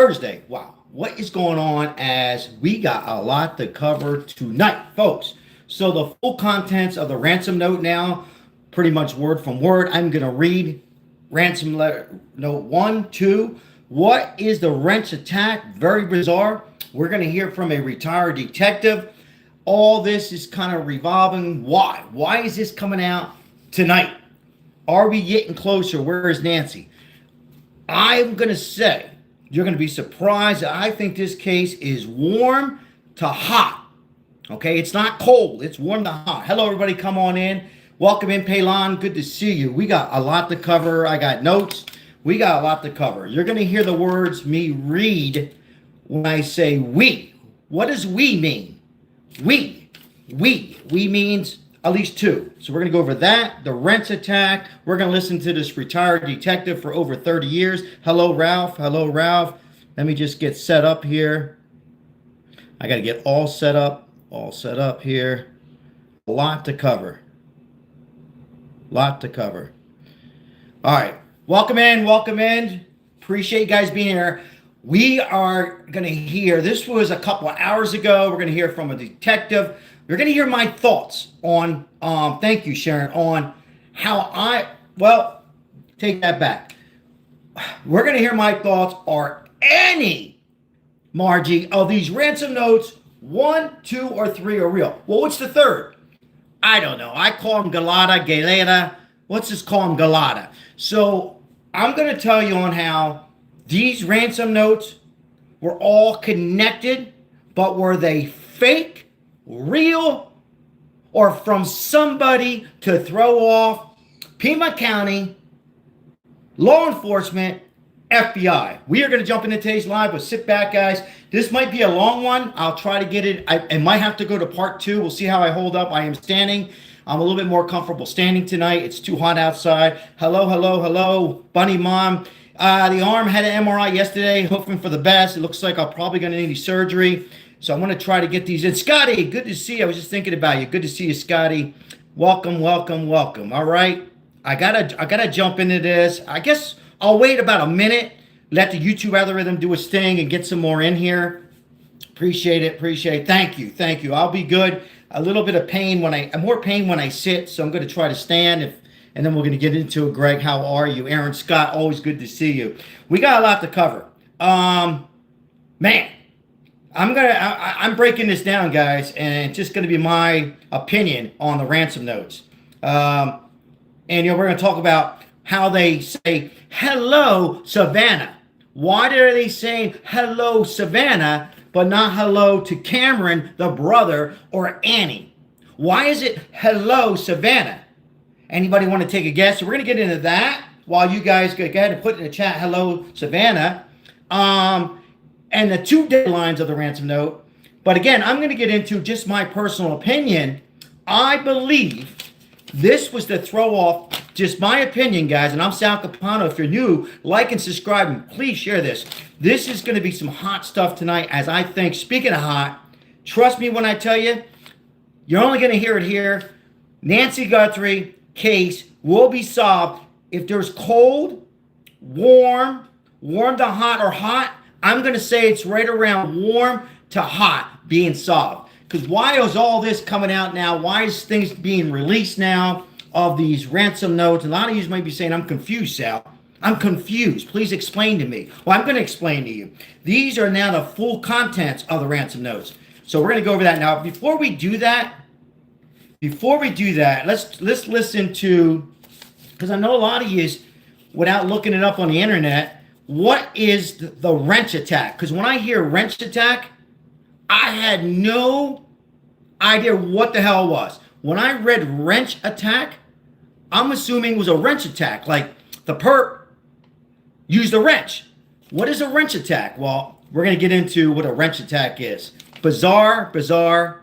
Thursday. Wow. What is going on as we got a lot to cover tonight, folks? So the full contents of the ransom note now, pretty much word from word. I'm going to read ransom letter note 1, 2. What is the wrench attack? Very bizarre. We're going to hear from a retired detective. All this is kind of revolving. Why? Why is this coming out tonight? Are we getting closer? Where is Nancy? I'm going to say, you're going to be surprised. I think this case is warm to hot. Okay, it's not cold. It's warm to hot. Hello, everybody. Come on in. Welcome in, Paylon. Good to see you. We got a lot to cover. I got notes. We got a lot to cover. You're going to hear the words me read when I say we. What does we mean? We. We means at least two. So we're going to go over that, the wrench attack. We're going to listen to this retired detective for over 30 years. Hello, Ralph. Hello, Ralph. Let me just get set up here. I got to get all set up here. A lot to cover. Lot to cover. All right. Welcome in. Welcome in. Appreciate you guys being here. We are going to hear, this was a couple of hours ago. We're going to hear from a detective. You're going to hear my thoughts on, thank you, Sharon, on how take that back. We're going to hear my thoughts. Are any, Margie, of these ransom notes, 1, 2, or 3 are real? Well, what's the third? I don't know. I call them Galata. Let's just call them Galata. So I'm going to tell you on how these ransom notes were all connected, but were they fake, real, or from somebody to throw off Pima County, law enforcement, FBI? We are going to jump into today's live, but sit back, guys. This might be a long one. I'll try to get it. I might have to go to part 2. We'll see how I hold up. I am standing. I'm a little bit more comfortable standing tonight. It's too hot outside. Hello, Bunny Mom. The arm had an MRI yesterday, hoping for the best. It looks like I'm probably going to need surgery. So I'm going to try to get these in. Scotty, good to see you. I was just thinking about you. Good to see you, Scotty. Welcome. All right. I gotta jump into this. I guess I'll wait about a minute, let the YouTube algorithm do its thing and get some more in here. Appreciate it. Thank you. I'll be good. A little bit of pain more pain when I sit, so I'm going to try to stand and then we're going to get into it. Greg, how are you? Aaron Scott, always good to see you. We got a lot to cover. Man, I'm breaking this down, guys, and it's just going to be my opinion on the ransom notes. And we're going to talk about how they say hello, Savannah. Why are they saying hello, Savannah, but not hello to Cameron, the brother, or Annie? Why is it hello, Savannah? Anybody want to take a guess? So we're going to get into that while you guys go ahead and put in the chat, hello, Savannah. And the 2 deadlines of the ransom note. But again, I'm going to get into just my personal opinion. I believe this was to throw off, just my opinion, guys, and I'm Sal Capano. If you're new, like and subscribe, and please share this. This is going to be some hot stuff tonight, as I think. Speaking of hot, trust me when I tell you, you're only going to hear it here. Nancy Guthrie case will be solved. If there's cold, warm to hot, or hot, I'm going to say it's right around warm to hot being solved. Because why is all this coming out now? Why is things being released now of these ransom notes? A lot of you might be saying, I'm confused, Sal. I'm confused. Please explain to me. Well, I'm going to explain to you. These are now the full contents of the ransom notes. So we're going to go over that now. Before we do that, let's listen to, because I know a lot of you, without looking it up on the internet, what is the wrench attack? Because when I hear wrench attack, I had no idea what the hell it was. When I read wrench attack, I'm assuming it was a wrench attack, like the perp used a wrench. What is a wrench attack? Well, we're going to get into what a wrench attack is. Bizarre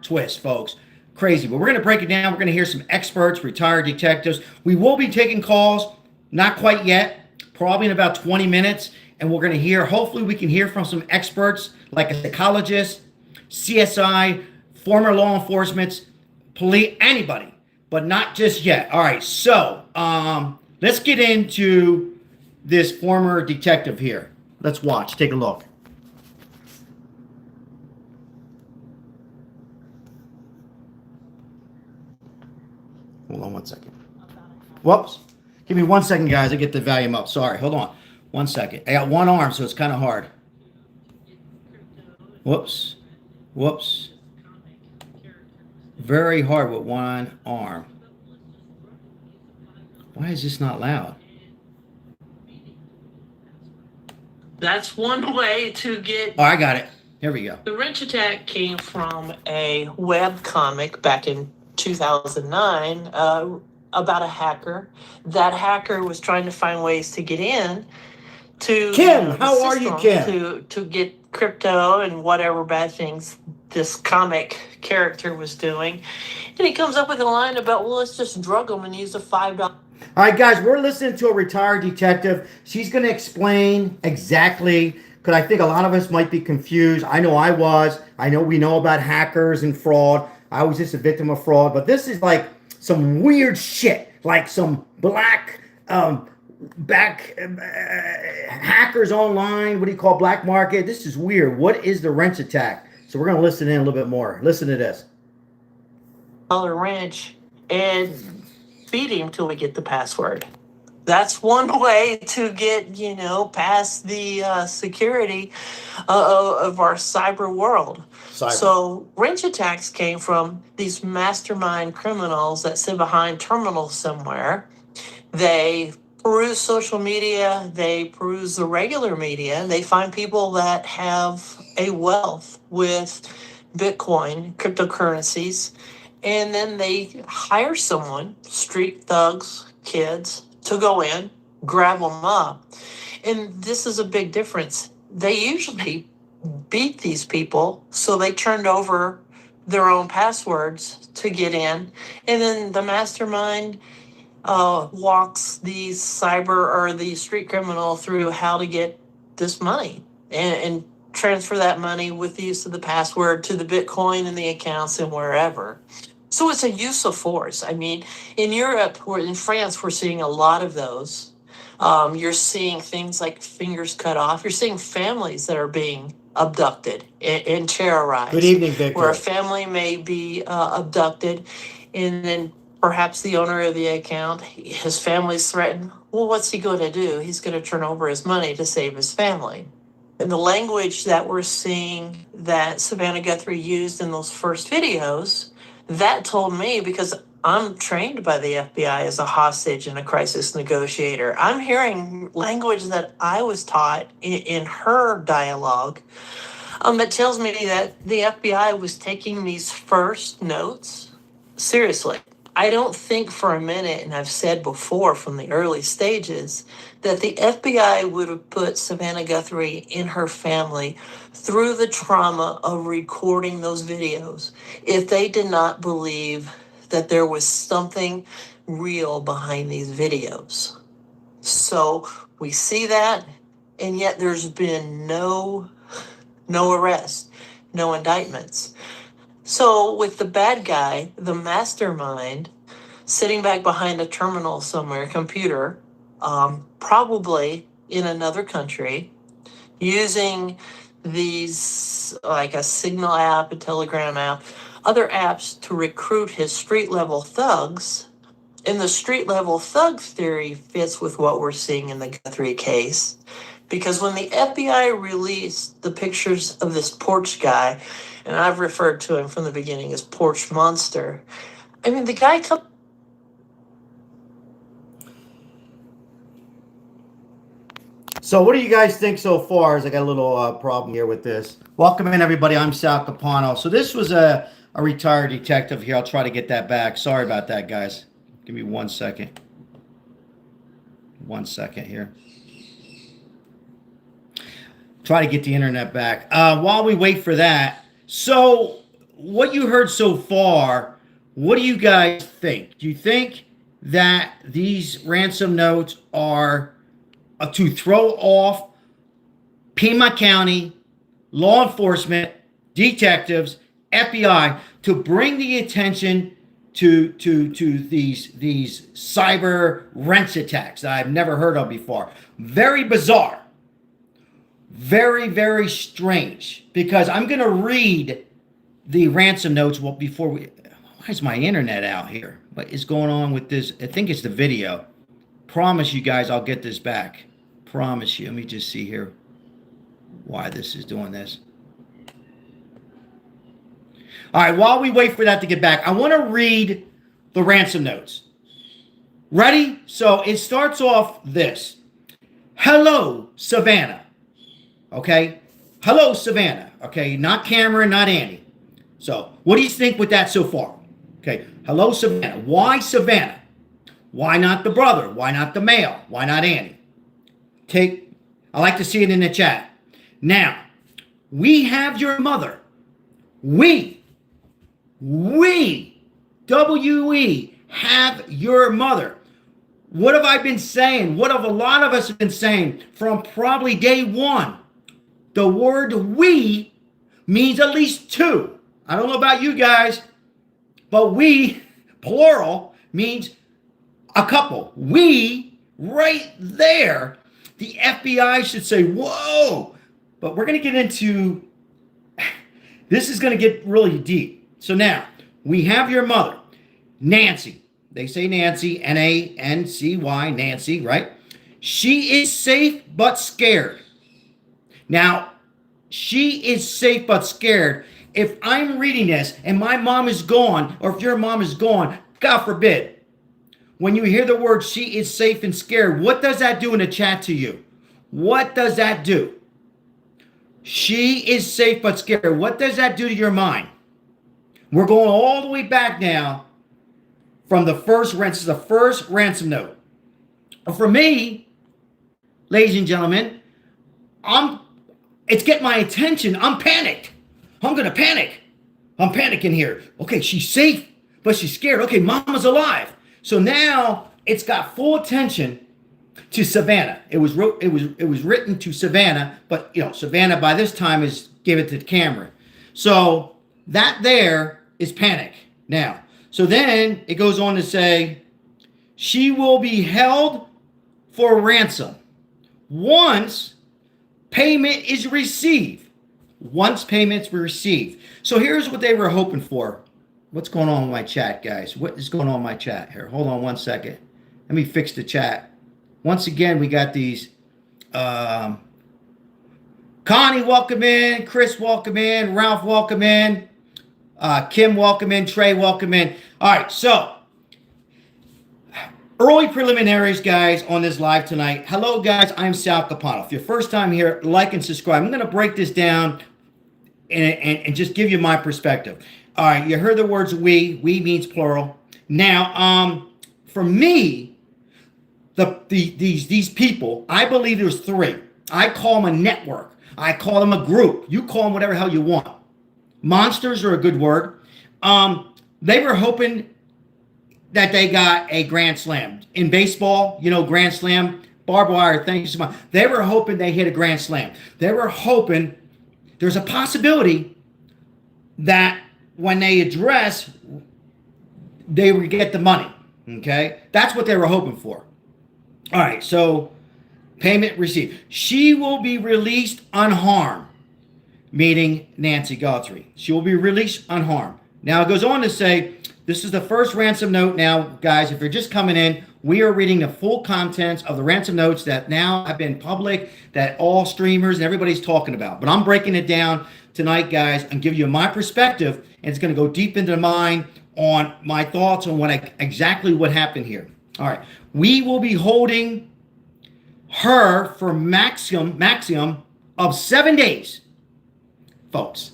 twist, folks. Crazy. But we're going to break it down. We're going to hear some experts, retired detectives. We will be taking calls, not quite yet, probably in about 20 minutes. And we're going to hear, hopefully we can hear from some experts like a psychologist, CSI, former law enforcement, police, anybody, but not just yet. All right, so let's get into this former detective here. Let's watch. Take a look. Hold on 1 second. Whoops. Give me 1 second, guys. I get the volume up. Sorry. Hold on. 1 second. I got one arm, so it's kind of hard. Whoops. Whoops. Very hard with one arm. Why is this not loud? That's one way to get. Oh, I got it. Here we go. The wrench attack came from a web comic back in 2009 about a hacker. That hacker was trying to find ways to get in to Kim, how are you, Kim? To get crypto and whatever bad things this comic character was doing. And he comes up with a line about, well, let's just drug them and use a $5. All right, guys, we're listening to a retired detective. She's going to explain exactly, because I think a lot of us might be confused. I know I was. I know we know about hackers and fraud. I was just a victim of fraud. But this is like some weird shit, like some black hackers online. What do you call black market? This is weird. What is the wrench attack? So we're going to listen in a little bit more. Listen to this. Wrench and feed him till we get the password. That's one way to get, past the security of our cyber world. So wrench attacks came from these mastermind criminals that sit behind terminals somewhere. They peruse social media. They peruse the regular media. They find people that have a wealth with Bitcoin, cryptocurrencies, and then they hire someone, street thugs, kids, to go in, grab them up. And this is a big difference. They usually beat these people, so they turned over their own passwords to get in. And then the mastermind walks the cyber or the street criminal through how to get this money and transfer that money with the use of the password to the Bitcoin and the accounts and wherever. So it's a use of force. I mean, in Europe or in France, we're seeing a lot of those. You're seeing things like fingers cut off. You're seeing families that are being abducted and terrorized. Good evening, Victor. Where a family may be abducted, and then perhaps the owner of the account, his family's threatened. Well, what's he going to do? He's going to turn over his money to save his family. And the language that we're seeing that Savannah Guthrie used in those first videos, that told me, because I'm trained by the FBI as a hostage and a crisis negotiator, I'm hearing language that I was taught in her dialogue that tells me that the FBI was taking these first notes seriously. I don't think for a minute, and I've said before from the early stages, that the FBI would have put Savannah Guthrie and her family through the trauma of recording those videos if they did not believe that there was something real behind these videos. So we see that, and yet there's been no arrest, no indictments. So with the bad guy, the mastermind, sitting back behind a terminal somewhere, computer, probably in another country, using these, like a Signal app, a Telegram app, other apps to recruit his street-level thugs. And the street-level thug theory fits with what we're seeing in the Guthrie case. Because when the FBI released the pictures of this porch guy, and I've referred to him from the beginning as Porch Monster, I mean, the guy comes... So what do you guys think so far? As I got a little problem here with this. Welcome in, everybody. I'm Sal Capano. So this was a retired detective here. I'll try to get that back. Sorry about that, guys. Give me 1 second. 1 second here. Try to get the internet back. While we wait for that, so what you heard so far, what do you guys think? Do you think that these ransom notes are to throw off Piedmont County, law enforcement, detectives, FBI, to bring the attention to these cyber wrench attacks that I've never heard of before? Very bizarre. Very, very strange, because I'm going to read the ransom notes before we... is my internet out here? What is going on with this? I think it's the video. Promise you guys I'll get this back. Promise you. Let me just see here why this is doing this. All right, while we wait for that to get back, I want to read the ransom notes. Ready? So it starts off this. Hello, Savannah. Okay? Hello, Savannah. Okay? Not Cameron, not Annie. So what do you think with that so far? Okay. Hello, Savannah. Why Savannah? Why not the brother? Why not the male? Why not Annie? I like to see it in the chat. Now, we have your mother. We, W-E, have your mother. What have I been saying? What have a lot of us been saying from probably day one? The word we means at least two. I don't know about you guys, but we, plural, means a couple. We, right there, the FBI should say, whoa. But we're going to get into, this is going to get really deep. So now, we have your mother, Nancy. They say Nancy, Nancy, Nancy, right? She is safe but scared. Now, she is safe but scared. If I'm reading this and my mom is gone, or if your mom is gone, God forbid, when you hear the word she is safe and scared, what does that do in the chat to you? What does that do? She is safe but scared. What does that do to your mind? We're going all the way back now from the first ransom note. For me, ladies and gentlemen, it's getting my attention. I'm panicked. I'm going to panic. I'm panicking here. Okay, she's safe, but she's scared. Okay, mama's alive. So now it's got full attention to Savannah. It was written to Savannah, but Savannah by this time gave it to Cameron. So that there is panic now. So then it goes on to say, she will be held for ransom once payment is received. Once payments were received. So here's what they were hoping for. What's going on with my chat, guys? What is going on with my chat here? Hold on one second. Let me fix the chat. Once again, we got these. Connie, welcome in. Chris, welcome in. Ralph, welcome in. Kim, welcome in. Trey, welcome in. All right, so early preliminaries, guys, on this live tonight. Hello, guys. I'm Sal Capano. If you're first time here, like and subscribe. I'm going to break this down and just give you my perspective. All right, you heard the words we. We means plural. Now, for me, these people, I believe there's three. I call them a network. I call them a group. You call them whatever hell you want. Monsters are a good word. They were hoping that they got a grand slam. In baseball, grand slam, barbed wire, thank you so much. They were hoping they hit a grand slam. They were hoping there's a possibility that when they address, they would get the money. Okay? That's what they were hoping for. All right, so payment received. She will be released unharmed, meaning Nancy Guthrie. She will be released unharmed. Now it goes on to say, this is the first ransom note now, guys. If you're just coming in, we are reading the full contents of the ransom notes that now have been public, that all streamers and everybody's talking about. But I'm breaking it down tonight, guys, and give you my perspective, and it's going to go deep into the mind on my thoughts on exactly what happened here. All right. We will be holding her for maximum of 7 days, folks.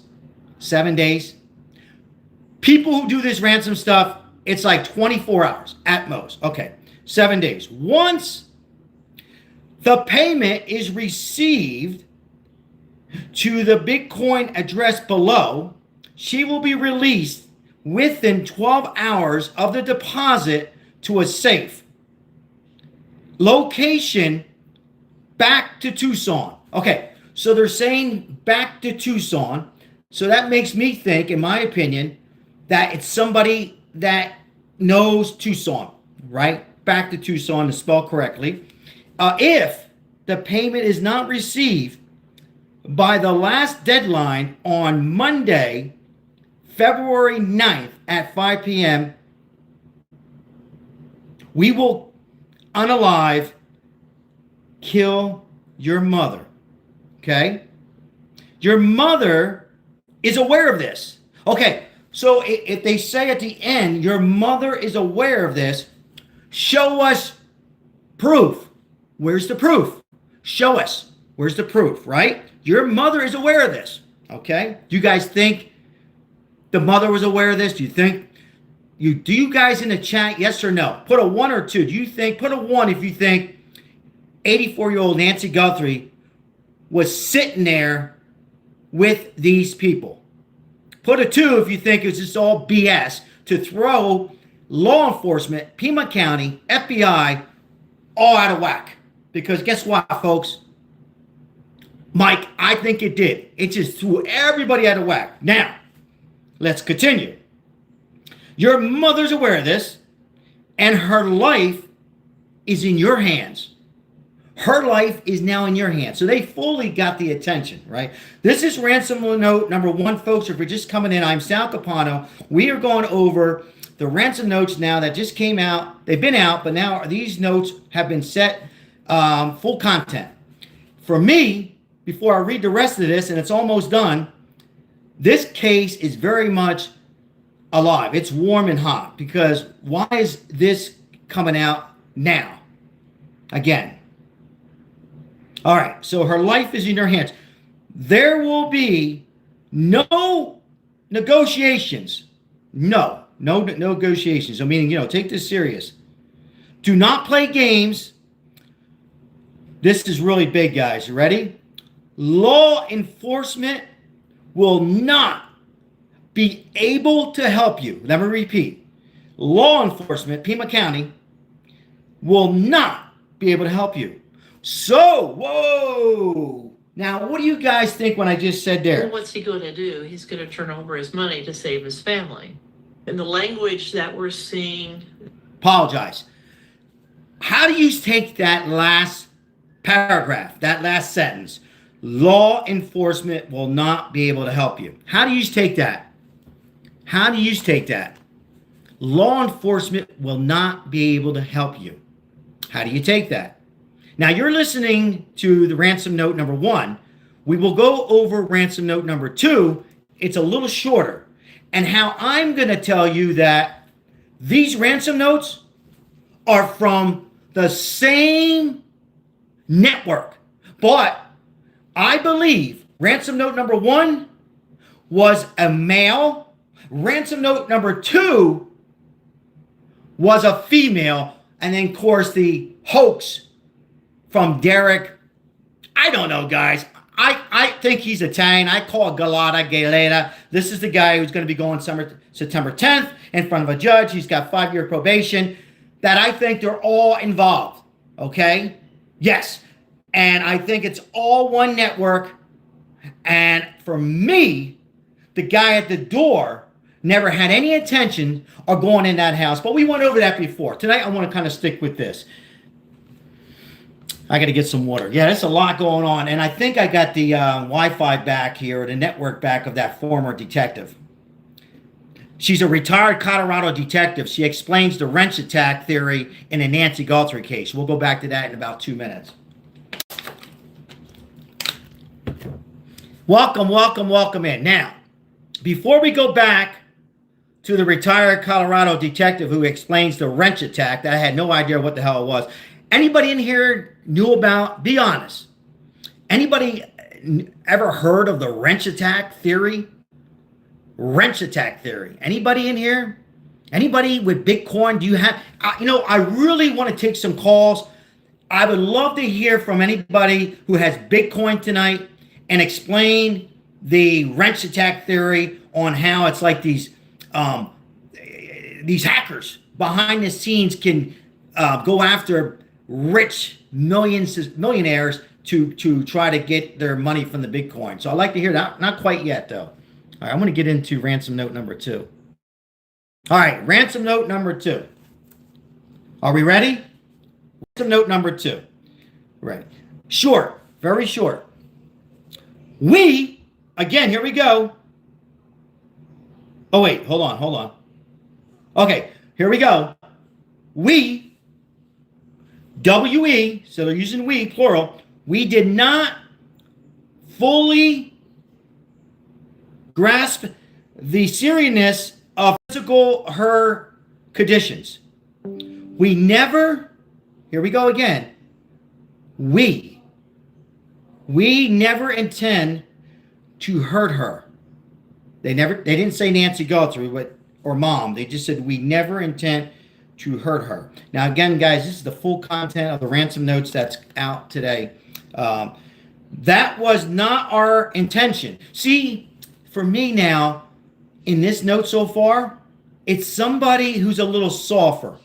7 days. People who do this ransom stuff, it's like 24 hours at most. Okay, 7 days. Once the payment is received to the Bitcoin address below, she will be released within 12 hours of the deposit to a safe. Location, back to Tucson. Okay, so they're saying back to Tucson. So that makes me think, in my opinion, that it's somebody that knows Tucson, right? Back to Tucson to spell correctly. If the payment is not received by the last deadline on Monday, February 9th at 5 p.m., we will unalive, kill your mother. Okay? Your mother is aware of this. Okay, so if they say at the end, your mother is aware of this, show us proof. Where's the proof? Show us. Where's the proof, right? Your mother is aware of this. Okay? Do you guys think the mother was aware of this? Do you guys in the chat, yes or no? Put a 1 or 2. Put a 1 if you think 84-year-old Nancy Guthrie was sitting there with these people. Put a 2 if you think it's just all BS to throw law enforcement, Pima County, FBI, all out of whack. Because guess what, folks? Mike, I think it did. It just threw everybody out of whack. Now, let's continue. Your mother's aware of this, and her life is in your hands. Her life is now in your hands. So they fully got the attention, right? This is ransom note number 1, folks. If you're just coming in, I'm Sal Capano. We are going over the ransom notes now that just came out. They've been out, but now these notes have been set full content. For me, before I read the rest of this, and it's almost done, this case is very much alive. It's warm and hot, because why is this coming out now? Again. All right, so her life is in your hands. There will be no negotiations. No negotiations. So meaning, take this serious. Do not play games. This is really big, guys. You ready? Law enforcement will not be able to help you. Let me repeat. Law enforcement, Pima County, will not be able to help you. So, whoa. Now, what do you guys think when I just said there? Well, what's he going to do? He's going to turn over his money to save his family. And the language that we're seeing. Apologize. How do you take that last paragraph, that last sentence? Law enforcement will not be able to help you. How do you take that? How do you take that? Law enforcement will not be able to help you. How do you take that? Now, you're listening to the ransom note number 1. We will go over ransom note number 2. It's a little shorter. And how I'm going to tell you that these ransom notes are from the same network. But I believe ransom note number 1 was a male. Ransom note number 2 was a female. And then, of course, the hoax from Derek. I don't know, guys. I think he's Italian. I call Galata. This is the guy who's going to be going September 10th in front of a judge. He's got 5-year probation. That I think they're all involved. Okay? Yes. And I think it's all one network. And for me, the guy at the door never had any intention of going in that house. But we went over that before. Tonight, I want to kind of stick with this. I got to get some water. Yeah, there's a lot going on. And I think I got the Wi-Fi back here, or the network back of that former detective. She's a retired Colorado detective. She explains the wrench attack theory in the Nancy Guthrie case. We'll go back to that in about 2 minutes. Welcome in. Now, before we go back to the retired Colorado detective who explains the wrench attack that I had no idea what the hell it was. Anybody in here knew about? Be honest. Anybody ever heard of the wrench attack theory? Wrench attack theory. Anybody in here? Anybody with Bitcoin? Do you have? I really want to take some calls. I would love to hear from anybody who has Bitcoin tonight and explain the wrench attack theory on how it's like these hackers behind the scenes can go after rich millionaires to try to get their money from the Bitcoin. So I'd like to hear that. Not quite yet, though. All right, I'm going to get into ransom note number 2. All right, ransom note number 2. Are we ready? Ransom note number 2. Ready. Short, very short. Again, here we go. Oh, wait, hold on. Okay, here we go. We, W-E, so they're using we, plural, we did not fully grasp the seriousness of physical her conditions. We never, here we go again, we never intend to hurt her. They didn't say Nancy Guthrie or mom. They just said we never intend to hurt her. Now, again, guys, this is the full content of the ransom notes that's out today. That was not our intention. See, for me now, in this note so far, it's somebody who's a little softer,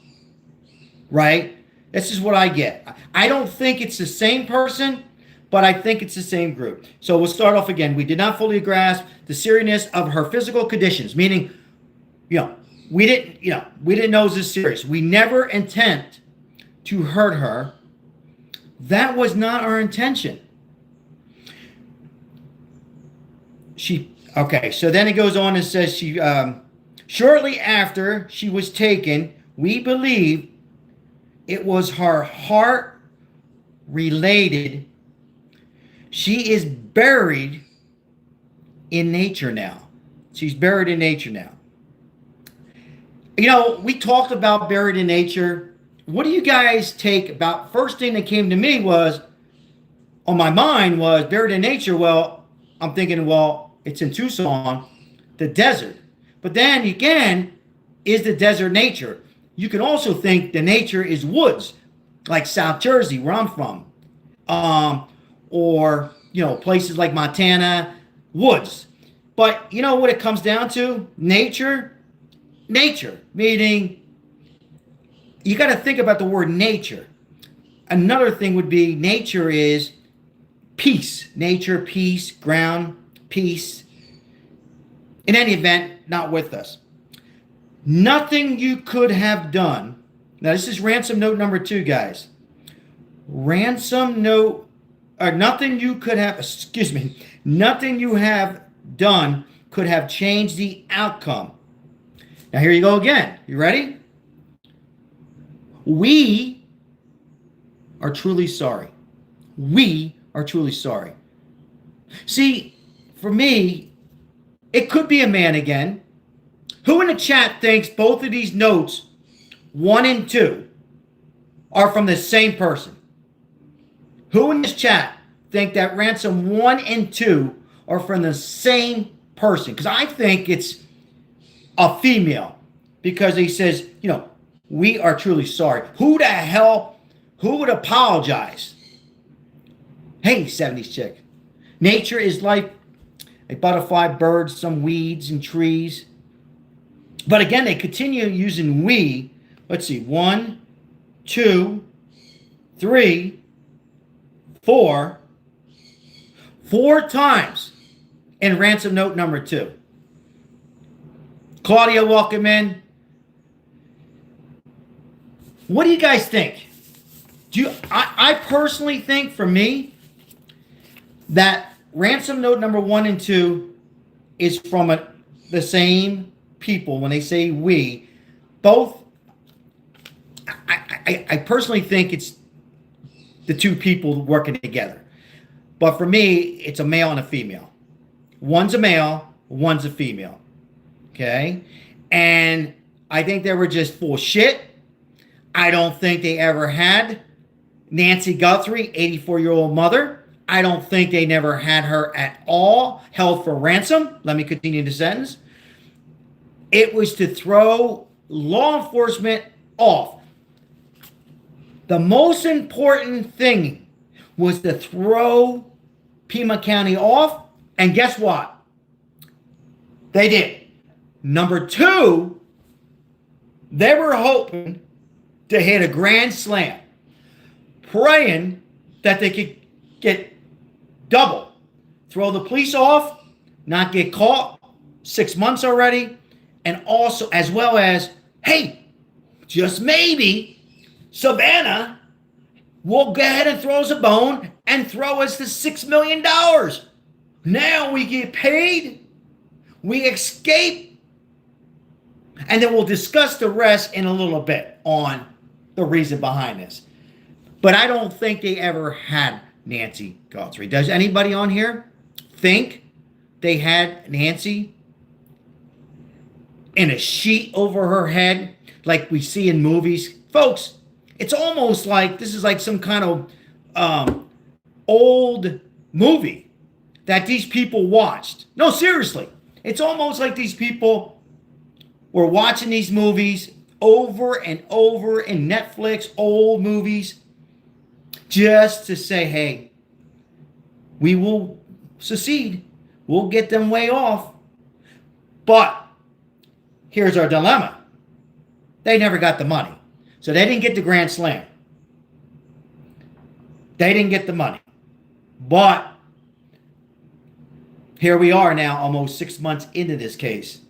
right? This is what I get. I don't think it's the same person, but I think it's the same group. So we'll start off again. We did not fully grasp the seriousness of her physical conditions, meaning, we didn't know it was this serious. We never intend to hurt her. That was not our intention. So then it goes on and says shortly after she was taken, we believe it was her heart related. She is buried in nature now. She's buried in nature now. We talked about buried in nature. What do you guys take about? First thing that came to me on my mind was buried in nature. Well, I'm thinking, it's in Tucson, the desert. But then again, is the desert nature? You can also think the nature is woods, like South Jersey, where I'm from. Or places like Montana, woods. But you know what it comes down to? Nature, meaning you got to think about the word nature. Another thing would be nature is peace. Nature, peace, ground, peace. In any event, not with us. Nothing you could have done. Now, this is ransom note number 2, guys. Ransom note, or nothing you have done could have changed the outcome. Now, here you go again. You ready? We are truly sorry. We are truly sorry. See, for me, it could be a man again. Who in the chat thinks both of these notes, 1 and 2, are from the same person? Who in this chat think that ransom 1 and 2 are from the same person? Because I think it's a female, because he says, we are truly sorry. Who would apologize? Hey, 70s chick. Nature is like a butterfly, birds, some weeds and trees. But again, they continue using we. Let's see, 1, 2, 3, 4. 4 times in ransom note number 2. Claudia, welcome in. What do you guys think? I personally think, for me, that ransom note number 1 and 2 is from the same people. When they say we, both, I personally think it's the 2 people working together. But for me, it's a male and a female. One's a male, one's a female. Okay? And I think they were just full of shit. I don't think they ever had Nancy Guthrie, 84-year-old mother. I don't think they never had her at all held for ransom. Let me continue the sentence. It was to throw law enforcement off. The most important thing was to throw Pima County off. And guess what? They did. Number 2, they were hoping to hit a grand slam, praying that they could get double. Throw the police off, not get caught, 6 months already, and also, as well as, hey, just maybe, Savannah will go ahead and throw us a bone and throw us the $6 million. Now we get paid, we escape, And then we'll discuss the rest in a little bit on the reason behind this. But I don't think they ever had Nancy Guthrie. Does anybody on here think they had Nancy in a sheet over her head like we see in movies? Folks, it's almost like this is like some kind of old movie that these people watched. No, seriously. It's almost like these people were watching these movies over and over in Netflix, old movies, just to say, hey, we will succeed. We'll get them way off. But here's our dilemma. They never got the money. So they didn't get the Grand Slam. They didn't get the money. But here we are now, almost 6 months into this case.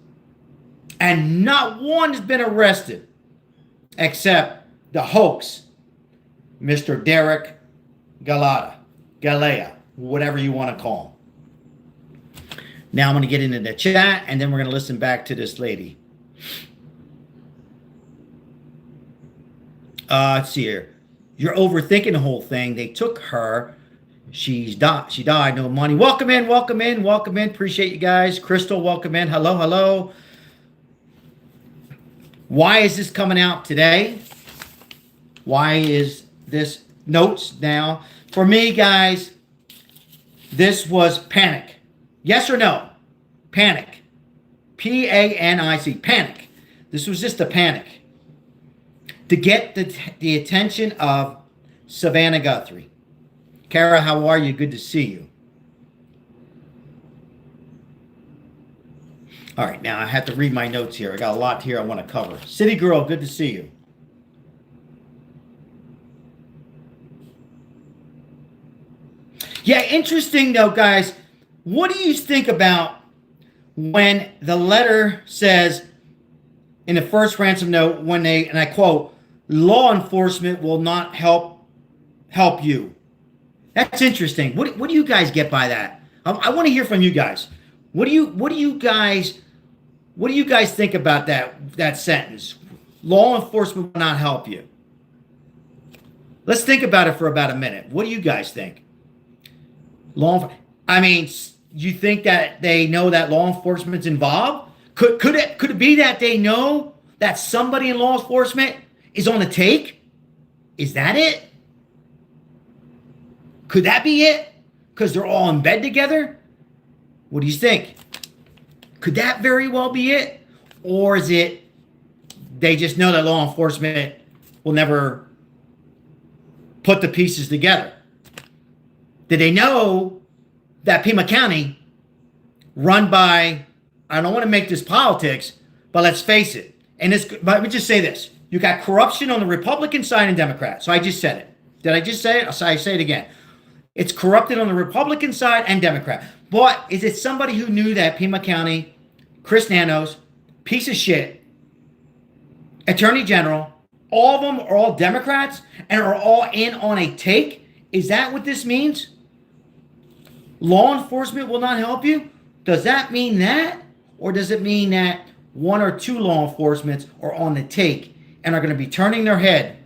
And not one has been arrested except the hoax, Mr. Derek Galea, whatever you want to call him. Now I'm going to get into the chat, and then we're going to listen back to this lady. Let's see here. You're overthinking the whole thing. They took her. She died. No money. Welcome in. Appreciate you guys. Crystal, welcome in. Hello. Why is this coming out today? Why is this notes now? For me, guys, this was panic. Yes or no? Panic. P-A-N-I-C. Panic. This was just a panic to get the attention of Savannah Guthrie. Kara, how are you? Good to see you. All right, now I have to read my notes here. I got a lot here I want to cover. City Girl, good to see you. Yeah, interesting though, guys. What do you think about when the letter says in the first ransom note, when they, and I quote, law enforcement will not help you. That's interesting. What do you guys get by that? I want to hear from you guys. What do you guys think about that sentence? Law enforcement will not help you. Let's think about it for about a minute. What do you guys think? You think that they know that law enforcement's involved? Could it be that they know that somebody in law enforcement is on the take? Is that it? Could that be it? Because they're all in bed together? What do you think? Could that very well be it? Or is it they just know that law enforcement will never put the pieces together? Did they know that Pima County, run by, I don't want to make this politics, but let's face it. And let me just say this. You got corruption on the Republican side and Democrat. So I just said it. Did I just say it? I say it again. It's corrupted on the Republican side and Democrat. But is it somebody who knew that Pima County, Chris Nanos, piece of shit, Attorney General, all of them are all Democrats and are all in on a take? Is that what this means? Law enforcement will not help you? Does that mean that? Or does it mean that one or two law enforcements are on the take and are going to be turning their head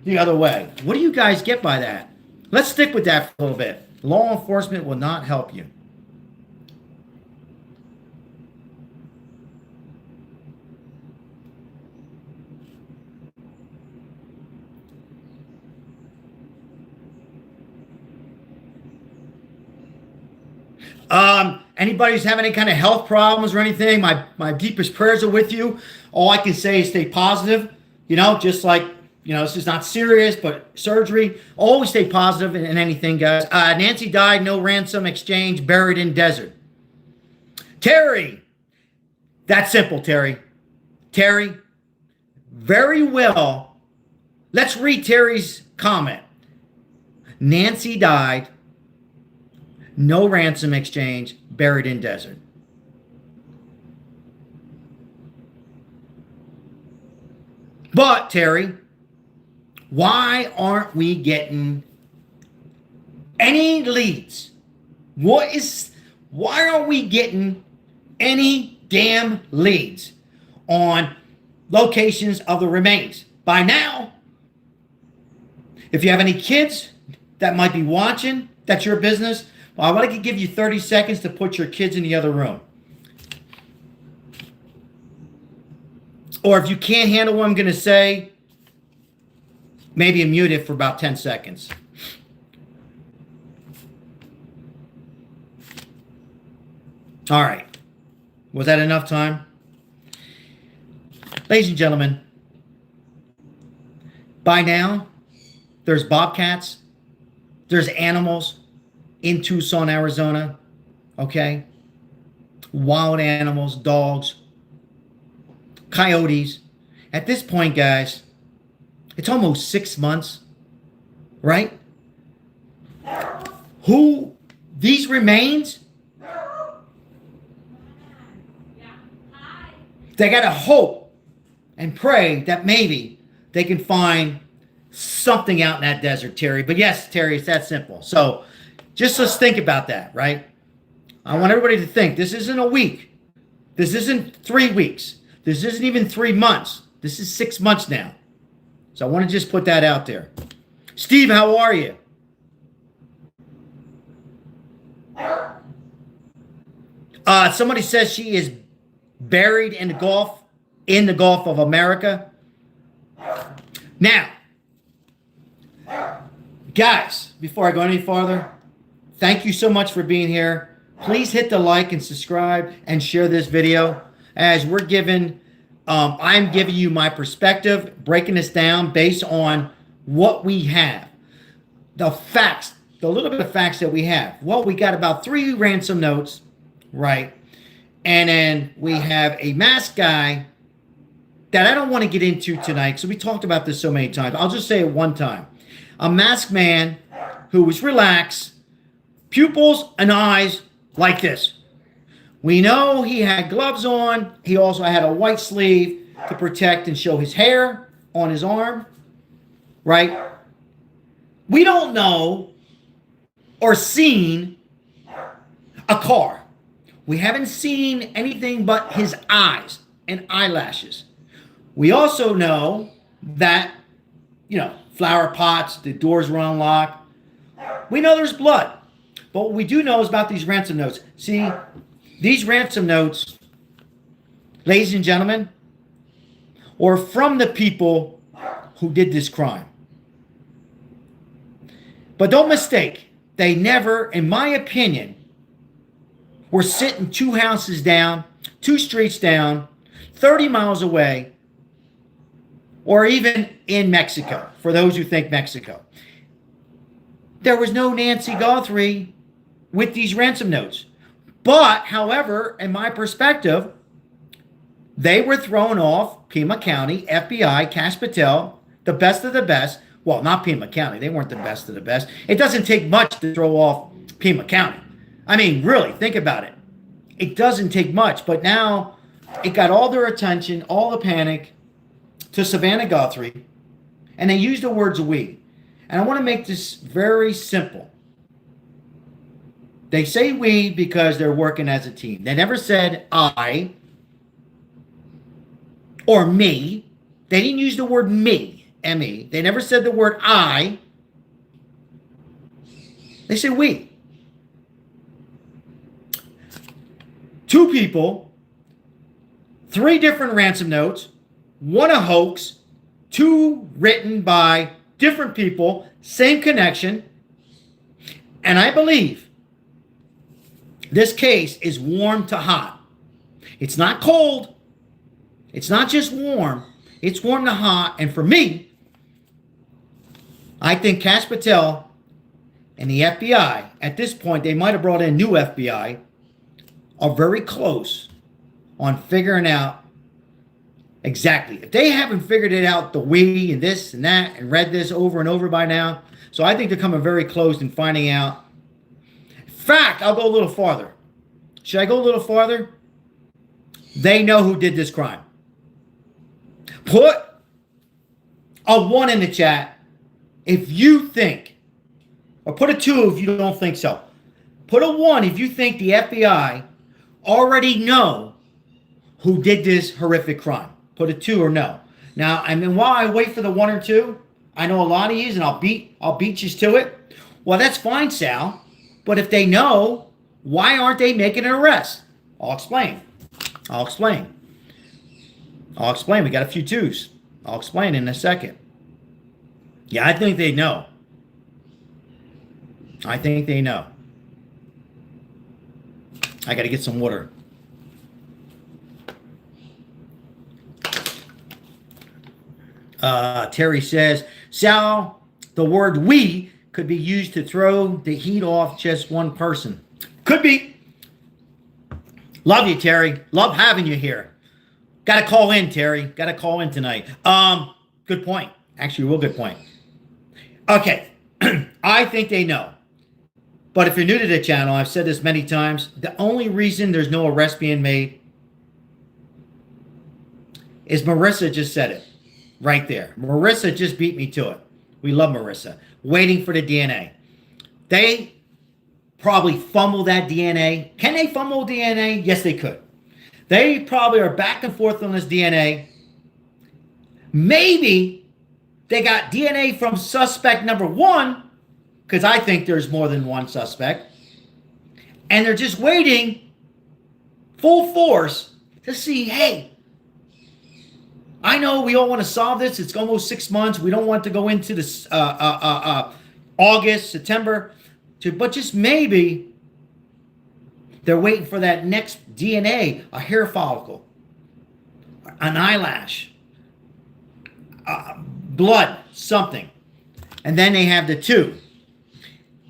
the other way? What do you guys get by that? Let's stick with that for a little bit. Law enforcement will not help you. Anybody who's having any kind of health problems or anything, my deepest prayers are with you. All I can say is stay positive. Just like, this is not serious, but surgery. Always stay positive in anything, guys. Nancy died, no ransom exchange, buried in desert. Terry. That's simple, Terry. Terry, very well. Let's read Terry's comment. Nancy died, no ransom exchange, buried in desert. But, Terry, why aren't we getting any leads? Why aren't we getting any damn leads on locations of the remains. By now, if you have any kids that might be watching, that's your business. Well, I want to give you 30 seconds to put your kids in the other room. Or if you can't handle what I'm going to say, maybe mute it for about 10 seconds. All right. Was that enough time? Ladies and gentlemen, by now, there's bobcats, there's animals in Tucson, Arizona, okay? Wild animals, dogs, coyotes. At this point, guys, it's almost 6 months, right? These remains, they got to hope and pray that maybe they can find something out in that desert, Terry. But yes, Terry, it's that simple. So just let's think about that, right? I want everybody to think this isn't a week. This isn't 3 weeks. This isn't even 3 months. This is 6 months now. So I want to just put that out there. Steve, how are you? Somebody says she is buried in the Gulf of America. Now, guys, before I go any farther, thank you so much for being here. Please hit the like and subscribe and share this video as I'm giving you my perspective, breaking this down based on what we have. The facts, the little bit of facts that we have. Well, we got about 3 ransom notes, right? And then we have a masked guy that I don't want to get into tonight because we talked about this so many times. I'll just say it one time. A masked man who was relaxed, pupils and eyes like this. We know he had gloves on. He also had a white sleeve to protect and show his hair on his arm, right? We don't know or seen a car. We haven't seen anything but his eyes and eyelashes. We also know that, flower pots, the doors were unlocked. We know there's blood. But what we do know is about these ransom notes. See, these ransom notes, ladies and gentlemen, are from the people who did this crime. But don't mistake, they never, in my opinion, were sitting 2 houses down, 2 streets down, 30 miles away, or even in Mexico, for those who think Mexico. There was no Nancy Guthrie with these ransom notes. But, however, in my perspective, they were thrown off Pima County, FBI, Cash Patel, the best of the best. Well, not Pima County. They weren't the best of the best. It doesn't take much to throw off Pima County. I mean, really, think about it. It doesn't take much. But now it got all their attention, all the panic to Savannah Guthrie. And they used the words we. And I want to make this very simple. They say we because they're working as a team. They never said I or me. They didn't use the word me, M-E. They never said the word I. They said we. 2 people, 3 different ransom notes, 1 a hoax, 2 written by different people, same connection. And I believe this case is warm to hot. It's not cold. It's not just warm. It's warm to hot. And for me, I think Cash Patel and the FBI, at this point, they might have brought in new FBI, are very close on figuring out exactly. If they haven't figured it out, the we and this and that, and read this over and over by now. So I think they're coming very close in finding out. In fact, I'll go a little farther. Should I go a little farther? They know who did this crime. Put a 1 in the chat if you think, or put a 2 if you don't think so. Put a 1 if you think the FBI already know who did this horrific crime. Put a 2 or no. Now, I mean, while I wait for the 1 or 2, I know a lot of yous, and I'll beat you to it. Well, that's fine, Sal. But if they know, why aren't they making an arrest? I'll explain. I'll explain. We got a few 2s. I'll explain in a second. Yeah, I think they know. I think they know. I got to get some water. Terry says, Sal, the word we could be used to throw the heat off just one person. Could be. Love you, Terry. Love having you here. Got to call in, Terry. Got to call in tonight. Good point. Actually, real good point. Okay. I think they know. But if you're new to the channel, I've said this many times, the only reason there's no arrest being made is Marissa just said it. Right there. Marissa just beat me to it. We love Marissa. Waiting for the DNA. They probably fumble that DNA. Can they fumble DNA? Yes, they could. They probably are back and forth on this DNA. Maybe they got DNA from suspect number 1, because I think there's more than one suspect. And they're just waiting full force to see, hey, I know we all want to solve this. It's almost 6 months. We don't want to go into this August, September. But just maybe they're waiting for that next DNA, a hair follicle, an eyelash, blood, something. And then they have the 2.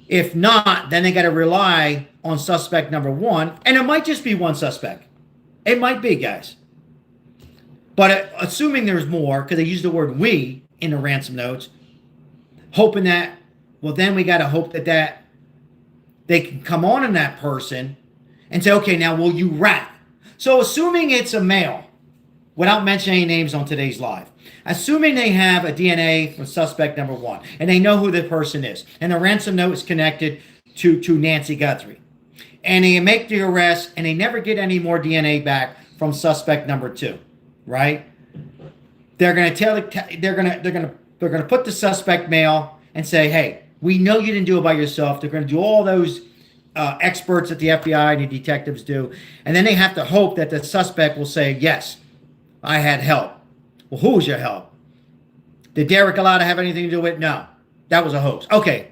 If not, then they got to rely on suspect number 1. And it might just be one suspect. It might be, guys. But assuming there's more, because they use the word we in the ransom notes, hoping that, well, then we got to hope that they can come on in that person and say, okay, now will you rat? So assuming it's a male, without mentioning any names on today's live, assuming they have a DNA from suspect number 1, and they know who the person is, and the ransom note is connected to Nancy Guthrie, and they make the arrest, and they never get any more DNA back from suspect number 2. Right? They're going to put the suspect male and say, hey, we know you didn't do it by yourself. They're going to do all those experts that the FBI and the detectives do. And then they have to hope that the suspect will say, yes, I had help. Well, who was your help? Did Derek Galata have anything to do with it? No. That was a hoax. Okay.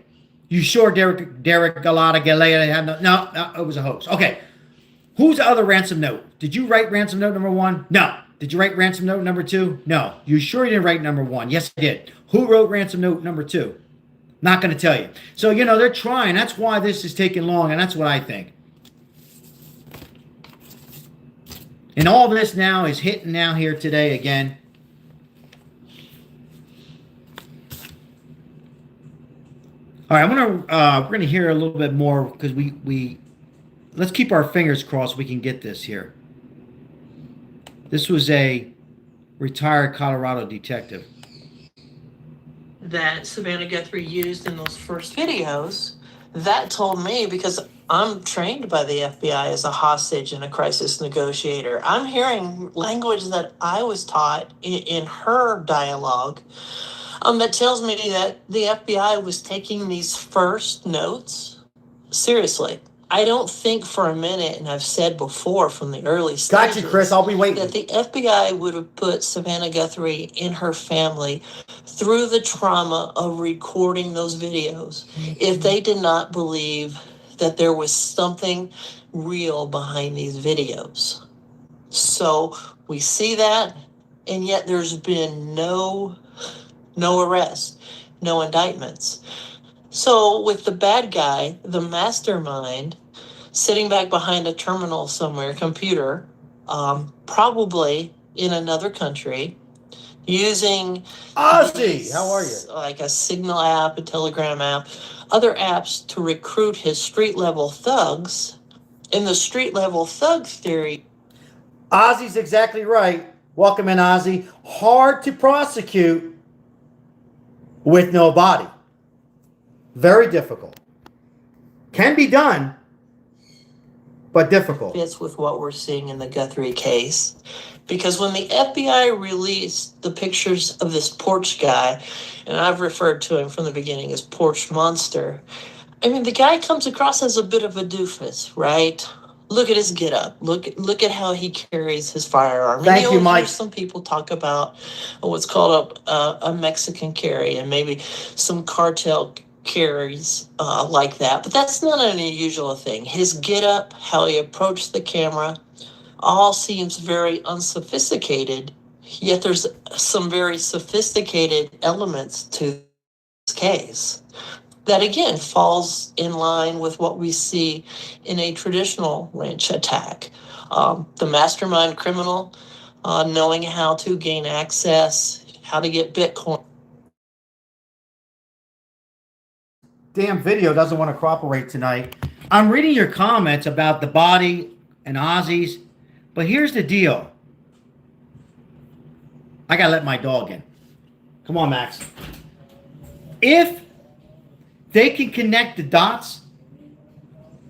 You sure Derek Galata had no, it was a hoax. Okay. Who's the other ransom note? Did you write ransom note number 1? No. Did you write ransom note number 2? No. You sure you didn't write number 1? Yes, I did. Who wrote ransom note number 2? Not going to tell you. So, they're trying. That's why this is taking long, and that's what I think. And all this now is hitting now here today again. All right, we're gonna hear a little bit more because we let's keep our fingers crossed we can get this here. This was a retired Colorado detective that Savannah Guthrie used in those first videos. That told me, because I'm trained by the FBI as a hostage and a crisis negotiator, I'm hearing language that I was taught in her dialogue that tells me that the FBI was taking these first notes seriously. I don't think for a minute, and I've said before from the early stages, gotcha, Chris. I'll be waiting. That the FBI would have put Savannah Guthrie in her family through the trauma of recording those videos if they did not believe that there was something real behind these videos. So we see that, and yet there's been no arrest, no indictments. So with the bad guy, the mastermind, sitting back behind a terminal somewhere, computer, probably in another country, using Ozzy, how are you? Like a Signal app, a Telegram app, other apps to recruit his street level thugs. In the street level thug theory, Ozzy's exactly right. Welcome in, Ozzy. Hard to prosecute with no body. Very difficult. Can be done, but difficult. Fits with what we're seeing in the Guthrie case. Because when the FBI released the pictures of this porch guy, and I've referred to him from the beginning as Porch Monster, I mean, the guy comes across as a bit of a doofus, right? Look at his getup. Look at how he carries his firearm. Thank and you, Mike. Hear some people talk about what's called a Mexican carry, and maybe some cartel carries like that. But that's not an unusual thing. His getup, how he approached the camera, all seems very unsophisticated. Yet there's some very sophisticated elements to this case that again falls in line with what we see in a traditional wrench attack. The mastermind criminal knowing how to gain access, how to get Bitcoin. Damn video doesn't want to cooperate tonight. I'm reading your comments about the body and Ozzy's, but here's the deal. I gotta let my dog in. Come on, Max. If they can connect the dots,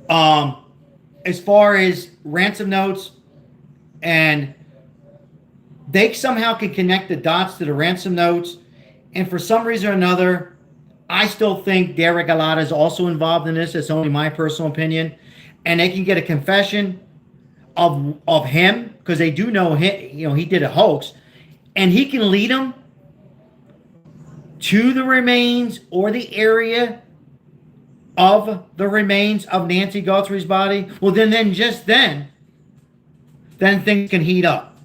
as far as ransom notes, and they somehow can connect the dots to the ransom notes, and for some reason or another, I still think Derek Alata is also involved in this. It's only my personal opinion, and they can get a confession of him, because they do know him, you know, he did a hoax, and he can lead them to the remains or the area of the remains of Nancy Guthrie's body. Well, then things can heat up.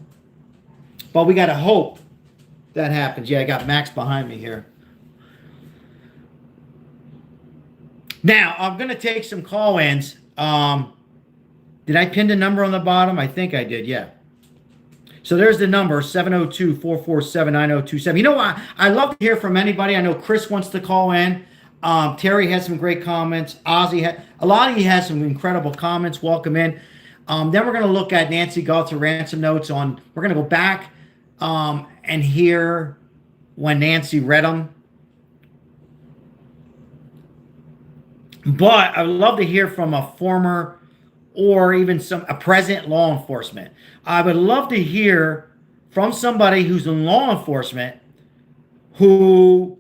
But we got to hope that happens. Yeah, I got Max behind me here. Now, I'm going to take some call-ins. Did I pin the number on the bottom? I think I did, yeah. So there's the number, 702-447-9027. You know what? I love to hear from anybody. I know Chris wants to call in. Terry had some great comments. Ozzy had, a lot of you had some incredible comments. Welcome in. Then we're going to look at Nancy Guthrie ransom notes on, we're going to go back and hear when Nancy read them. But I would love to hear from a former or even a present law enforcement. I would love to hear from somebody who's in law enforcement who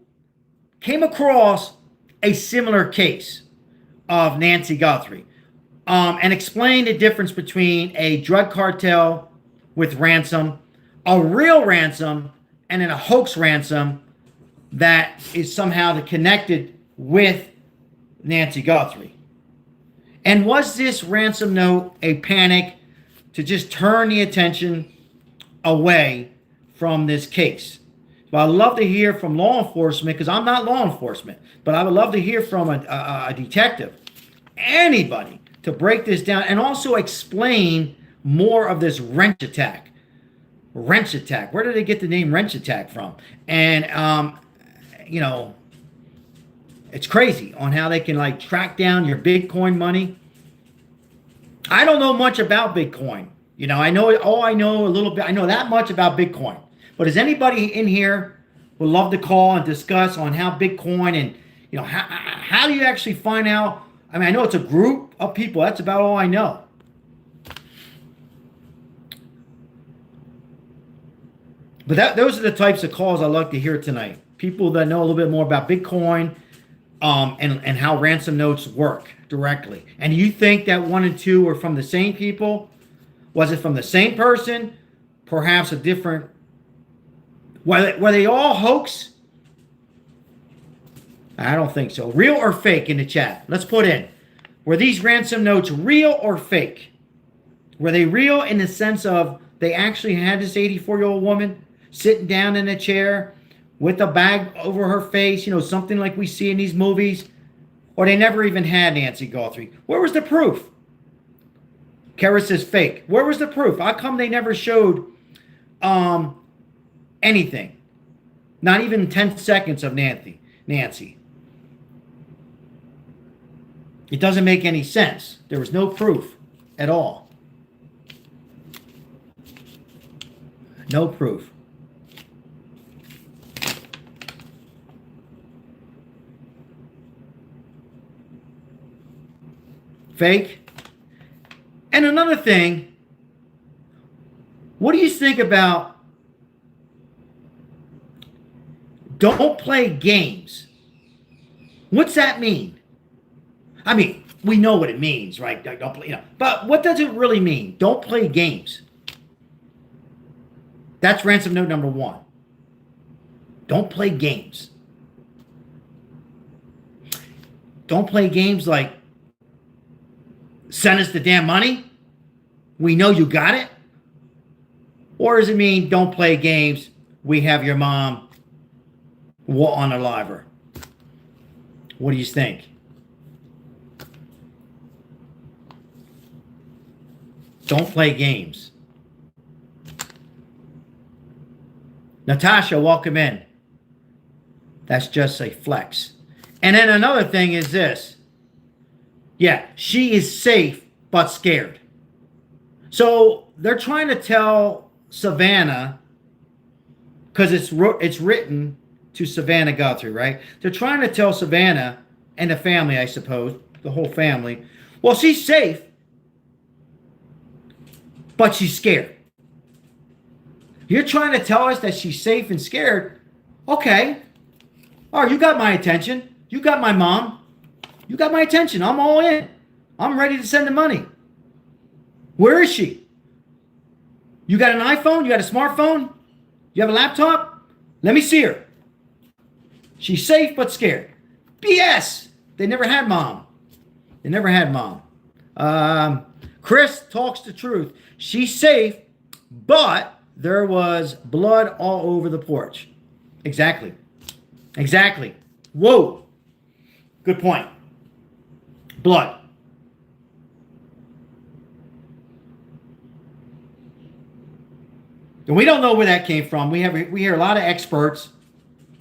came across a similar case of Nancy Guthrie, and explain the difference between a drug cartel with ransom, a real ransom, and then a hoax ransom that is somehow connected with Nancy Guthrie. And was this ransom note a panic to just turn the attention away from this case? But I'd love to hear from law enforcement, because I'm not law enforcement, but I would love to hear from a detective, anybody, to break this down and also explain more of this wrench attack. Wrench attack. Where did they get the name wrench attack from? And, you know, it's crazy on how they can like track down your Bitcoin money. I don't know much about Bitcoin. You know, I know a little bit. I know that much about Bitcoin. But is anybody in here would love to call and discuss on how Bitcoin and, you know, how do you actually find out? I mean, I know it's a group of people. That's about all I know. But those are the types of calls I like to hear tonight. People that know a little bit more about Bitcoin, and how ransom notes work directly. And you think that 1 and 2 were from the same people? Was it from the same person? Perhaps a different... Were they all hoax? I don't think so. Real or fake in the chat? Let's put in. Were these ransom notes real or fake? Were they real in the sense of they actually had this 84-year-old woman sitting down in a chair with a bag over her face, you know, something like we see in these movies? Or they never even had Nancy Guthrie? Where was the proof? Kara says fake. Where was the proof? How come they never showed anything? Not even 10 seconds of Nancy. It doesn't make any sense. There was no proof at all. No proof. Fake. And another thing, what do you think about don't play games? What's that mean? I mean, we know what it means, right? Don't play, but what does it really mean? Don't play games. That's ransom note number 1. Don't play games. Don't play games like send us the damn money. We know you got it. Or does it mean don't play games? We have your mom on a liver. What do you think? Don't play games. Natasha, welcome in. That's just a flex. And then another thing is this. Yeah, she is safe but scared. So they're trying to tell Savannah, because it's written to Savannah Guthrie, right? They're trying to tell Savannah and the family, I suppose, the whole family, well, she's safe, but she's scared. You're trying to tell us that she's safe and scared? Okay. All right, you got my attention. You got my mom. You got my attention. I'm all in. I'm ready to send the money. Where is she? You got an iPhone? You got a smartphone? You have a laptop? Let me see her. She's safe but scared. BS. They never had mom. They never had mom. Chris talks the truth. She's safe, but there was blood all over the porch. Exactly. Exactly. Whoa. Good point. Blood. And we don't know where that came from. We hear a lot of experts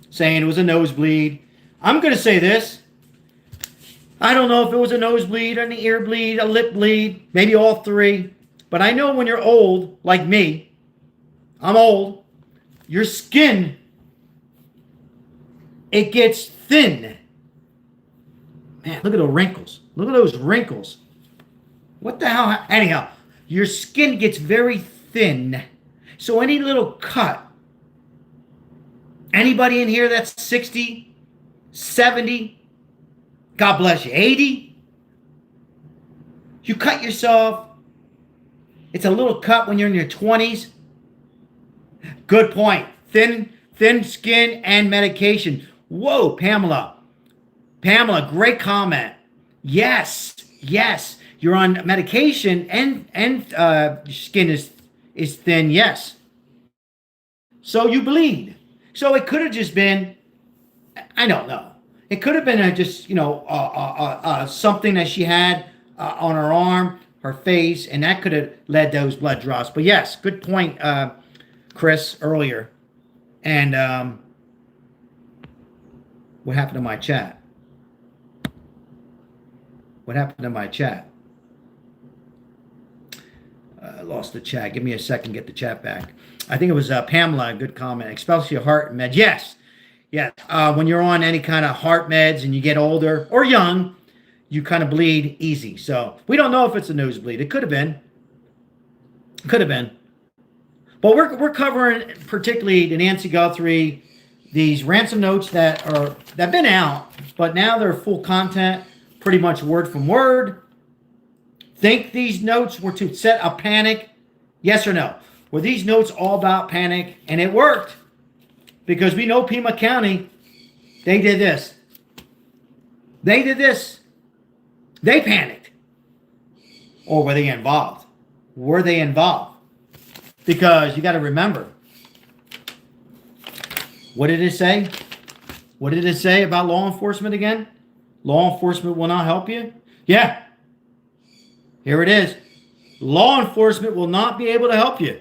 saying it was a nosebleed. I'm going to say this. I don't know if it was a nosebleed, an ear bleed, a lip bleed, maybe all three. But I know when you're old, like me, I'm old, your skin, it gets thin. Man, look at those wrinkles. Look at those wrinkles. What the hell? Anyhow, your skin gets very thin. So any little cut, anybody in here that's 60, 70, God bless you, 80, you cut yourself, it's a little cut when you're in your 20s. Good point. Thin skin and medication. Whoa, Pamela. Pamela, great comment. Yes. You're on medication and skin is thin, yes. So you bleed. So it could have just been, I don't know. It could have been just, something that she had on her arm, her face, and that could have led those blood drops. But yes, good point, Chris, earlier. And what happened to my chat? What happened to my chat? I lost the chat. Give me a second to get the chat back. I think it was Pamela, good comment. Especially heart med. Yes. When you're on any kind of heart meds and you get older or young, you kind of bleed easy. So we don't know if it's a nosebleed. It could have been. But we're covering particularly the Nancy Guthrie, these ransom notes that have been out, but now they're full content, pretty much word from word. Think these notes were to set a panic? Yes or no? Were these notes all about panic? And it worked. Because we know Pima County, they did this. They panicked. Or were they involved? Because you got to remember, what did it say? What did it say about law enforcement again? Law enforcement will not help you? Yeah. Here it is. Law enforcement will not be able to help you.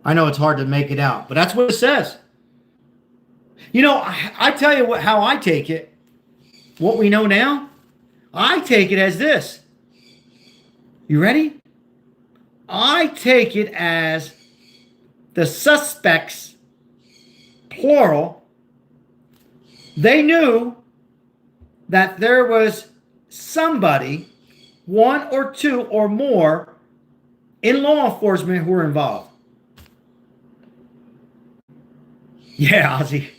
I know it's hard to make it out, but that's what it says. I tell you how I take it. What we know now, I take it as this. You ready? I take it as the suspects, plural, they knew that there was somebody, one or two or more in law enforcement who are involved. Yeah, Ozzy.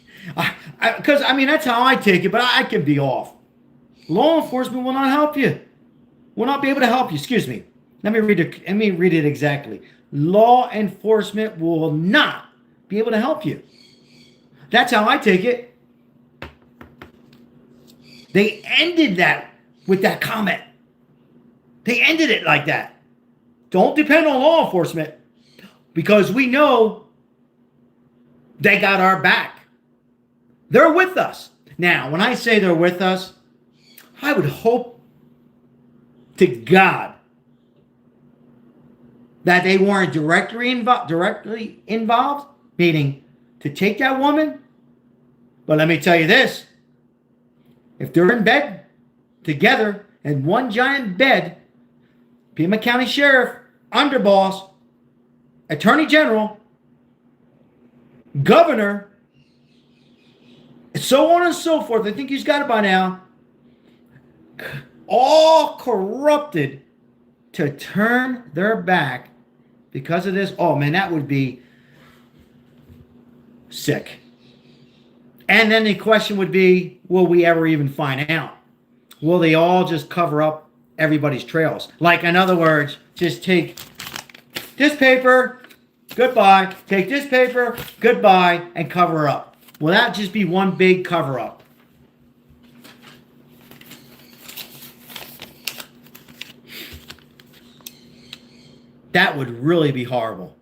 Because I mean, that's how I take it, but I can be off. Law enforcement will not help you. Will not be able to help you. Excuse me. Let me read it. Let me read it exactly. Law enforcement will not be able to help you. That's how I take it. They ended that with that comment. They ended it like that. Don't depend on law enforcement because we know they got our back. They're with us. Now, when I say they're with us, I would hope to God that they weren't directly involved, meaning to take that woman. But let me tell you this. If they're in bed together in one giant bed, Pima County Sheriff, underboss, Attorney General, Governor, so on and so forth, I think he's got it by now, all corrupted to turn their back because of this. Oh man, that would be sick. And then the question would be, will we ever even find out? Will they all just cover up everybody's trails? Like, in other words, just take this paper, goodbye, take this paper, goodbye, and cover up. Will that just be one big cover up? That would really be horrible.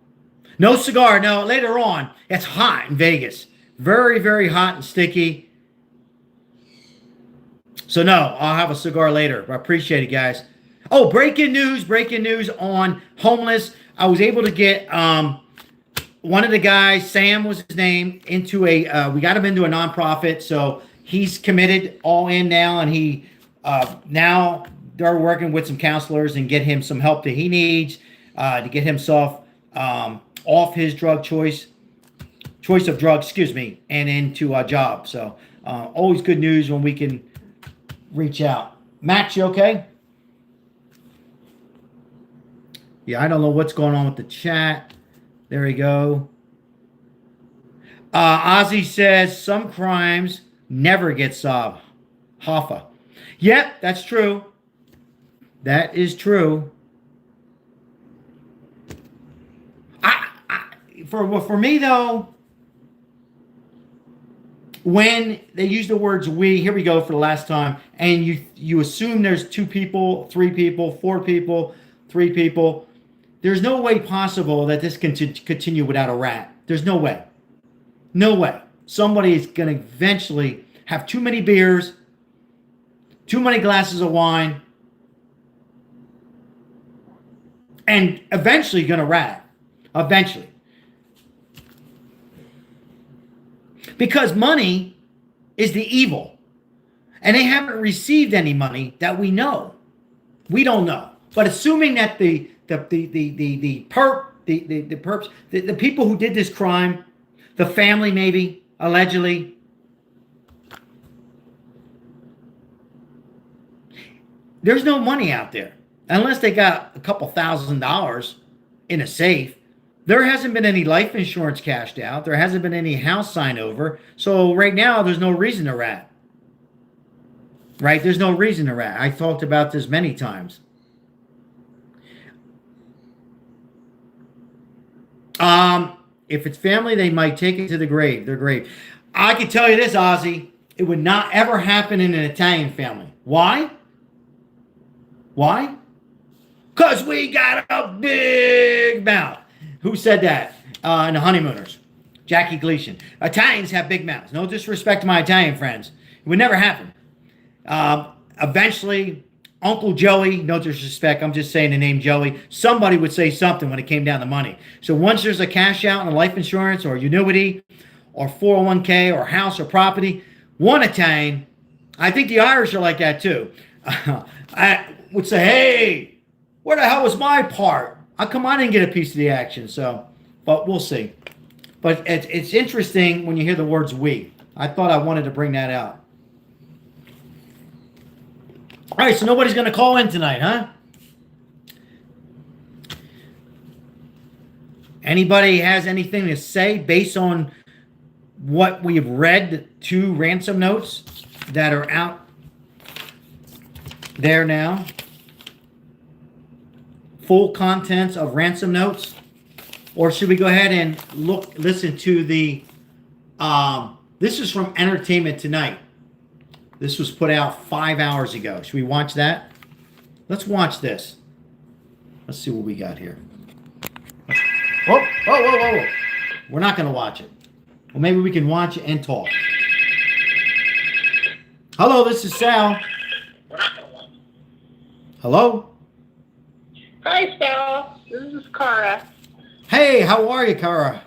No cigar. No, later on. It's hot in Vegas. Very, very hot and sticky. So no, I'll have a cigar later. I appreciate it, guys. Oh, breaking news on homeless. I was able to get one of the guys, Sam was his name, into a, we got him into a nonprofit. So he's committed all in now. And he, now they're working with some counselors and get him some help that he needs to get himself off his choice of drugs, and into a job. So always good news when we can reach out. Max, you okay? Yeah, I don't know what's going on with the chat. There we go. Ozzy says some crimes never get solved. Hoffa. Yep, that's true. That is true. For me though, when they use the words we, here we go for the last time, and you assume there's 2 people, 3 people, 4 people, 3 people, there's no way possible that this can continue without a rat. There's no way. No way. Somebody is going to eventually have too many beers, too many glasses of wine, and eventually going to rat. Eventually. Because money is the evil. And they haven't received any money that we know. We don't know. But assuming that the perps, the people who did this crime, the family maybe, allegedly, there's no money out there. Unless they got a couple $1,000s in a safe. There hasn't been any life insurance cashed out. There hasn't been any house signed over. So right now, there's no reason to rat. Right? There's no reason to rat. I talked about this many times. If it's family, they might take it to the grave. Their grave. I can tell you this, Ozzy. It would not ever happen in an Italian family. Why? Why? Because we got a big mouth. Who said that? In the Honeymooners. Jackie Gleason. Italians have big mouths. No disrespect to my Italian friends. It would never happen. Eventually, Uncle Joey, no disrespect, I'm just saying the name Joey, somebody would say something when it came down to money. So once there's a cash out on a life insurance or annuity or 401k or house or property, one Italian, I think the Irish are like that too, I would say, hey, where the hell was my part? How come I didn't get a piece of the action? So, but we'll see. But it's interesting when you hear the words we. I thought I wanted to bring that out. All right, so nobody's going to call in tonight, huh? Anybody has anything to say based on what we've read, the 2 ransom notes that are out there now? Full contents of ransom notes? Or should we go ahead and listen to the, this is from Entertainment Tonight. This was put out 5 hours ago. Should we watch that? Let's watch this. Let's see what we got here. Whoa, whoa, whoa, whoa, whoa. We're not going to watch it. Well, maybe we can watch it and talk. Hello, this is Sal. Hello? Hi, Sal. This is Cara. Hey, how are you, Cara?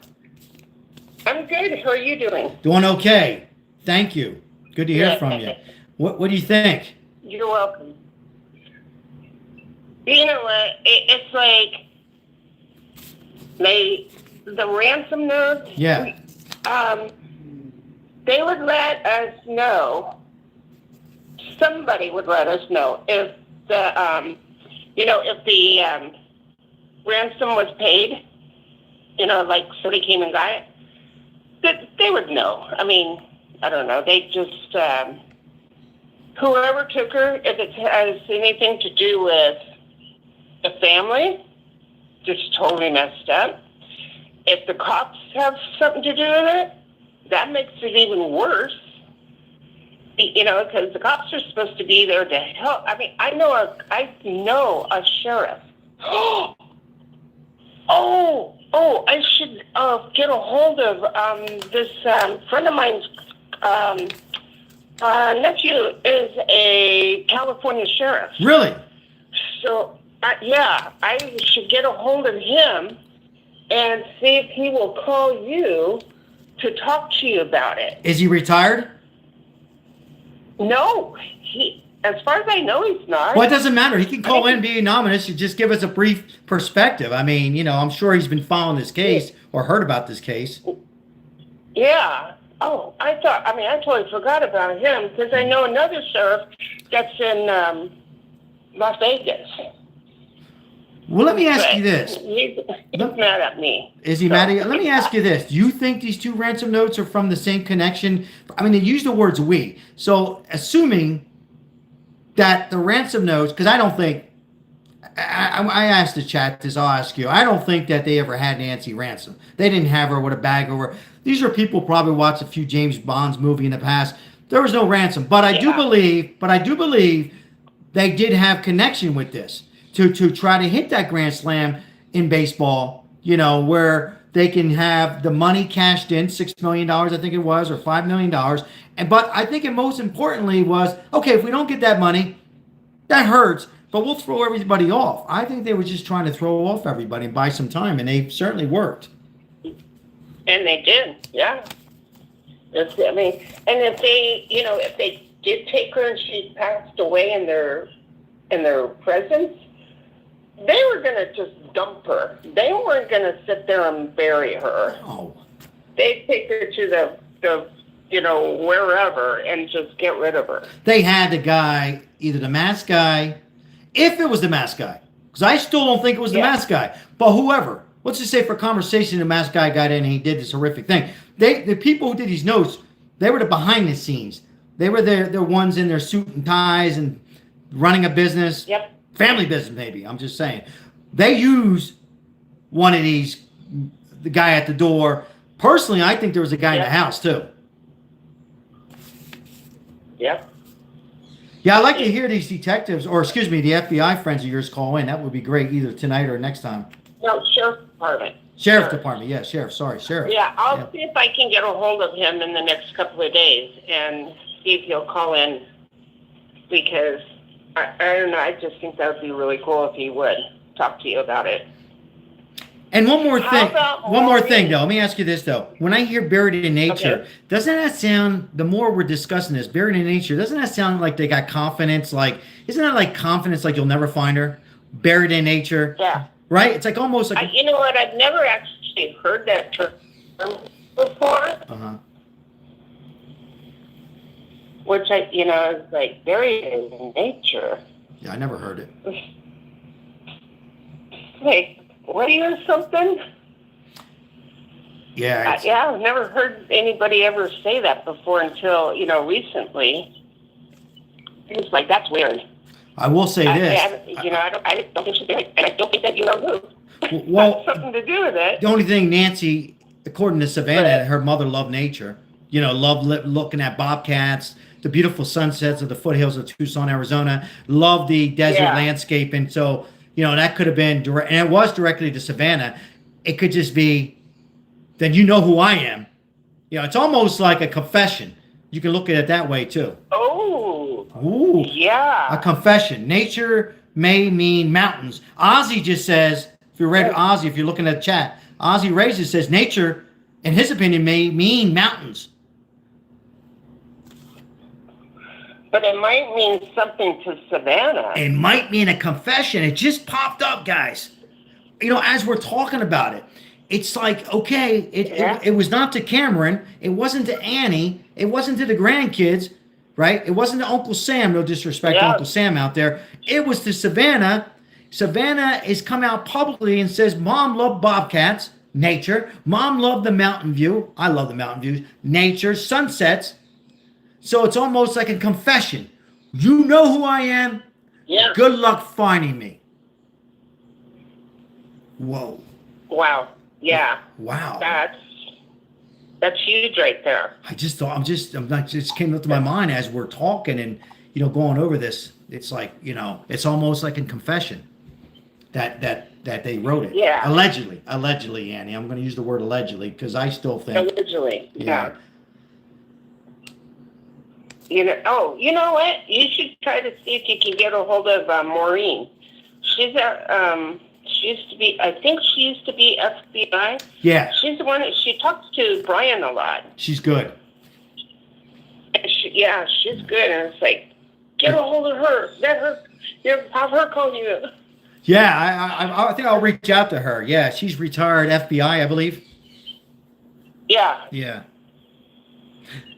I'm good. How are you doing? Doing okay. Thank you. Good to hear from you. What do you think? You're welcome. You know what? It's like the ransom notes. Yeah. They would let us know. Somebody would let us know if the if the ransom was paid. Like somebody came and got it. They would know. I mean, I don't know. They just whoever took her, if it has anything to do with the family, just totally messed up. If the cops have something to do with it, that makes it even worse. Because the cops are supposed to be there to help. I mean, I know a sheriff. I should get a hold of this friend of mine's nephew is a California sheriff. Really? So, I should get a hold of him and see if he will call you to talk to you about it. Is he retired? No, as far as I know, he's not. Well, it doesn't matter. He can call in and be anonymous and just give us a brief perspective. I mean, I'm sure he's been following this case or heard about this case. Yeah. Oh, I totally forgot about him because I know another sheriff that's in Las Vegas. Well, let me ask you this. He's mad at me. Is he mad at you? Let me ask you this. Do you think these 2 ransom notes are from the same connection? I mean, they use the words we. So, assuming that the ransom notes, because I don't think, I asked the chat this, I'll ask you. I don't think that they ever had Nancy ransom. They didn't have her with a bag over. These are people who probably watched a few James Bonds movie in the past. There was no ransom. But I do believe they did have connection with this to try to hit that grand slam in baseball, where they can have the money cashed in, $6 million, I think it was, or $5 million. But I think it most importantly was, okay, if we don't get that money, that hurts, but we'll throw everybody off. I think they were just trying to throw off everybody and buy some time, and they certainly worked. And they did, yeah. And if they did take her and she passed away in their presence, they were going to just dump her. They weren't going to sit there and bury her. Oh. They'd take her to the wherever and just get rid of her. They had the guy, either the masked guy, if it was the masked guy, because I still don't think it was the masked guy, but whoever. Let's just say for conversation, the masked guy got in and he did this horrific thing. The people who did these notes, they were the behind the scenes. They were the ones in their suit and ties and running a business. Yep. Family business, maybe. I'm just saying. They use one of these, the guy at the door. Personally, I think there was a guy in the house, too. Yep. Yeah, I'd like to hear these detectives, or excuse me, the FBI friends of yours call in. That would be great, either tonight or next time. No, Sheriff's Department. Sheriff Department, yeah, Sheriff. Sorry, Sheriff. Yeah, I'll see if I can get a hold of him in the next couple of days and see if he'll call in, because I don't know, I just think that would be really cool if he would talk to you about it. And one more thing, though. Let me ask you this, though. When I hear buried in nature, doesn't that sound, the more we're discussing this, buried in nature, doesn't that sound like they got confidence? Like, isn't that like confidence, like you'll never find her? Buried in nature? Yeah. Right? It's like almost like... you know what? I've never actually heard that term before. Uh-huh. which is like buried in nature. Yeah, I never heard it. Like, what are you or something? Yeah. I've never heard anybody ever say that before until, recently. It's like, that's weird. I will say this. I don't think she's buried, and I don't think that who. Well, something to do with it. The only thing Nancy, according to Savannah, her mother loved nature. Loved looking at bobcats, the beautiful sunsets of the foothills of Tucson, Arizona. Loved the desert landscape, and so that could have been direct, and it was directly to Savannah. It could just be, then you know who I am. It's almost like a confession. You can look at it that way too. Oh. Ooh. Yeah. A confession. Nature may mean mountains. Ozzy just says, if you read Ozzy, if you're looking at the chat, Ozzy Raises says nature, in his opinion, may mean mountains. But it might mean something to Savannah. It might mean a confession. It just popped up, guys. As we're talking about it, it's like, okay, it was not to Cameron. It wasn't to Annie. It wasn't to the grandkids, right? It wasn't to Uncle Sam. No disrespect to Uncle Sam out there. It was to Savannah. Savannah has come out publicly and says, Mom loved bobcats, nature. Mom loved the mountain view. I love the mountain views. Nature, sunsets. So it's almost like a confession. You know who I am. Yeah. Good luck finding me. Whoa. Wow. Yeah. Wow. That's huge right there. Just came up to my mind as we're talking and, going over this. It's like, it's almost like a confession that they wrote it. Yeah. Allegedly, Annie. I'm going to use the word allegedly because I still think. Allegedly. Yeah. You know what? You should try to see if you can get a hold of Maureen. She's I think she used to be FBI. Yeah. She's the one she talks to Brian a lot. She's good. She's good. And it's like, get a hold of her. Let her, have her call you. Yeah, I think I'll reach out to her. Yeah, she's retired FBI, I believe. Yeah. Yeah.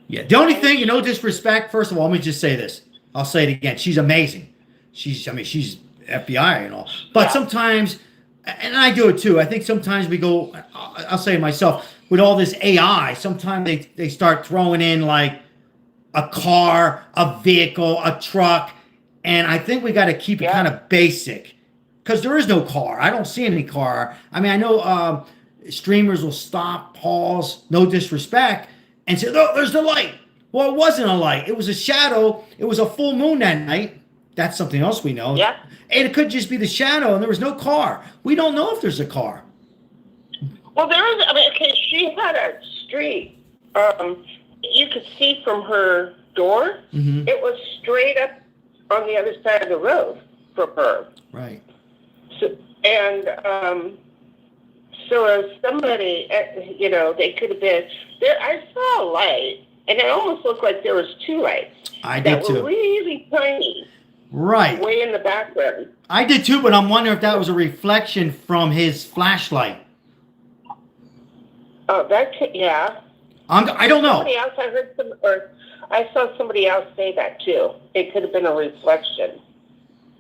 Yeah. The only thing, no disrespect. First of all, let me just say this. I'll say it again. She's amazing. She's FBI and all. But sometimes, and I do it too, I think sometimes we go, I'll say it myself, with all this AI, sometimes they start throwing in like a car, a vehicle, a truck. And I think we got to keep it kind of basic because there is no car. I don't see any car. I mean, I know streamers will stop, pause, no disrespect, and say, "Oh, there's the light." Well, it wasn't a light. It was a shadow. It was a full moon that night. That's something else we know. Yeah. And it could just be the shadow, and there was no car. We don't know if there's a car. Well, there is. I mean, okay, she had a street. You could see from her door. Mm-hmm. It was straight up on the other side of the road for her. Right. So, and so as somebody, they could have been there. I saw a light, and it almost looked like there was two lights. I did too. That were really tiny. Right. Way in the background. I did too, but I'm wondering if that was a reflection from his flashlight. Oh, that could, yeah. I don't know. Somebody else, I saw somebody else say that too. It could have been a reflection.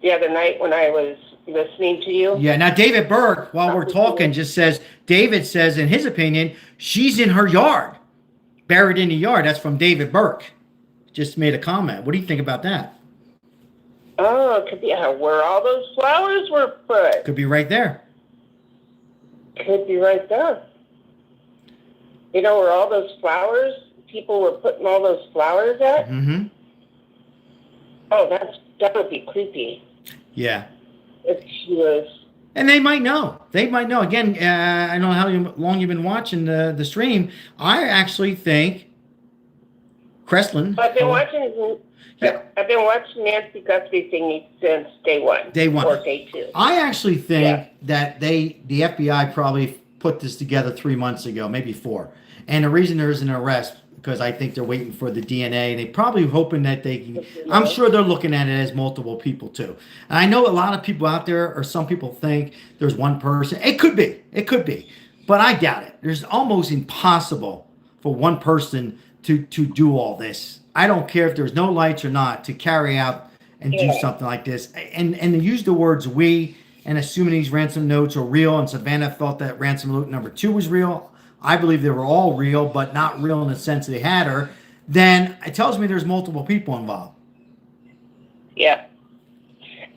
The other night when I was listening to you. Yeah. Now, David Burke, while we're talking, just says, David says, in his opinion, she's in her yard, buried in the yard. That's from David Burke. Just made a comment. What do you think about that? Oh, it could be where all those flowers were put. Could be right there. Could be right there. You know where all those flowers, people were putting all those flowers at? Mm-hmm. Oh, that would be creepy. Yeah. If she was. And they might know. They might know. Again, I don't know how long you've been watching the stream. I actually think Kreslin. I've been watching. Yeah. I've been watching Nancy Guthrie thing since day one. Day one. Or day two. I actually think that the FBI probably put this together 3 months ago, maybe 4. And the reason there isn't an arrest, because I think they're waiting for the DNA. They probably hoping that they can, I'm sure they're looking at it as multiple people too. And I know a lot of people out there, or some people think there's one person. It could be. But I doubt it. There's almost impossible for one person to do all this. I don't care if there's no lights or not, to carry out and do Yeah. something like this. And to use the words "we" and assuming these ransom notes are real, and Savannah felt that ransom note number 2 was real. I believe they were all real, but not real in the sense they had her. Then it tells me there's multiple people involved. Yeah.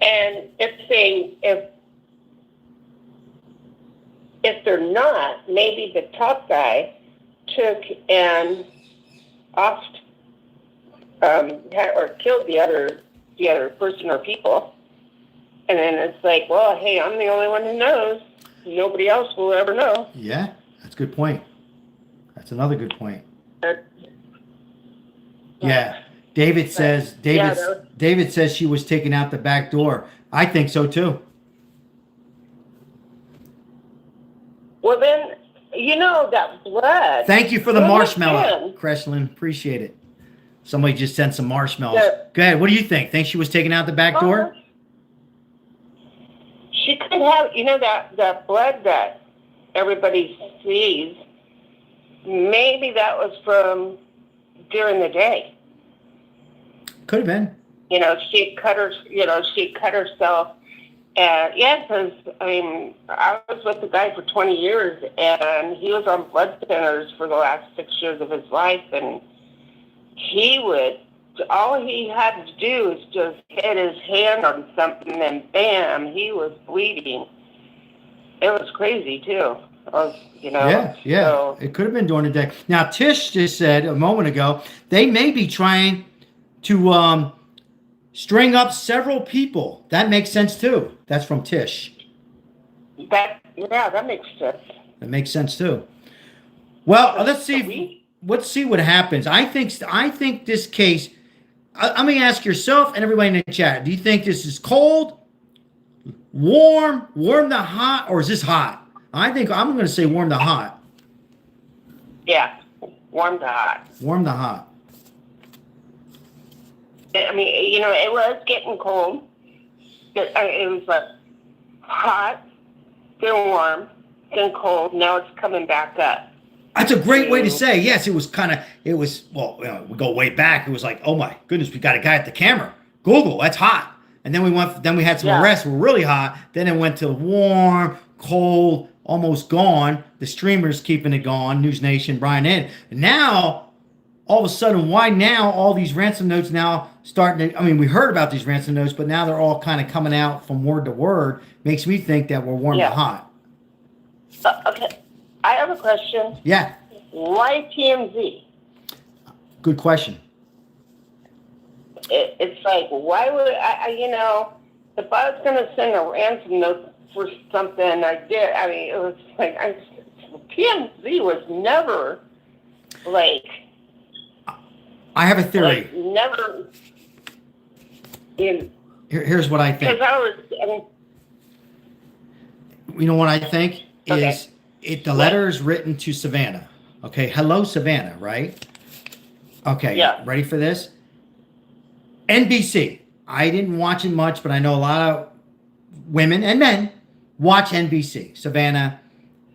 And if they're not, maybe the top guy took and offed or killed the other person or people, and then it's like, well, hey, I'm the only one who knows. Nobody else will ever know. Yeah, that's a good point. That's another good point. Yeah. David says she was taken out the back door. I think so too. Well, then, that blood. Thank you for the Well, marshmallow, then- Kreslin. Appreciate it. Somebody just sent some marshmallows. Yeah. Go ahead. What do you think? Think she was taken out the back door? She could have, that blood that everybody sees. Maybe that was from during the day. Could have been. She cut herself. And because I was with the guy for 20 years, and he was on blood thinners for the last 6 years of his life, and all he had to do is just hit his hand on something, and bam, he was bleeding. It was crazy too. Yeah. So, It could have been during the day. Now, Tish just said a moment ago they may be trying to string up several people. That makes sense too. That's from Tish. that makes sense. That makes sense too. Well, let's see what happens. I think this case. Let me ask yourself and everybody in the chat. Do you think this is cold, warm to hot, or is this hot? I think I'm going to say warm to hot. Yeah, warm to hot. Warm to hot. It was getting cold. It was like hot, then warm, then cold. Now it's coming back up. That's a great way to say. Yes, we go way back. It was like, oh my goodness, we got a guy at the camera. Google, that's hot. And then we had some arrests were really hot. Then it went to warm, cold, almost gone. The streamers keeping it gone. News Nation, Brian Ed. And now, all of a sudden, why now all these ransom notes now starting to, we heard about these ransom notes, but now they're all kind of coming out from word to word. Makes me think that we're warm to hot. Okay. I have a question. Yeah. Why TMZ? Good question. It's like, why would if I was going to send a ransom note for something I did, it was like, TMZ was never like. I have a theory. Like, never. Here's what I think. Because You know what I think Okay. is the letter is written to Savannah. Okay, hello Savannah, right? Okay, Yeah. ready for this? NBC. I didn't watch it much, but I know a lot of women and men watch NBC. Savannah,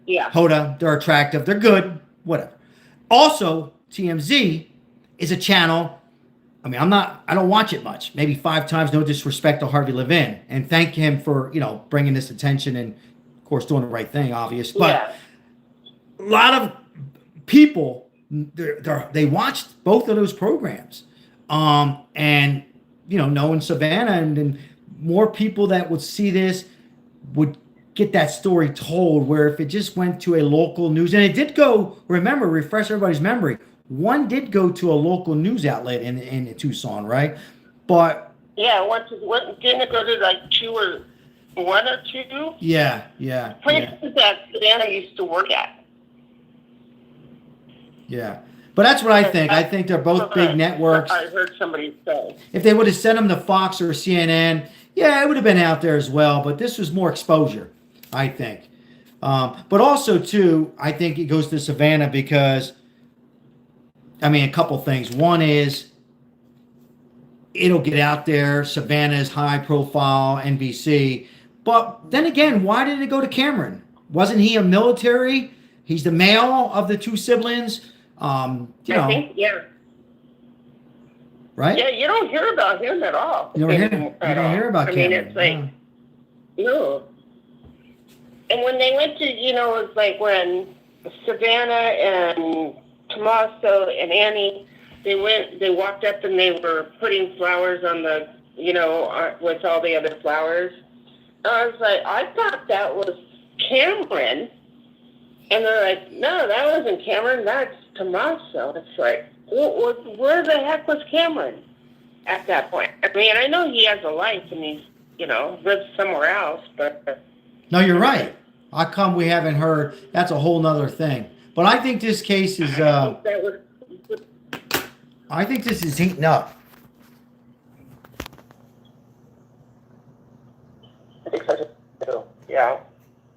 Yeah. Hoda, they're attractive, they're good, whatever. Also, TMZ is a channel. I don't watch it much. Maybe 5 times. No disrespect to Harvey Levin, and thank him for bringing this attention and, of course, doing the right thing. Obvious, but a lot of people they watched both of those programs, and knowing Savannah, and more people that would see this would get that story told. Where if it just went to a local news, and it did go. Remember, refresh everybody's memory. One did go to a local news outlet in Tucson, right? But Yeah, didn't it go to like 1 or 2? yeah. Places that Savannah used to work at. Yeah. But that's what I think. I think they're both big networks. I heard somebody say. If they would have sent them to Fox or CNN, yeah, it would have been out there as well. But this was more exposure, I think. But also, too, I think it goes to Savannah because, a couple things. One is it'll get out there. Savannah's high profile, NBC. But then again, why did it go to Cameron? Wasn't he a military? He's the male of the 2 siblings. I think, yeah. Right? Yeah, you don't hear about him at all. You don't hear about Cameron. It's like, no. And when they went to, it was like when Savannah and Tommaso and Annie, they walked up and they were putting flowers on the, with all the other flowers. I was like, I thought that was Cameron. And they're like, no, that wasn't Cameron, that's Tommaso. It's like, where the heck was Cameron at that point? I mean, I know he has a life and he's, lives somewhere else, but... No, you're right. How come we haven't heard? That's a whole nother thing. But I think this case is, I think this is heating up. I think so too. Yeah.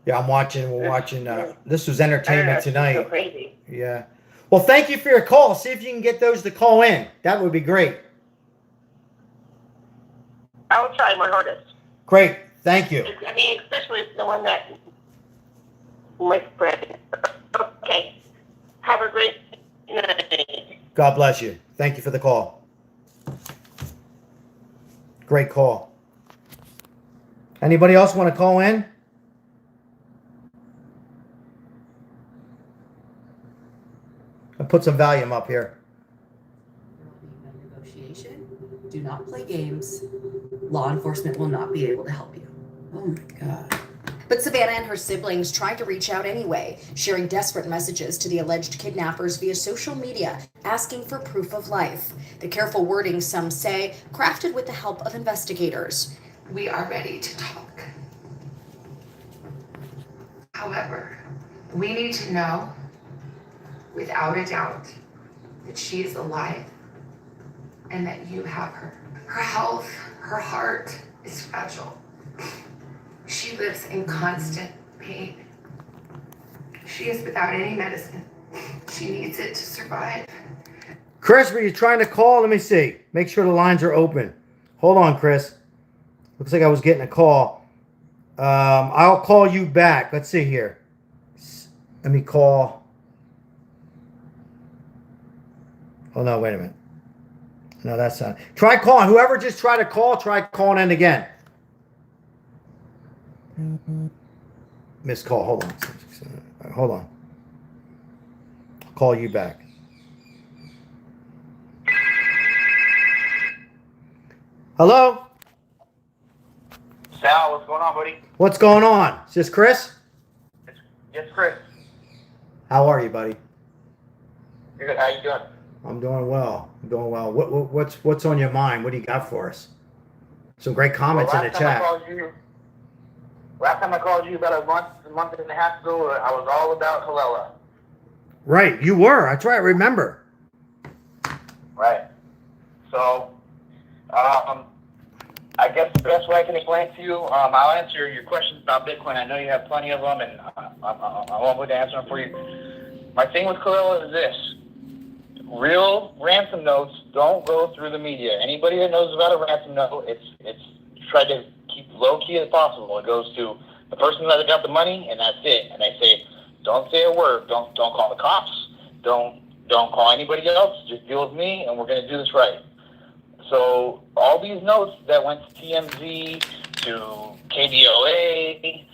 Yeah, we're watching, this was entertainment tonight. So crazy. Yeah. Well, thank you for your call. See if you can get those to call in. That would be great. I'll try my hardest. Great. Thank you. I mean, especially the one that my friend. Okay. Have a great night. God bless you. Thank you for the call. Great call. Anybody else want to call in? I'll put some volume up here. Negotiation. Do not play games. Law enforcement will not be able to help you. Oh my God. But Savannah and her siblings tried to reach out anyway, sharing desperate messages to the alleged kidnappers via social media, asking for proof of life. The careful wording, some say, crafted with the help of investigators. We are ready to talk. However, we need to know, without a doubt, that she is alive and that you have her. Her health, her heart is fragile. She lives in constant pain. She is without any medicine. She needs it to survive. Chris, were you trying to call? Let me see. Make sure the lines are open. Hold on, Chris. Looks like I was getting a call. I'll call you back. Let's see here. Let me call. Oh, no, wait a minute. No, that's not. Try calling. Whoever just tried to call, try calling in again. Missed call. Hold on. Hold on. I'll call you back. Hello? Sal, what's going on, buddy? What's going on? Is this Chris? Yes, Chris. How are you, buddy? You're good. How you doing? I'm doing well. What's on your mind? What do you got for us? Some great comments in the chat. Last time I called you about a month and a half ago, I was all about Halela. Right, you were. I try to remember. Right. So, I guess the best way I can explain it to you, I'll answer your questions about Bitcoin. I know you have plenty of them, and I won't be able to answer them for you. My thing with Halela is this. Real ransom notes don't go through the media. Anybody that knows about a ransom note, it's tried to keep low key as possible. It goes to the person that got the money, and that's it. And they say, don't say a word. Don't call the cops. Don't call anybody else. Just deal with me, and we're going to do this right. So all these notes that went to TMZ, to KDOA,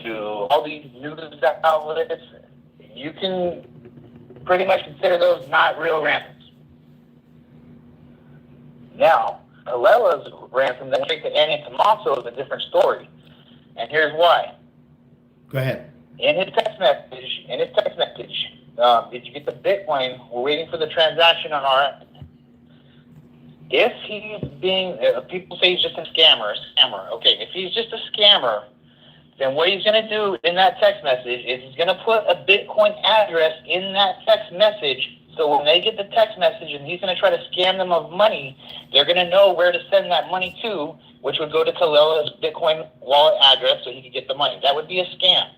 to all these news outlets, you can pretty much consider those not real ransoms. Now, Halela's ransom that went to Annie Tommaso is a different story. And here's why. Go ahead. In his text message, did you get the Bitcoin? We're waiting for the transaction on our end. If he's being, people say he's just a scammer. Okay, if he's just a scammer, then what he's going to do in that text message is he's going to put a Bitcoin address in that text message. So when they get the text message and he's going to try to scam them of money, they're going to know where to send that money to, which would go to Halela's Bitcoin wallet address so he could get the money. That would be a scam.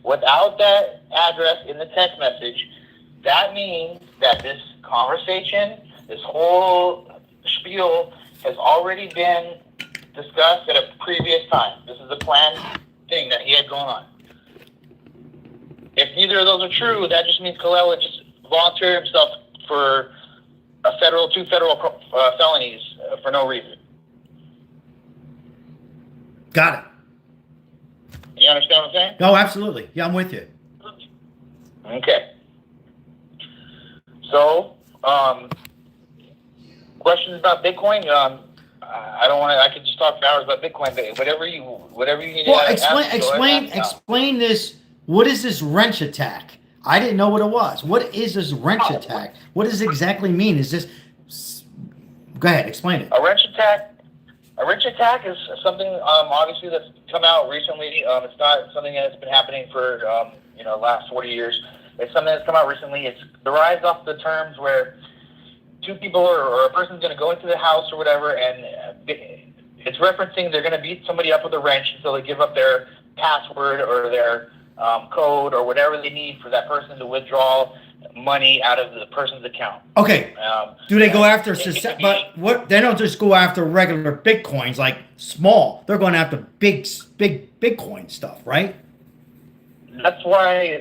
Without that address in the text message, that means that this conversation, this whole spiel has already been discussed at a previous time. This is a planned thing that he had going on. If neither of those are true, that just means Halela just volunteer himself for two federal felonies for no reason. Got it. You understand what I'm saying? No, absolutely. Yeah, I'm with you. Okay. So, questions about Bitcoin? I don't want to. I could just talk for hours about Bitcoin, but whatever you need. Well, to ask, explain this. What is this wrench attack? I didn't know what it was. What is this wrench attack? What does it exactly mean? Is this? Go ahead, explain it. A wrench attack. A wrench attack is something obviously that's come out recently. It's not something that's been happening for last 40 years. It's something that's come out recently. It's derived off the terms where two people or a person's going to go into the house or whatever, and it's referencing they're going to beat somebody up with a wrench until they give up their password or their code or whatever they need for that person to withdraw money out of the person's account. Okay. Do they go after? But what? They don't just go after regular Bitcoins, like small. They're going after big Bitcoin stuff, right? That's why.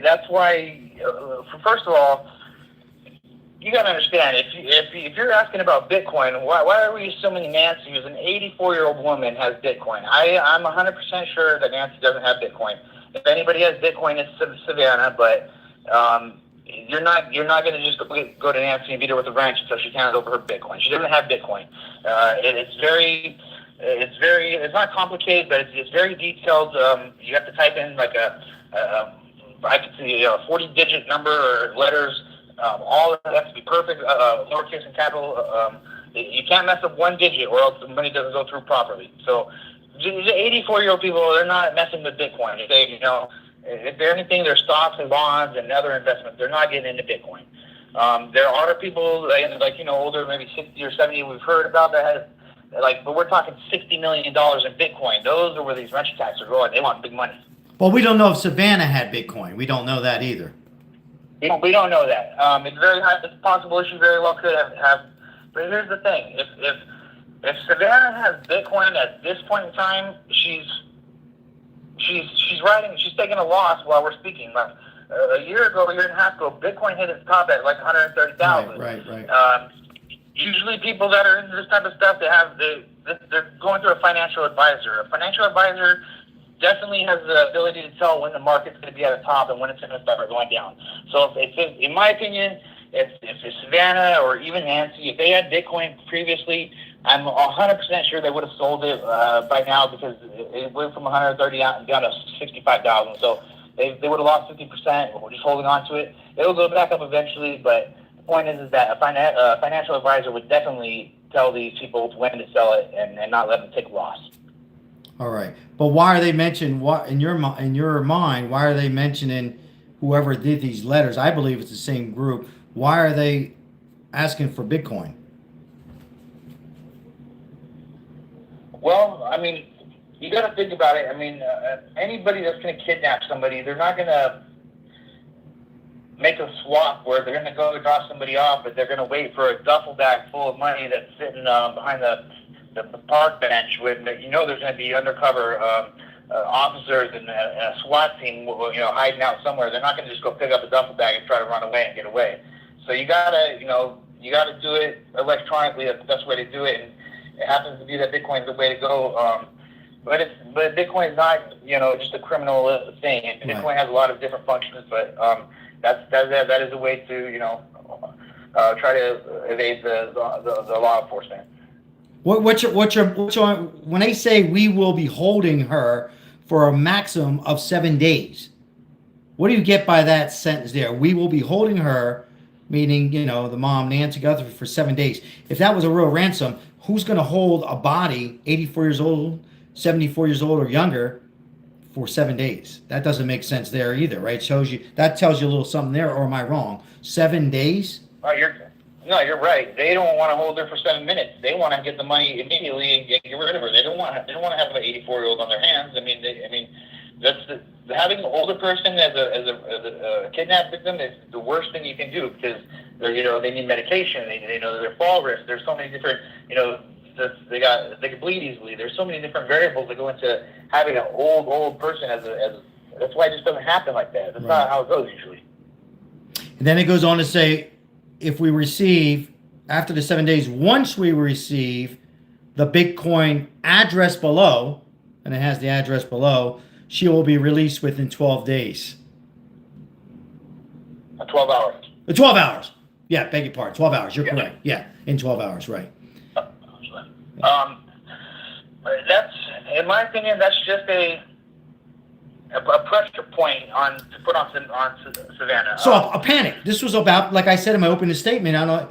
First of all, you got to understand, if you're asking about Bitcoin, why are we assuming Nancy, who's an 84-year-old woman, has Bitcoin? I'm 100% sure that Nancy doesn't have Bitcoin. If anybody has Bitcoin, it's Savannah, but you're not going to just go to Nancy and beat her with a wrench until she hands over her Bitcoin. She doesn't have Bitcoin. It's not complicated, but it's very detailed. You have to type in like I could see a 40-digit number or letters. All of that has to be perfect, lowercase and capital. You can't mess up one digit or else the money doesn't go through properly. So the 84-year-old people, they're not messing with Bitcoin. If they're anything, they're stocks and bonds and other investments. They're not getting into Bitcoin. There are people older, maybe 60 or 70 we've heard about that but we're talking $60 million in Bitcoin. Those are where these wrench attacks are going. They want big money. Well, we don't know if Savannah had Bitcoin. We don't know that either. We don't know that. It's very high. It's possible she very well could have. But here's the thing: if Savannah has Bitcoin at this point in time, she's taking a loss while we're speaking. Like, a year and a half ago, Bitcoin hit its top at like 130,000. Right. Usually, people that are into this type of stuff, they're going through a financial advisor. A financial advisor definitely has the ability to tell when the market's going to be at the top and when it's going to start going down. So, in my opinion, if Savannah or even Nancy, if they had Bitcoin previously, I'm 100% sure they would have sold it by now because it went from 130 down to 65,000. So they would have lost 50%. We're just holding on to it. It'll go back up eventually, but the point is that a financial advisor would definitely tell these people when to sell it and not let them take loss. All right, but why are they mentioning? What in your mind? Why are they mentioning whoever did these letters? I believe it's the same group. Why are they asking for Bitcoin? Well, I mean, you got to think about it. I mean, anybody that's going to kidnap somebody, they're not going to make a swap where they're going to go drop somebody off, but they're going to wait for a duffel bag full of money that's sitting behind the park bench with, there's going to be undercover officers and a SWAT team, hiding out somewhere. They're not going to just go pick up a duffel bag and try to run away and get away. So you gotta do it electronically. That's the best way to do it. And it happens to be that Bitcoin is the way to go. But Bitcoin is not, just a criminal thing. And Bitcoin has a lot of different functions, but that is a way to, try to evade the law enforcement. What's your when they say we will be holding her for a maximum of 7 days? What do you get by that sentence there? We will be holding her, meaning the mom Nancy Guthrie, for 7 days. If that was a real ransom, who's going to hold a body 84 years old, 74 years old, or younger for 7 days? That doesn't make sense there either, right? That tells you a little something there, or am I wrong? 7 days? You're right. They don't want to hold her for 7 minutes. They want to get the money immediately and get rid of her. They don't want to have an 84-year-old on their hands. Having an older person as a kidnap victim is the worst thing you can do because they need medication. They're fall risk. There's so many different they can bleed easily. There's so many different variables that go into having an old person as that's why it just doesn't happen like that. That's not how it goes usually. And then it goes on to say, if we receive, after the 7 days, once we receive the Bitcoin address below, and it has the address below, she will be released within 12 days. 12 hours. 12 hours. Yeah, beg your pardon. 12 hours. You're Yeah. correct. Yeah, in 12 hours, right. That's, in my opinion, that's just a pressure point on to put on Savannah. So a panic. This was about, like I said in my opening statement, I know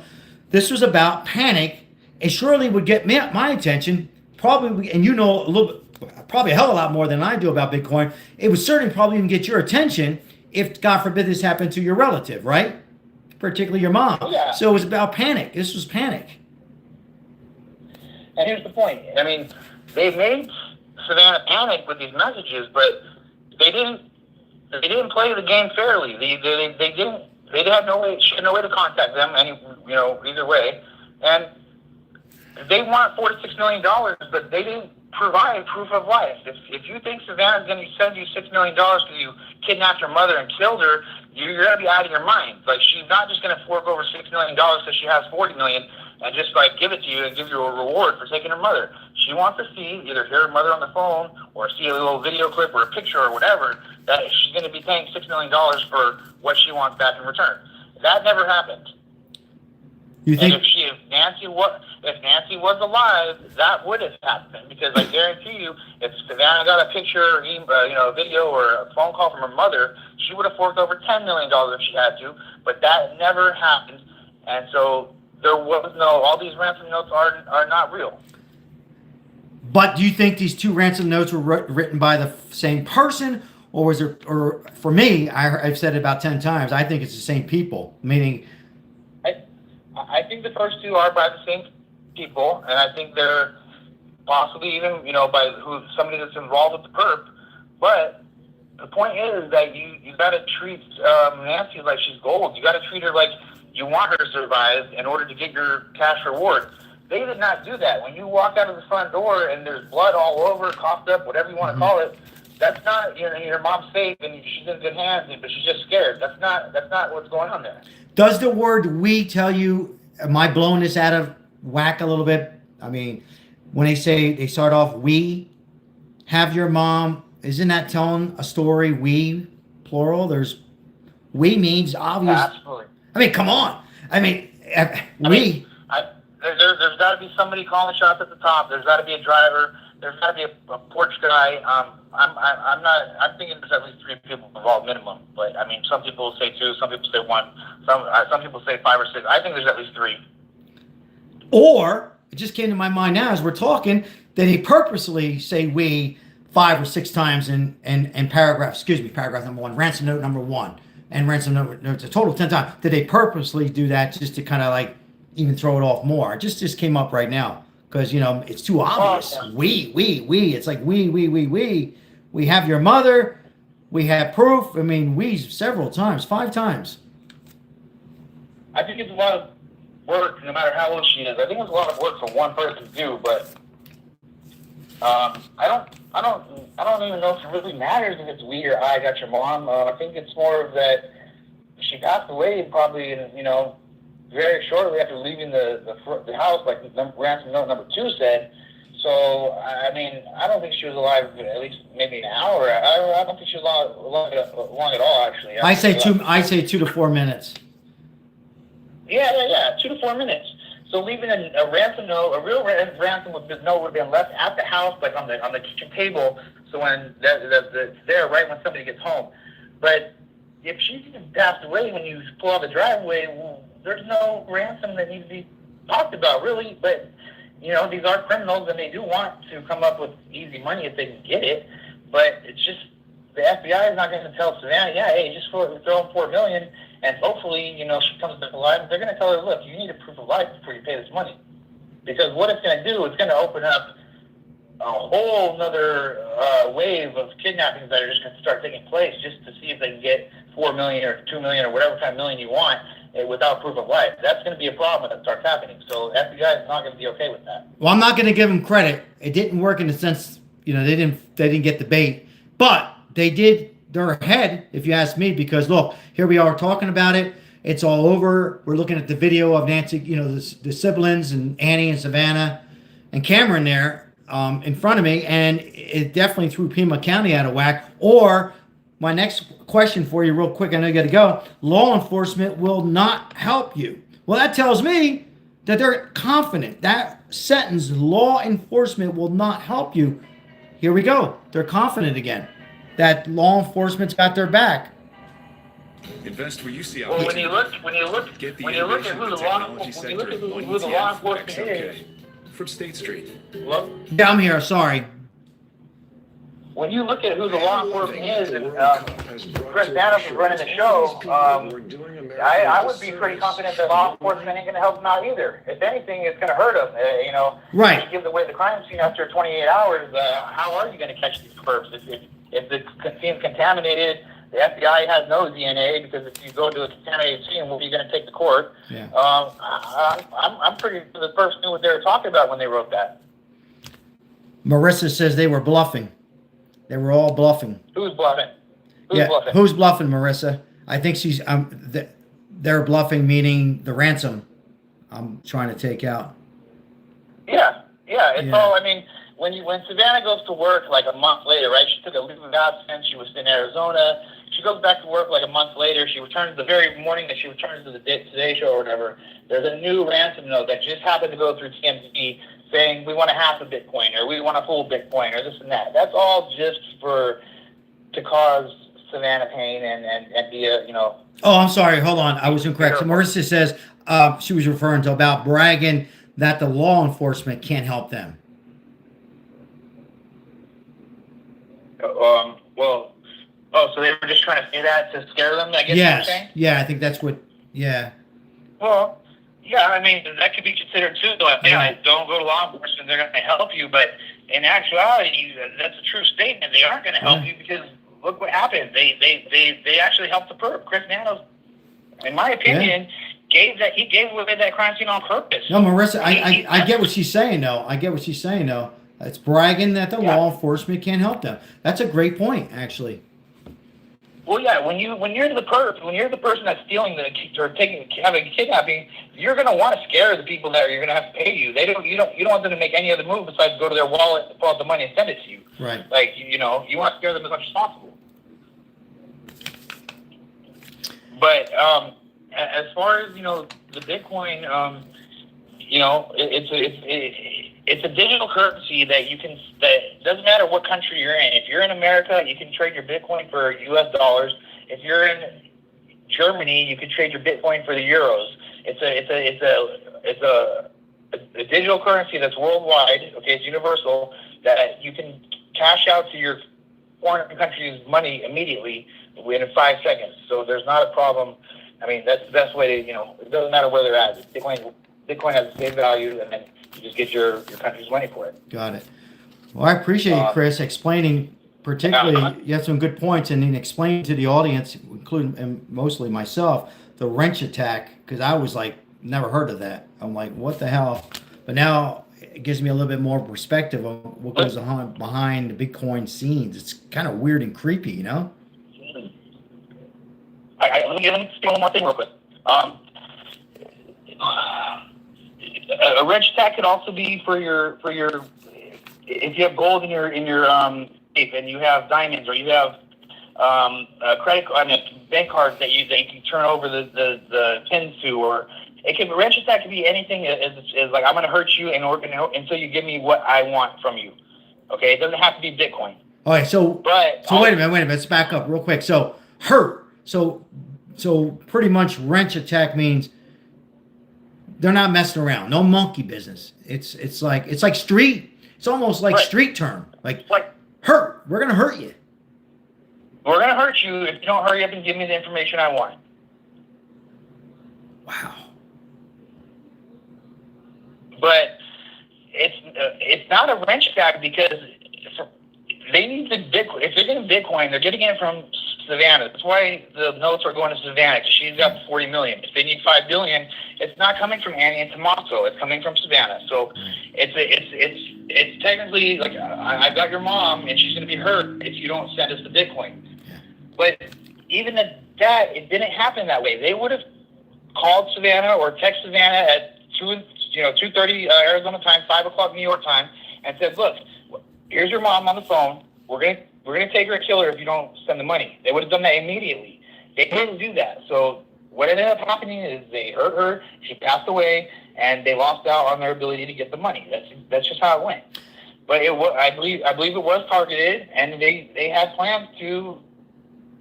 this was about panic. It surely would get my attention, probably, and you know a little bit, probably a hell of a lot more than I do about Bitcoin. It would certainly probably even get your attention if, God forbid, this happened to your relative, right? Particularly your mom. Yeah. So it was about panic. This was panic. And here's the point. I mean, they made Savannah panic with these messages, but they didn't play the game fairly. They didn't. They had no way. She had no way to contact them. Either way, and they want $46 million, but they didn't provide proof of life. If you think Savannah's going to send you $6 million because you kidnapped her mother and killed her, you're going to be out of your mind. Like, she's not just going to fork over $6 million because she has $40 million and just like give it to you and give you a reward for taking her mother. She wants to see, either hear her mother on the phone or see a little video clip or a picture or whatever, that she's going to be paying $6 million for what she wants back in return. That never happened. You think? And if Nancy was alive, that would have happened, because I guarantee you, if Savannah got a picture, a video or a phone call from her mother, she would have forked over $10 million if she had to. But that never happened, and so there was no. All these ransom notes are not real. But do you think these two ransom notes were written by the same person, or was there? Or for me, I've said it about 10 times. I think it's the same people. Meaning, I think the first two are by the same people, and I think they're possibly even by somebody that's involved with the perp. But the point is that you got to treat Nancy like she's gold. You got to treat her like you want her to survive in order to get your cash reward. They did not do that. When you walk out of the front door and there's blood all over, coughed up, whatever you want to call it, that's not, your mom's safe and she's in good hands, but she's just scared. That's not what's going on there. does the word "we" tell you? Am I blowing this out of whack a little bit? I mean, when they start off, "we have your mom," isn't that telling a story? We, plural. There's "we" means obvious. Absolutely. I mean, come on. I mean, we. There's got to be somebody calling shots at the top. There's got to be a driver. There's got to be a porch guy. I'm thinking there's at least 3 people involved minimum. But I mean, some people say 2, some people say 1, some people say 5 or 6. I think there's at least 3. Or it just came to my mind now as we're talking that he purposely say "we" 5 or 6 times in paragraph. Excuse me, paragraph number 1, ransom note number 1, and ransom notes a total 10 times. Did they purposely do that just to kind of like even throw it off more? It just came up right now because it's too obvious. Oh, yeah. We. It's like we. We have your mother. We have proof. I mean, we several times, 5 times. I think it's a lot of work, no matter how old she is. I think it's a lot of work for one person to do, but I don't even know if it really matters if it's we or I got your mom. I think it's more of that she passed away probably very shortly after leaving the house, like ransom note number 2 said. So, I mean, I don't think she was alive at least maybe an hour. I don't think she was long at all, actually. I say 2 to 4 minutes. Yeah, 2 to 4 minutes. So leaving a ransom note, a real ransom note would have been left at the house, like on the kitchen table, so when it's there right when somebody gets home. But if she's even passed away when you pull out the driveway, there's no ransom that needs to be talked about, really. But these are criminals, and they do want to come up with easy money if they can get it. But it's just the FBI is not going to tell Savannah, hey, just throw in $4 million, and hopefully, she comes back alive. They're going to tell her, look, you need a proof of life before you pay this money, because what it's going to do, it's going to open up a whole nother wave of kidnappings that are just going to start taking place, just to see if they can get $4 million or $2 million or whatever kind of million you want without proof of life. That's going to be a problem when it starts happening. So FBI is not going to be okay with that. Well, I'm not going to give them credit. It didn't work in the sense, they didn't get the bait, but they did. They're ahead, if you ask me, because look, here we are talking about it. It's all over. We're looking at the video of Nancy, the siblings and Annie and Savannah and Cameron there in front of me, and it definitely threw Pima County out of whack. Or my next question for you, real quick, I know you got to go. Law enforcement will not help you. Well, that tells me that they're confident. That sentence, law enforcement will not help you. Here we go. They're confident again that law enforcement's got their back. Invest where you see Well, when you look at who the law enforcement is, from State Street. look, Yeah, I'm here. Sorry. when you look at who the law enforcement is, and Chris Adams is running the show, I would be pretty confident that law enforcement ain't going to help them out either. If anything, it's going to hurt them. Right. You give away the crime scene after 28 hours. How are you going to catch these perps? If the scene's contaminated, the FBI has no DNA, because if you go to a contaminated scene, what are you going to take to court? Yeah. I'm pretty sure the person knew what they were talking about when they wrote that. Marissa says they were bluffing. They were all bluffing. Who's bluffing? Bluffing? Who's bluffing, Marissa? I think she's they're bluffing, meaning the ransom I'm trying to take out. Yeah. It's Yeah. all. I mean, when Savannah goes to work like a month later, right? She took a leave of absence. She was in Arizona. She goes back to work like a month later. She returns the very morning that she returns to the Today Show or whatever. There's a new ransom note that just happened to go through TMZ saying we want a half a Bitcoin, or we want a full Bitcoin, or this and that. That's all just to cause Savannah pain and be a. Oh, I'm sorry. Hold on. I was incorrect. So Marissa says she was referring to about bragging that the law enforcement can't help them. So they were just trying to say that to scare them, I guess. Yes. You're saying? Yeah, I think that's what. Yeah. Well, yeah, I mean, that could be considered too, though. Yeah. Don't go to law enforcement, they're going to help you. But in actuality, that's a true statement. They aren't going to help you, because look what happened. They actually helped the perp. Chris Nanos, in my opinion, gave away that crime scene on purpose. No, Marissa, I get what she's saying, though. It's bragging that the law enforcement can't help them. That's a great point, actually. Well, yeah, when you're the person that's stealing or having a kidnapping, you're going to want to scare the people that you're going to have to pay you. You don't want them to make any other move besides go to their wallet, pull out the money, and send it to you. Right. Like, you want to scare them as much as possible. But as far as the Bitcoin, it's a digital currency that doesn't matter what country you're in. If you're in America, you can trade your Bitcoin for US dollars. If you're in Germany, you can trade your Bitcoin for the euros. It's a digital currency that's worldwide. Okay, it's universal, that you can cash out to your foreign country's money immediately within 5 seconds. So there's not a problem. I mean, that's the best way to, it doesn't matter where they're at. Bitcoin has the same value, and then you just get your country's money for it. Got it. Well, I appreciate you, Chris, explaining, particularly, you had some good points, and then explaining to the audience, including and mostly myself, the wrench attack, because I was like, never heard of that. I'm like, what the hell? But now it gives me a little bit more perspective of what goes on behind the Bitcoin scenes. It's kind of weird and creepy, Let me say one more thing real quick. A wrench attack could also be for your if you have gold in your safe, and you have diamonds, or you have bank cards that you can turn over the pins to, or a wrench attack could be anything is like, I'm going to hurt you until you give me what I want from you. Okay, it doesn't have to be Bitcoin. All right, so wait a minute. Let's back up real quick. So hurt. So pretty much wrench attack means they're not messing around. No monkey business. It's like street. It's almost like street term. Like hurt. We're gonna hurt you. We're gonna hurt you if you don't hurry up and give me the information I want. Wow. But it's not a wrench attack, because they need the Bitcoin. If they're getting Bitcoin, they're getting it from Savannah. That's why the notes are going to Savannah, because she's got 40 million. If they need 5 billion, it's not coming from Annie and Tommaso. It's coming from Savannah. So it's technically like, I've got your mom, and she's going to be hurt if you don't send us the Bitcoin. Yeah. But even at that, it didn't happen that way. They would have called Savannah or text Savannah at 2:30 Arizona time, 5 o'clock New York time, and said, "Look, here's your mom on the phone. We're gonna take her and kill her if you don't send the money." They would have done that immediately. They didn't do that. So what ended up happening is they hurt her. She passed away, and they lost out on their ability to get the money. That's just how it went. But I believe it was targeted, and they had plans to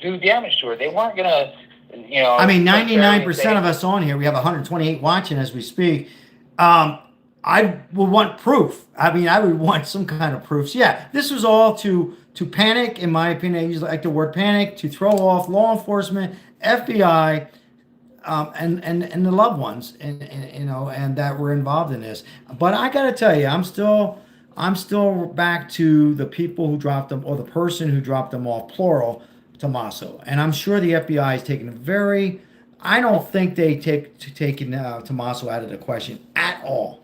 do damage to her. They weren't gonna, I mean, 99% of us on here, we have 128 watching as we speak. I would want proof. I mean, I would want some kind of proofs. Yeah, this was all to panic, in my opinion. I usually like the word panic, to throw off law enforcement, FBI, and the loved ones, and that were involved in this. But I got to tell you, I'm still back to the people who dropped them, or the person who dropped them off, plural, Tommaso. And I'm sure the FBI is taking I don't think they taking Tommaso out of the question at all.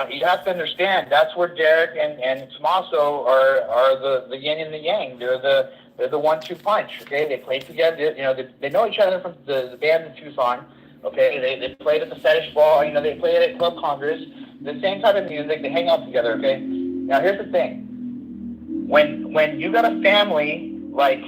You have to understand, that's where Derek and Tommaso are the yin and the yang. They're the 1-2 punch. Okay, they play together. They know each other from the band in Tucson. Okay, they played at the Fetish Ball. They played at Club Congress. The same type of music. They hang out together. Okay. Now here's the thing. When you got a family like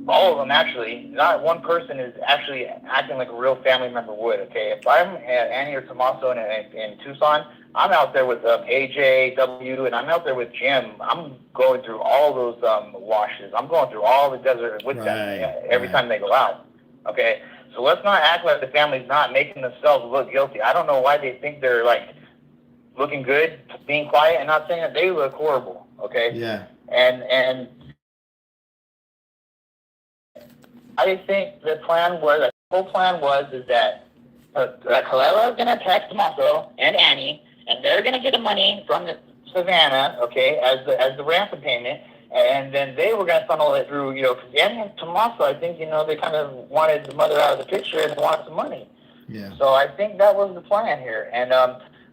all of them, actually, not one person is actually acting like a real family member would. Okay, if I'm at Annie or Tommaso in Tucson, I'm out there with AJ, W, and I'm out there with Jim. I'm going through all those washes. I'm going through all the desert with them every time they go out. Okay, so let's not act like the family's not making themselves look guilty. I don't know why they think they're like looking good, being quiet and not saying that. They look horrible. Okay. Yeah. And I think the whole plan was that Kalila is going to text Tommaso and Annie, and they're going to get the money from Savannah, okay, as the ransom payment, and then they were going to funnel it through, because Annie and Tommaso, I think, they kind of wanted the mother out of the picture and wanted some money. Yeah. So I think that was the plan here, and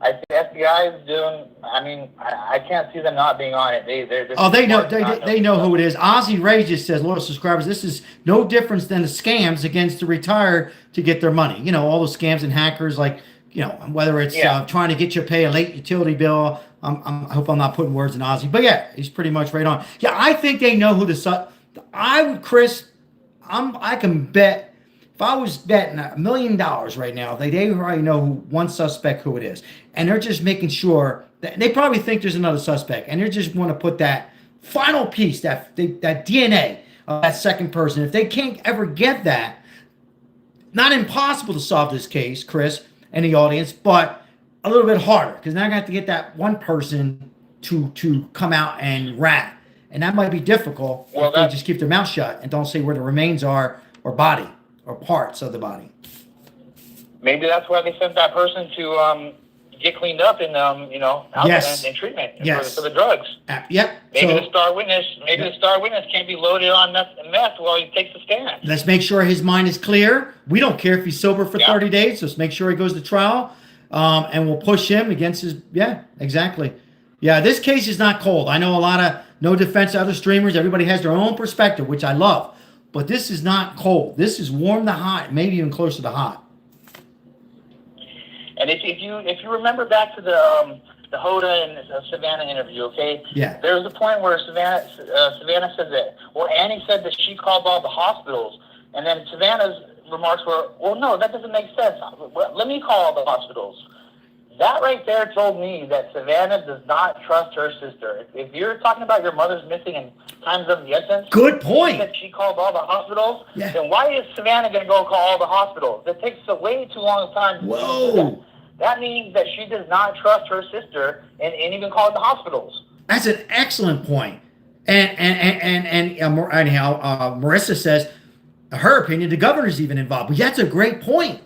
I think FBI is doing. I mean, I can't see them not being on it. They know who it is. Ozzy Ray just says, loyal subscribers, this is no difference than the scams against the retired to get their money. All those scams and hackers, like, whether it's trying to get you to pay a late utility bill. I hope I'm not putting words in Ozzy, but yeah, he's pretty much right on. Yeah, I think they know who Chris, I can bet. If I was betting $1 million right now, they already know one suspect who it is. And they're just making sure that they probably think there's another suspect. And they just want to put that final piece, that DNA of that second person. If they can't ever get that, not impossible to solve this case, Chris, and the audience, but a little bit harder. Because now I got to get that one person to come out and rat. And that might be difficult if they just keep their mouth shut and don't say where the remains are or body. Or parts of the body. Maybe that's why they sent that person to get cleaned up and and treatment for the drugs. Yep. Maybe the star witness can't be loaded on meth while he takes the stand. Let's make sure his mind is clear. We don't care if he's sober for 30 days. Just make sure he goes to trial, and we'll push him against his. Yeah, exactly. Yeah, this case is not cold. I know a lot of no defense to other streamers. Everybody has their own perspective, which I love. But this is not cold. This is warm to hot, maybe even closer to hot. And if you remember back to the Hoda and Savannah interview, okay? Yeah. There was a point where Savannah said that. Well, Annie said that she called all the hospitals, and then Savannah's remarks were, "Well, no, that doesn't make sense. Let me call all the hospitals." That right there told me that Savannah does not trust her sister. If you're talking about your mother's missing and time's of the essence, good point. That she called all the hospitals. Yeah. Then why is Savannah going to go call all the hospitals? It takes a way too long a time. Whoa. That means that she does not trust her sister and even calling the hospitals. That's an excellent point. And anyhow, Marissa says, her opinion, the governor's even involved. But that's a great point.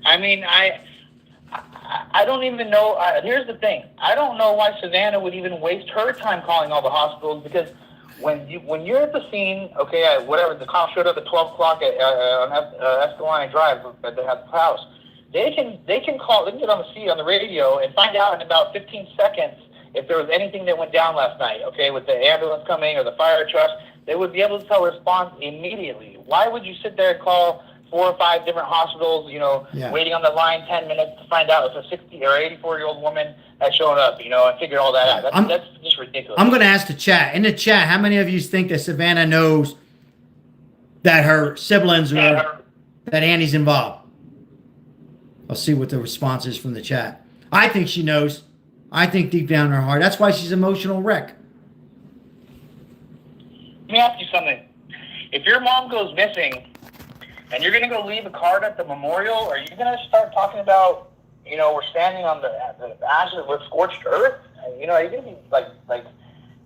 I mean, I don't even know. Here's the thing. I don't know why Savannah would even waste her time calling all the hospitals, because when you're at the scene, okay, whatever, the cop showed up at 12 o'clock on Escalante Drive at the house. They can call. They can get on the radio and find out in about 15 seconds if there was anything that went down last night. Okay, with the ambulance coming or the fire truck. they would be able to respond immediately. Why would you sit there and call 4 or 5 different hospitals, Yeah. waiting on the line 10 minutes to find out if a 60 or 84-year-old woman had shown up, and figure all that out? That's just ridiculous. I'm going to ask the chat. In the chat, how many of you think that Savannah knows that her siblings or that Annie's involved? I'll see what the response is from the chat. I think she knows. I think deep down in her heart. That's why she's an emotional wreck. Let me ask you something. If your mom goes missing and you're going to go leave a card at the memorial, are you going to start talking about, we're standing on the ashes with scorched earth? Are you going to be like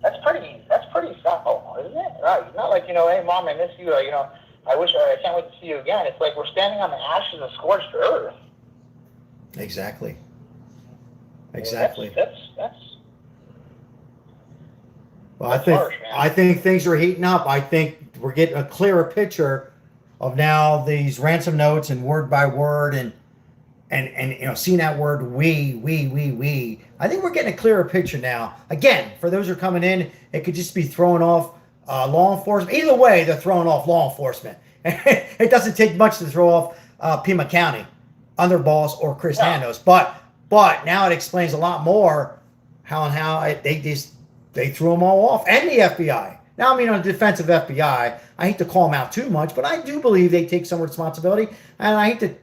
that's pretty foul, isn't it? Right? Not like, hey, Mom, I miss you. I can't wait to see you again. It's like we're standing on the ashes of scorched earth. Exactly. That's Well, I think things are heating up. I think we're getting a clearer picture of now these ransom notes and word by word and seeing that word we. I think we're getting a clearer picture now. Again, for those who are coming in, it could just be throwing off law enforcement. Either way, they're throwing off law enforcement. It doesn't take much to throw off Pima County, Underboss, or Chris Nanos. But now it explains a lot more how they threw them all off, and the FBI. Now, on the defense of FBI, I hate to call them out too much, but I do believe they take some responsibility, and I hate to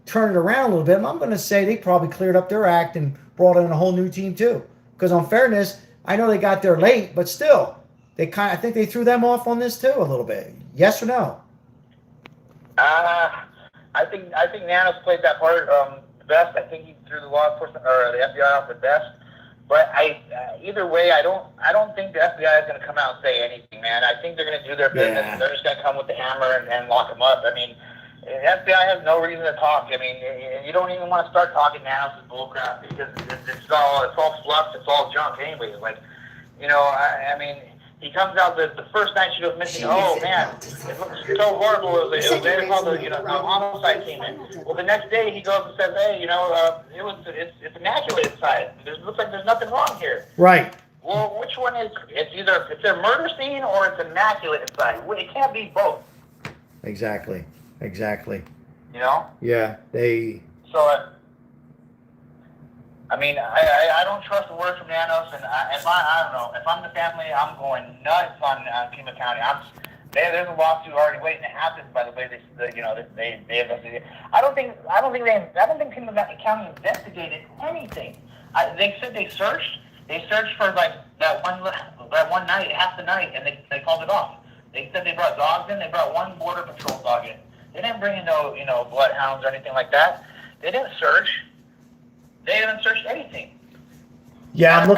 turn it around a little bit. I'm going to say they probably cleared up their act and brought in a whole new team too. Because on fairness, I know they got there late, but still, I think they threw them off on this too a little bit. Yes or no? I think Nanos played that part the best. I think he threw the law enforcement or the FBI off the best. But either way, I don't think the FBI is going to come out and say anything, man. I think they're going to do their business. Yeah. They're just going to come with the hammer and lock them up. The FBI has no reason to talk. You don't even want to start talking Nanos is bullcrap because it's all fluff. It's all junk anyway. He comes out the first night she goes missing. Oh man, it looks so horrible. It was there how the homicide came in. Well, the next day he goes and says, hey, it's immaculate inside. It looks like there's nothing wrong here. Right. Well, which one is? It's a murder scene or it's immaculate inside. Well, it can't be both. Exactly. Yeah. They. So. I don't trust the word from Nanos, and I don't know. If I'm the family, I'm going nuts on Pima County. There's a lawsuit already waiting to happen. By the way, they investigated. I don't think Pima County investigated anything. They said they searched. They searched for like that one night, half the night, and they called it off. They said they brought dogs in. They brought one border patrol dog in. They didn't bring in no bloodhounds or anything like that. They didn't search. They haven't searched anything. Yeah, the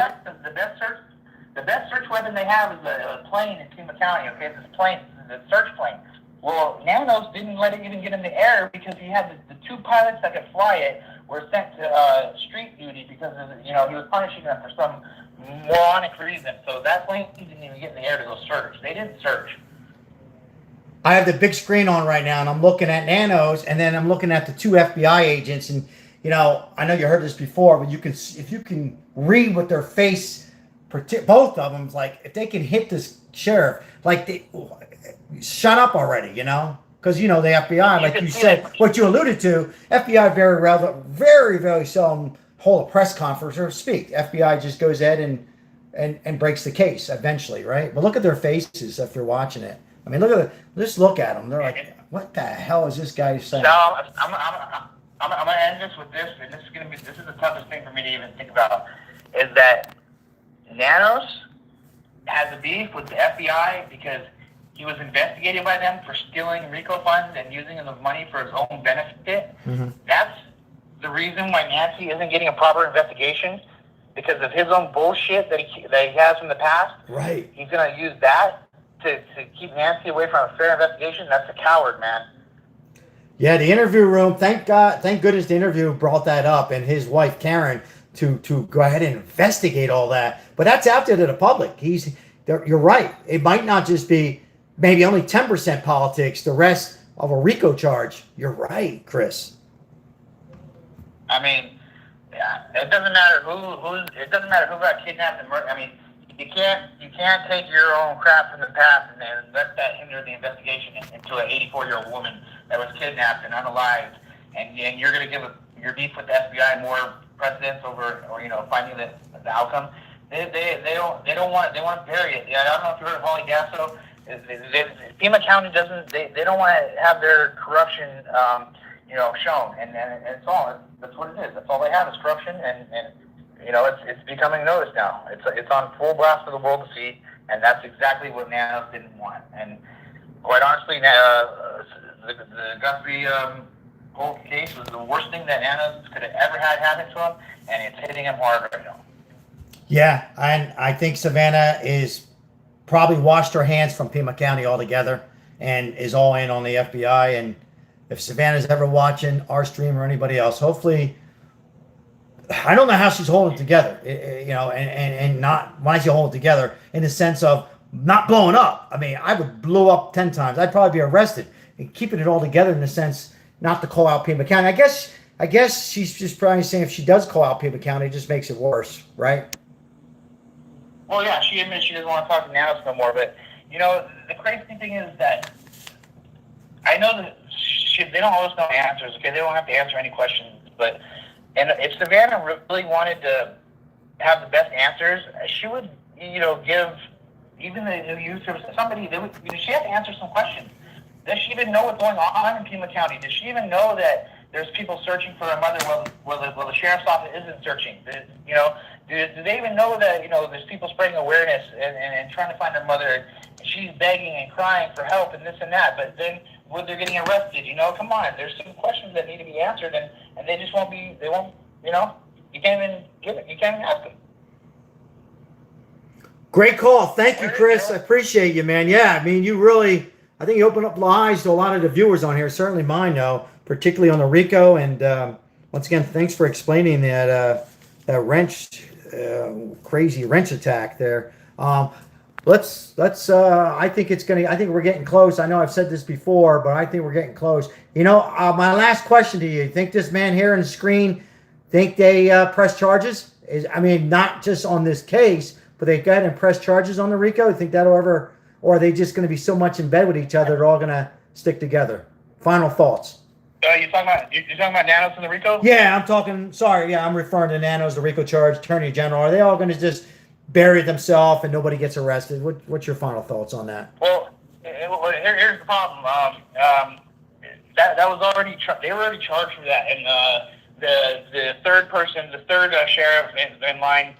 best search weapon they have is a plane in Pima County. Okay, this plane, the search plane. Well, Nanos didn't let it even get in the air because he had the 2 pilots that could fly it were sent to street duty because he was punishing them for some moronic reason. So that plane didn't even get in the air to go search. They didn't search. I have the big screen on right now, and I'm looking at Nanos, and then I'm looking at the 2 FBI agents, and I know you heard this before, but if you can read what their face, both of them, like if they can hit this sheriff, shut up already, because the FBI, like you said, what you alluded to, FBI very, very seldom hold a press conference or speak. FBI just goes ahead and breaks the case eventually, right? But look at their faces if you're watching it. Just look at them. They're like, what the hell is this guy saying? No, I'm going to end this with this, and this is the toughest thing for me to even think about, is that Nanos has a beef with the FBI because he was investigated by them for stealing RICO funds and using the money for his own benefit. Mm-hmm. That's the reason why Nancy isn't getting a proper investigation, because of his own bullshit that he has from the past. Right. He's going to use that to keep Nancy away from a fair investigation. That's a coward, man. Yeah, the interview room. Thank goodness the interview brought that up, and his wife Karen to go ahead and investigate all that. But that's out there to the public. You're right. It might not just be maybe only 10% politics. The rest of a RICO charge. You're right, Chris. It doesn't matter who got kidnapped and murdered. you can't take your own crap from the past and then let that hinder the investigation into an 84-year-old woman that was kidnapped and unalived, and you're going to give your beef with the FBI more precedence over, or finding the outcome. They don't want to bury it. Yeah, I don't know if you heard of Holly Gasso. Pima County doesn't. They don't want to have their corruption shown, and it's all. That's what it is. That's all they have is corruption, and it's becoming noticed now. It's on full blast for the world to see, and that's exactly what Nanos didn't want. And quite honestly, the Guthrie whole case was the worst thing that Nanos could have ever had happen to him, and it's hitting him hard right now. Yeah, and I think Savannah is probably washed her hands from Pima County altogether and is all in on the FBI. And if Savannah's ever watching our stream or anybody else, hopefully, I don't know how she's holding it together, and not, when I say hold it together, in the sense of not blowing up. I mean, I would blow up 10 times. I'd probably be arrested. And keeping it all together in the sense not to call out Pima County. I guess she's just probably saying if she does call out Pima County, it just makes it worse, right? Well, yeah, she admits she doesn't want to talk to Nanos no more, but, the crazy thing is that I know that they don't always know the answers, okay? They don't have to answer any questions, but if Savannah really wanted to have the best answers, she would, give even the youth service, somebody, she had to answer some questions. Does she even know what's going on in Pima County? Does she even know that there's people searching for her mother while the sheriff's office isn't searching? Do they even know that, there's people spreading awareness and trying to find her mother? She's begging and crying for help and this and that, but then when they're getting arrested, come on. There's some questions that need to be answered, and they just won't, you can't even give it. You can't even ask them. Great call. Thank you, Chris. I appreciate you, man. Yeah, I mean, I think you opened up the eyes to a lot of the viewers on here, certainly mine, though, particularly on the RICO. And once again, thanks for explaining that crazy wrench attack there. Let's. I think we're getting close. I know I've said this before, but I think we're getting close. My last question to you: think this man here on the screen, think they press charges? Not just on this case, but they go ahead and press charges on the RICO. You think that'll ever? Or are they just going to be so much in bed with each other, they're all going to stick together? Final thoughts. You're talking about Nanos and the RICO? Yeah, I'm referring to Nanos, the RICO charge, Attorney General. Are they all going to just bury themselves and nobody gets arrested? What's your final thoughts on that? Well, here's the problem. That was already they were already charged for that, and the third sheriff in line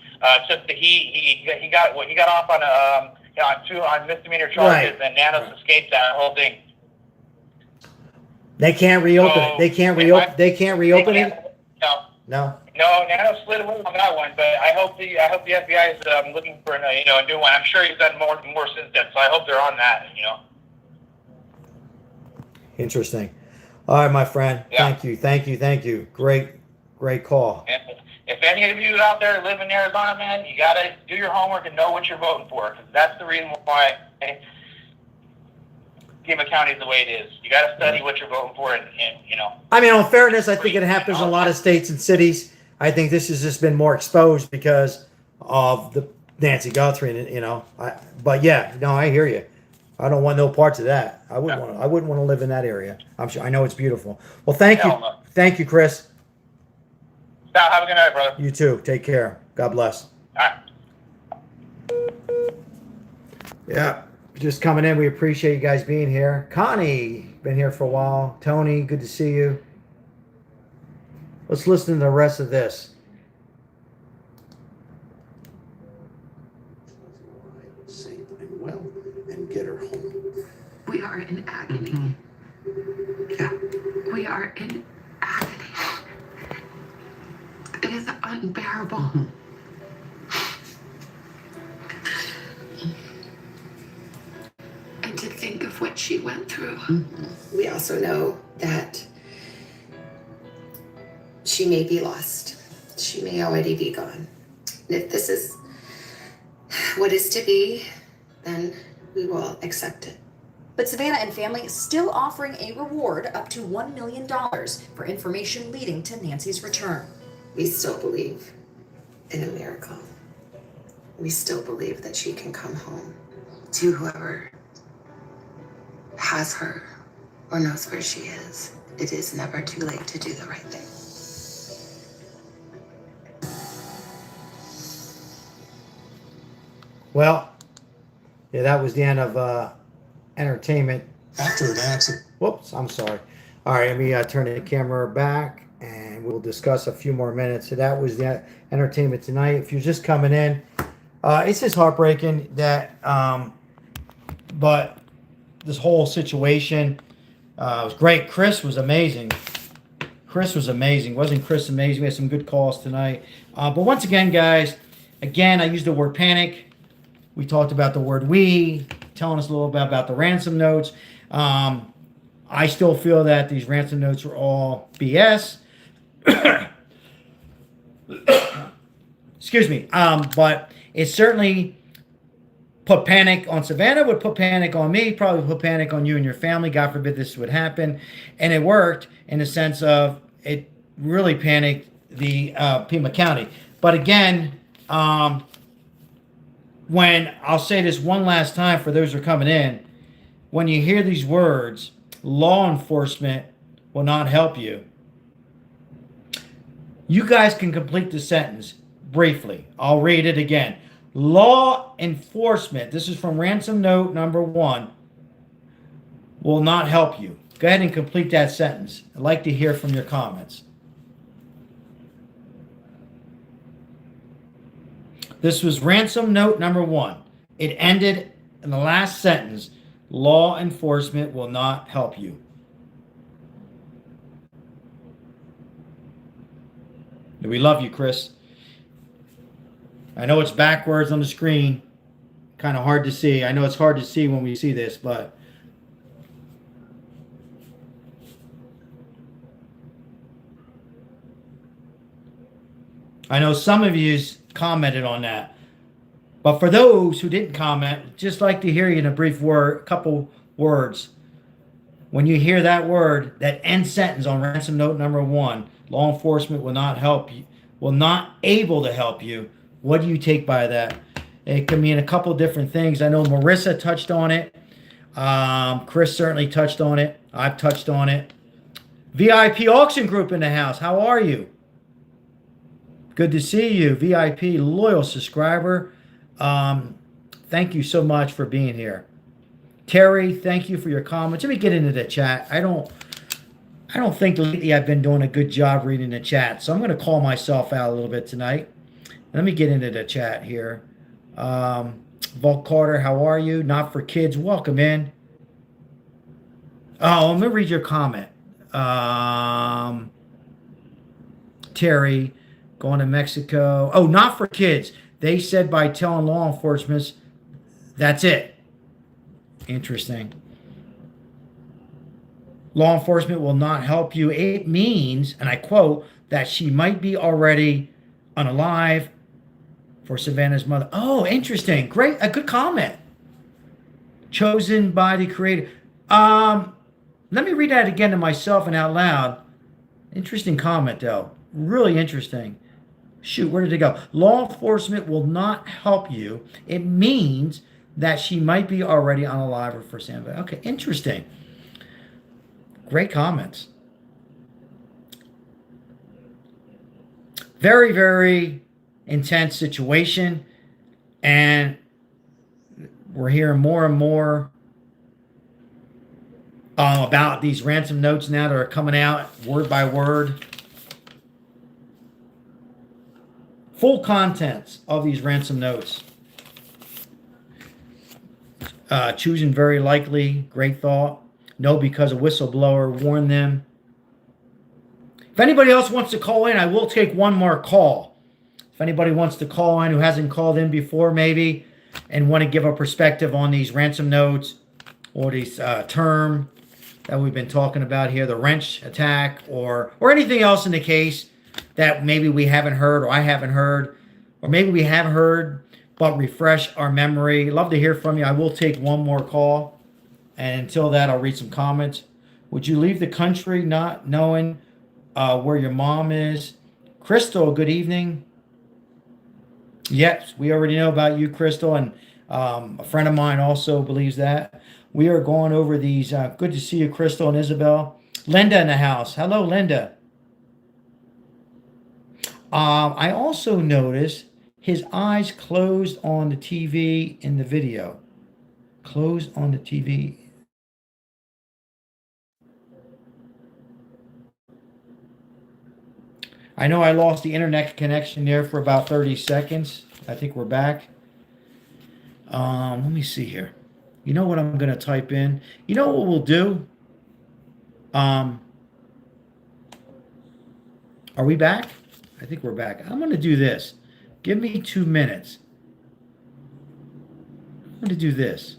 took he got off on misdemeanor charges, right. And Nanos escaped that whole thing. They can't reopen it. They can't reopen it. No. No, Nanos slid away on that one, but I hope the FBI is looking for a new one. I'm sure he's done more since then, so I hope they're on that. Interesting. All right, my friend. Yeah. Thank you. Great call. And if any of you out there live in Arizona, man, you gotta do your homework and know what you're voting for, because that's the reason why Pima County is the way it is. You gotta study what you're voting for, and on fairness, I think it happens in a lot of states and cities. I think this has just been more exposed because of the Nancy Guthrie, but yeah, no, I hear you. I don't want no parts of that. I wouldn't want to live in that area. I know it's beautiful. Well, thank you, Chris. Sal, have a good night, brother. You too. Take care. God bless. All right. Yeah, just coming in. We appreciate you guys being here. Connie, been here for a while. Tony, good to see you. Let's listen to the rest of this. Safe and well, and get her home. We are in agony. Yeah. We are in agony. It is unbearable. And to think of what she went through. We also know that she may be lost. She may already be gone. And if this is what is to be, then we will accept it. But Savannah and family is still offering a reward up to $1 million for information leading to Nancy's return. We still believe in a miracle. we still believe that she can come home. To whoever has her or knows where she is, it is never too late to do the right thing. Well, yeah, that was the end of entertainment. After an accident. Whoops, I'm sorry. All right, let me turn the camera back and we'll discuss a few more minutes. So that was the entertainment tonight. If you're just coming in, it's just heartbreaking that, but this whole situation was great. Chris was amazing. Wasn't Chris amazing? We had some good calls tonight. But once again, guys, I used the word panic. We talked about the word we, telling us a little bit about the ransom notes. I still feel that these ransom notes are all BS. Excuse me. But it certainly put panic on Savannah, would put panic on me, probably put panic on you and your family. God forbid this would happen. And it worked in the sense of it really panicked the Pima County. But again, when I'll say this one last time for those who are coming in, when you hear these words, law enforcement will not help you. You guys can complete the sentence briefly. I'll read it again. Law enforcement, this is from ransom note number 1, will not help you. Go ahead and complete that sentence. I'd like to hear from your comments. This was ransom note number 1. It ended in the last sentence. Law enforcement will not help you. We love you, Chris. I know it's backwards on the screen. Kind of hard to see. I know it's hard to see when we see this, but I know some of you commented on that. But for those who didn't comment, just like to hear you in a brief word, couple words. When you hear that word, that end sentence on ransom note number 1, law enforcement will not help you, will not able to help you. What do you take by that? It can mean a couple different things. I know Marissa touched on it. Chris certainly touched on it. I've touched on it. VIP auction group in the house. How are you? Good to see you. VIP loyal subscriber. Thank you so much for being here. Terry, thank you for your comments. Let me get into the chat. I don't think lately I've been doing a good job reading the chat, so I'm going to call myself out a little bit tonight. Let me get into the chat here. Volk Carter, how are you? Not for kids. Welcome in. Oh, let me read your comment. Terry, going to Mexico. Oh, not for kids. They said by telling law enforcement, that's it. Interesting. Law enforcement will not help you. It means, and I quote, that she might be already unalive for Savannah's mother. Oh, interesting. Great. A good comment. Chosen by the creator. Let me read that again to myself and out loud. Interesting comment, though. Really interesting. Shoot, where did it go? Law enforcement will not help you. It means that she might be already unalive for Savannah. Okay, interesting. Great comments. Very, very intense situation. And we're hearing more and more about these ransom notes now that are coming out word by word. Full contents of these ransom notes. Choosing very likely. Great thought. No, because a whistleblower warned them. If anybody else wants to call in, I will take one more call. If anybody wants to call in who hasn't called in before maybe and want to give a perspective on these ransom notes or these term that we've been talking about here, the wrench attack or anything else in the case that maybe we haven't heard or I haven't heard or maybe we have heard but refresh our memory. Love to hear from you. I will take one more call. And until that, I'll read some comments. Would you leave the country not knowing where your mom is? Crystal, good evening. Yes, we already know about you, Crystal, and a friend of mine also believes that. We are going over these. Good to see you, Crystal and Isabel. Linda in the house. Hello, Linda. I also noticed his eyes closed on the TV in the video. Closed on the TV. I know I lost the internet connection there for about 30 seconds. I think we're back. Let me see here. You know what I'm going to type in? You know what we'll do? Are we back? I think we're back. I'm going to do this. Give me 2 minutes. I'm going to do this.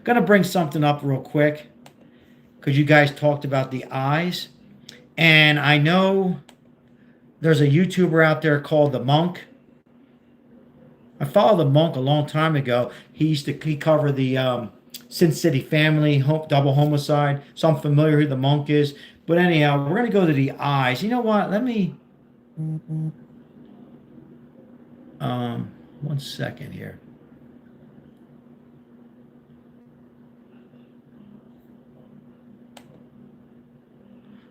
Going to bring something up real quick because you guys talked about the eyes. And I know there's a YouTuber out there called The Monk. I followed The Monk a long time ago. He covered the Sin City family double homicide. So I'm familiar who The Monk is. But anyhow, we're going to go to the eyes. You know what? Let me... 1 second here.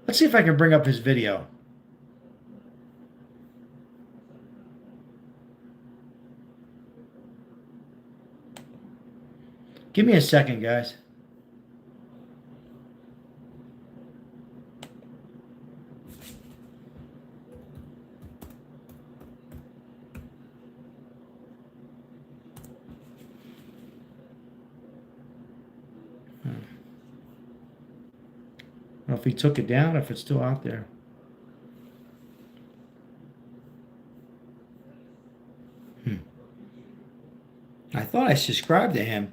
Let's see if I can bring up his video. Give me a second, guys. I don't know if he took it down, if it's still out there. I thought I subscribed to him.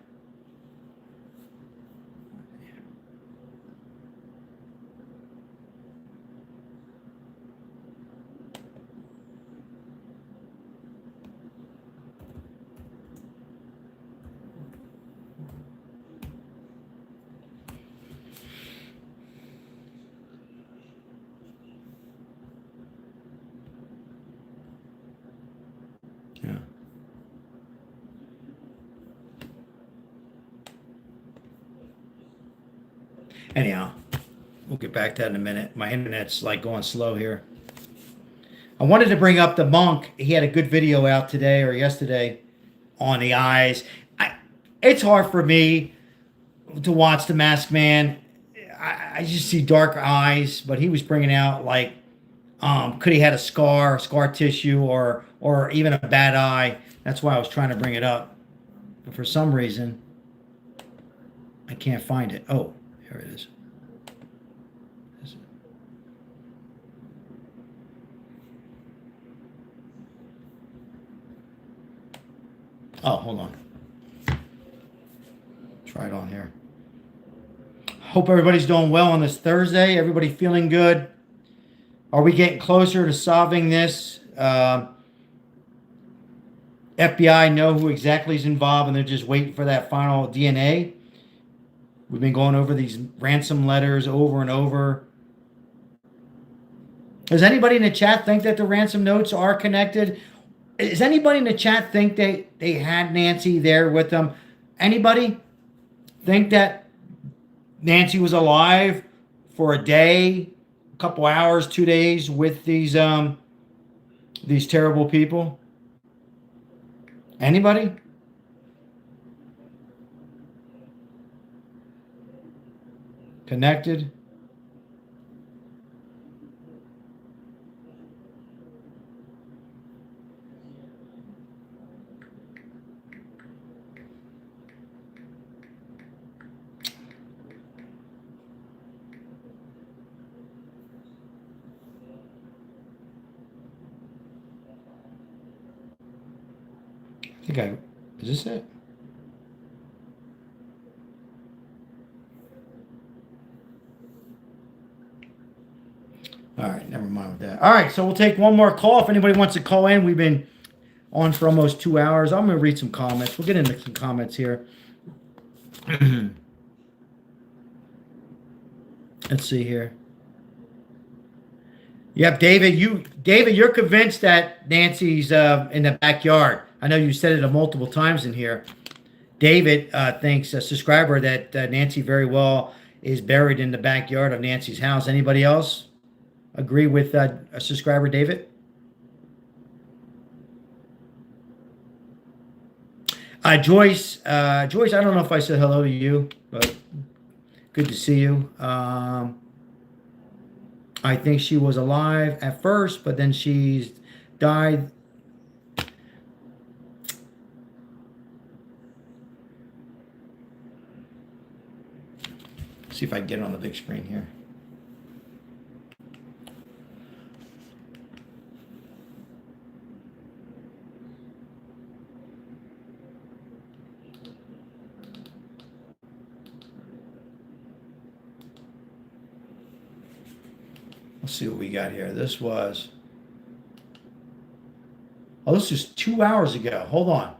Yeah. Anyhow, we'll get back to that in a minute. My internet's like going slow here. I wanted to bring up The Monk. He had a good video out today or yesterday on the eyes. It's hard for me to watch The Masked Man. I just see dark eyes, but he was bringing out like, could he had a scar tissue, or even a bad eye. That's why I was trying to bring it up. But for some reason, I can't find it. Oh, here it is. Oh, hold on. Try it on here. Hope everybody's doing well on this Thursday. Everybody feeling good? Are we getting closer to solving this? FBI know who exactly is involved, and they're just waiting for that final DNA. We've been going over these ransom letters over and over. Does anybody in the chat think that the ransom notes are connected? Does anybody in the chat think they had Nancy there with them? Anybody think that Nancy was alive for a day, a couple hours, 2 days with these terrible people? Anybody? Connected? Is this it? All right, never mind with that. All right, so we'll take one more call. If anybody wants to call in, we've been on for almost 2 hours. I'm going to read some comments. We'll get into some comments here. Let's see here. Yep, David, you're convinced that Nancy's in the backyard. I know you said it multiple times in here. David thinks, a subscriber, that Nancy very well is buried in the backyard of Nancy's house. Anybody else agree with a subscriber, David? Joyce, I don't know if I said hello to you, but good to see you. I think she was alive at first, but then she's died. See if I can get it on the big screen here. Let's see what we got here. This was, this was 2 hours ago. Hold on.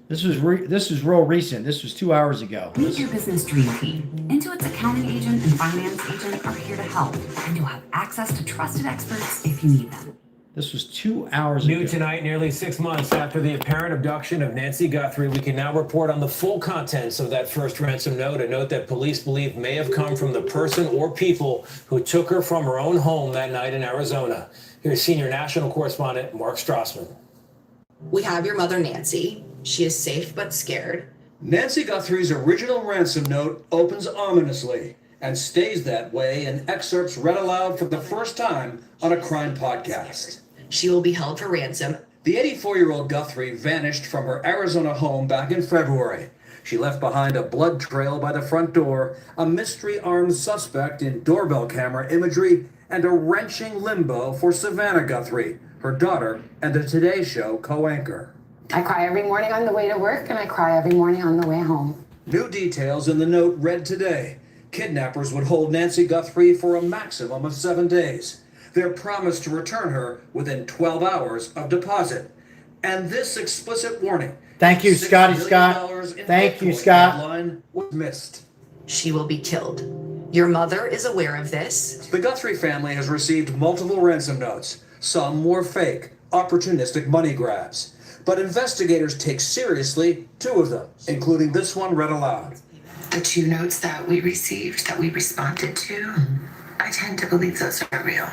This is real recent. This was 2 hours ago. Meet your business dream team. Intuit's accounting agent and finance agent are here to help, and you'll have access to trusted experts if you need them. This was 2 hours ago. New tonight, nearly 6 months after the apparent abduction of Nancy Guthrie, we can now report on the full contents of that first ransom note, a note that police believe may have come from the person or people who took her from her own home that night in Arizona. Here's senior national correspondent Mark Strassman. We have your mother, Nancy. She is safe but scared. Nancy Guthrie's original ransom note opens ominously and stays that way in excerpts read aloud for the first time on a crime podcast. She will be held for ransom. The 84-year-old Guthrie vanished from her Arizona home back in February. She left behind a blood trail by the front door, a mystery armed suspect in doorbell camera imagery, and a wrenching limbo for Savannah Guthrie, her daughter, and the Today Show co-anchor. I cry every morning on the way to work, and I cry every morning on the way home. New details in the note read today. Kidnappers would hold Nancy Guthrie for a maximum of 7 days. Their promise to return her within 12 hours of deposit. And this explicit warning. Thank you, Scotty Scott. Thank you, Scott. Line was missed. She will be killed. Your mother is aware of this. The Guthrie family has received multiple ransom notes. Some were fake, opportunistic money grabs. But investigators take seriously 2 of them, including this one read aloud. The 2 notes that we received, that we responded to, I tend to believe those are real.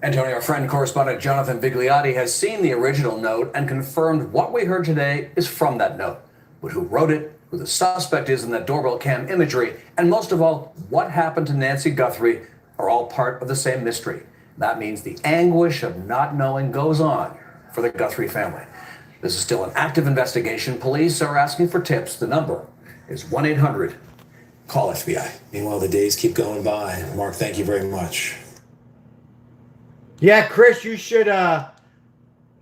And Tony, our friend correspondent Jonathan Vigliotti has seen the original note and confirmed what we heard today is from that note. But who wrote it, who the suspect is in that doorbell cam imagery, and most of all, what happened to Nancy Guthrie are all part of the same mystery. That means the anguish of not knowing goes on for the Guthrie family. This is still an active investigation. Police are asking for tips. The number is 1-800-CALL-FBI. Meanwhile, the days keep going by. Mark, thank you very much. Yeah, Chris, you should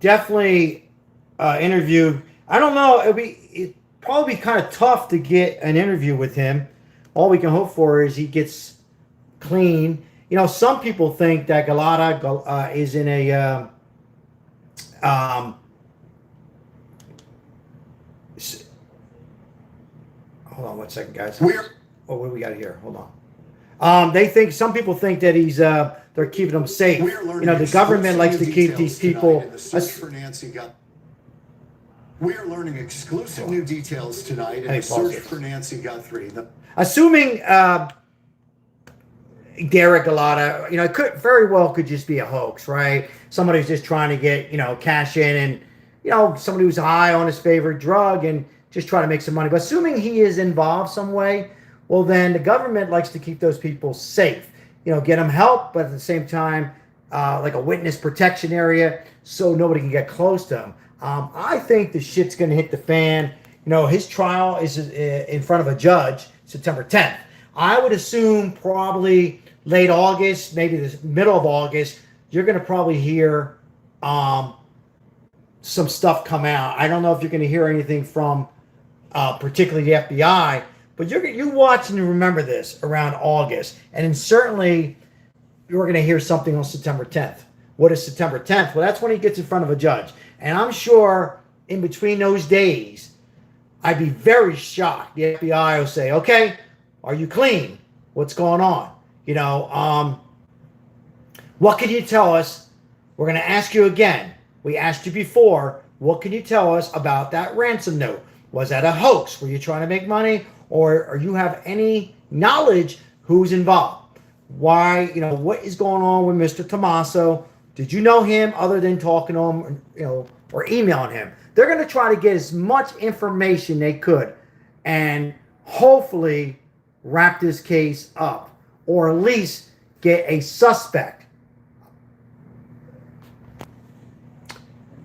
definitely interview. I don't know. It'd probably be kind of tough to get an interview with him. All we can hope for is he gets clean. You know, some people think that Galata is in a hold on 1 second, guys. What do we got here? Hold on. Some people think that he's they're keeping him safe. You know, the government likes to keep these people. We are learning exclusive new details tonight in the search for Nancy Guthrie. Assuming Derek Galata, you know, it could just be a hoax, right? Somebody's just trying to get, cash in, and, somebody who's high on his favorite drug and just trying to make some money. But assuming he is involved some way, well, then the government likes to keep those people safe, get them help, but at the same time, like a witness protection area so nobody can get close to him. I think the shit's going to hit the fan. His trial is in front of a judge September 10th. I would assume probably late August, maybe the middle of August, you're going to probably hear some stuff come out. I don't know if you're going to hear anything from particularly the FBI, but you watch and remember this around August. And then certainly you're going to hear something on September 10th. What is September 10th? Well, that's when he gets in front of a judge. And I'm sure in between those days, I'd be very shocked. The FBI will say, okay, are you clean? What's going on? What can you tell us? We're going to ask you again. We asked you before. What can you tell us about that ransom note? Was that a hoax? Were you trying to make money? Or you have any knowledge who's involved? Why, what is going on with Mr. Tommaso? Did you know him other than talking to him, or emailing him? They're going to try to get as much information they could and hopefully wrap this case up, or at least get a suspect.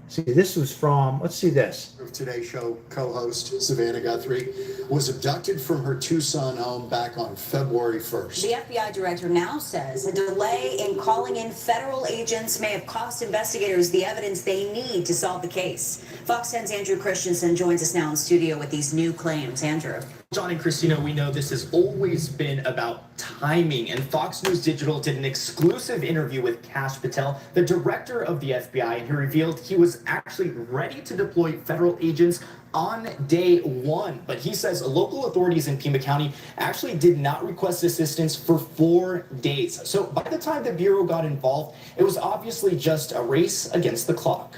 See, this was from, let's see this. Today Show co-host Savannah Guthrie was abducted from her Tucson home back on February 1st. The FBI director now says a delay in calling in federal agents may have cost investigators the evidence they need to solve the case. Fox 10's Andrew Christensen joins us now in studio with these new claims. Andrew. John and Christina, we know this has always been about timing, and Fox News Digital did an exclusive interview with Kash Patel, the director of the FBI, and he revealed he was actually ready to deploy federal agents on day one. But he says local authorities in Pima County actually did not request assistance for 4 days. So by the time the Bureau got involved, it was obviously just a race against the clock.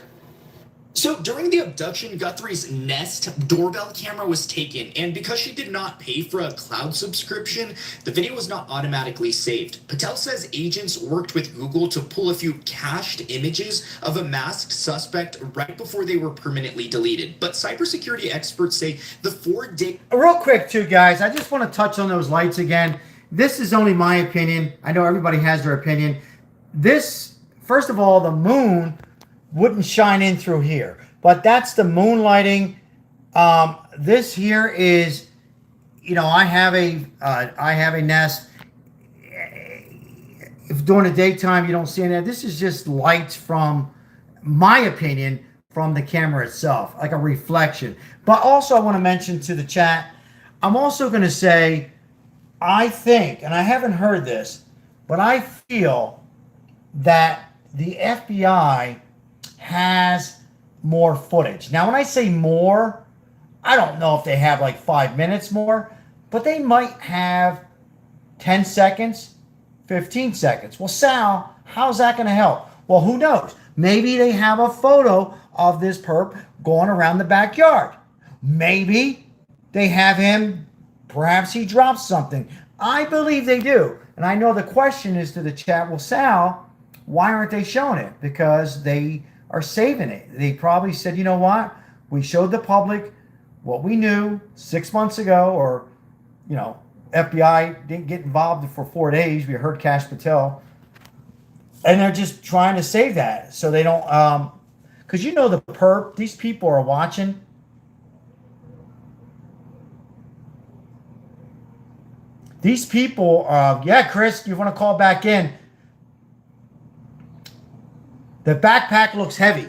So during the abduction, Guthrie's Nest doorbell camera was taken, and because she did not pay for a cloud subscription, the video was not automatically saved. Patel says agents worked with Google to pull a few cached images of a masked suspect right before they were permanently deleted. But cybersecurity experts say the 4-day... Real quick, too, guys, I just want to touch on those lights again. This is only my opinion. I know everybody has their opinion. This, first of all, the moon wouldn't shine in through here, but that's the moonlighting. This here is, I have a Nest. If during the daytime you don't see any, this is just lights from, my opinion, from the camera itself, like a reflection. But also I want to mention to the chat, I'm also going to say, I think, and I haven't heard this, but I feel that the FBI has more footage. Now, when I say more, I don't know if they have like 5 minutes more, but they might have 10 seconds, 15 seconds. Well, Sal, how's that going to help? Well, who knows? Maybe they have a photo of this perp going around the backyard. Maybe they have him, perhaps he drops something. I believe they do. And I know the question is to the chat, well, Sal, why aren't they showing it? Because they are saving it. They probably said, you know what? We showed the public what we knew 6 months ago, or, FBI didn't get involved for 4 days. We heard Kash Patel. And they're just trying to save that. So they don't, because the perp, these people are watching. These people, yeah, Chris, you want to call back in? The backpack looks heavy.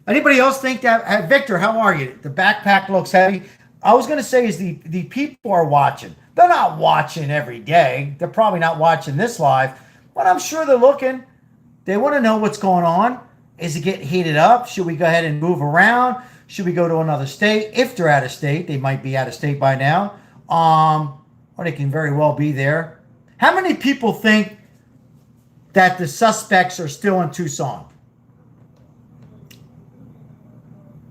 Anybody else think that? Victor, how are you? The backpack looks heavy. I was going to say is the people are watching. They're not watching every day. They're probably not watching this live, but I'm sure they're looking. They want to know what's going on. Is it getting heated up? Should we go ahead and move around? Should we go to another state? If they're out of state, they might be out of state by now. Or they can very well be there. How many people think that the suspects are still in Tucson?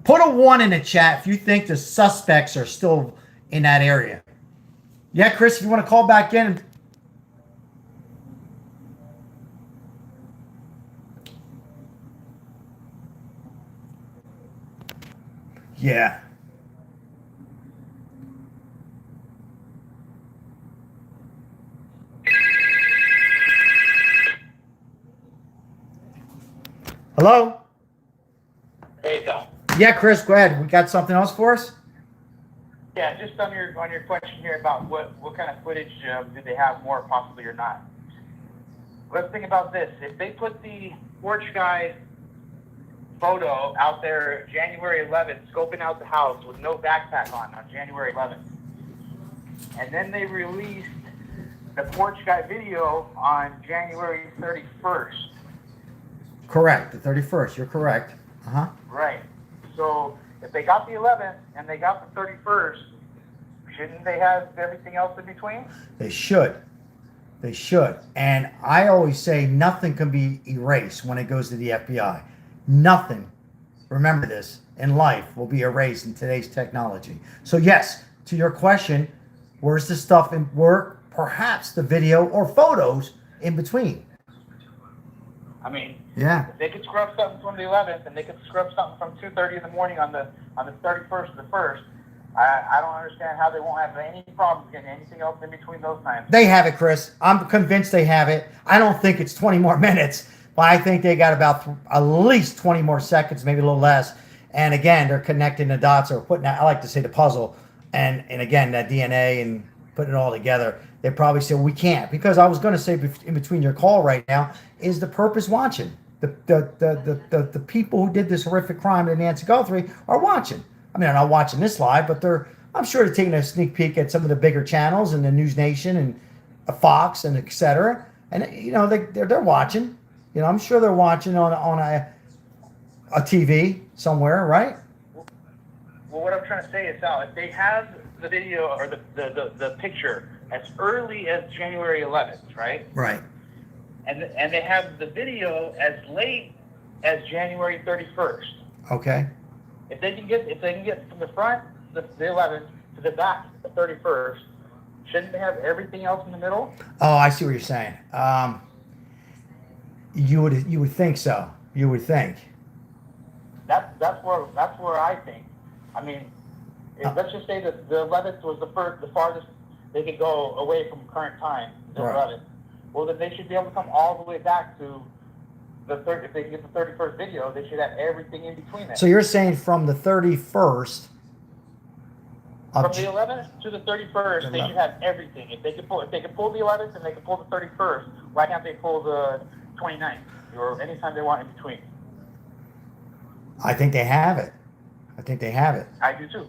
Put a 1 in the chat if you think the suspects are still in that area. Yeah, Chris, if you want to call back in. Yeah. Hello? There you go. Yeah, Chris, go ahead. We got something else for us? Yeah, just on your question here about what kind of footage do they have more possibly or not. Let's think about this. If they put the porch guy photo out there January 11th, scoping out the house with no backpack on January 11th, and then they released the porch guy video on January 31st. Correct, the 31st. You're correct. Uh-huh. Right. So if they got the 11th and they got the 31st, shouldn't they have everything else in between? They should. They should. And I always say nothing can be erased when it goes to the FBI. Nothing, remember this, in life will be erased in today's technology. So yes, to your question, where's the stuff in work? Perhaps the video or photos in between. I mean, Yeah. if they could scrub something from the 11th, and they could scrub something from 2:30 in the morning on the 31st of the 1st, I don't understand how they won't have any problems getting anything else in between those times. They have it, Chris. I'm convinced they have it. I don't think it's 20 more minutes, but I think they got about at least 20 more seconds, maybe a little less. And again, they're connecting the dots or putting, I like to say, the puzzle. And again, that DNA and putting it all together. They probably say, well, we can't. Because I was going to say in between your call right now, is the purpose watching? The people who did this horrific crime to Nancy Guthrie are watching. I mean, they're not watching this live, but I'm sure they're taking a sneak peek at some of the bigger channels and the News Nation and Fox and et cetera. And, you know, they're watching. You know, I'm sure they're watching on a TV somewhere, right? Well, what I'm trying to say is, Sal, if they have the video or the picture as early as January 11th, right? Right. And they have the video as late as January 31st. Okay. If they can get from the front, the 11th, to the back, the 31st, shouldn't they have everything else in the middle? Oh, I see what you're saying. You would think so. You would think. That's where I think. I mean, let's just say that the 11th was the farthest they could go away from current time, the Right. 11th. Well, then they should be able to come all the way back to the third. If they can get the 31st video, they should have everything in between that. So you're saying from the 31st From the 11th to the 31st, they should have everything. If they could pull the 11th and they could pull the 31st, why can't they pull the 29th or anytime they want in between? I think they have it. I think they have it. I do too.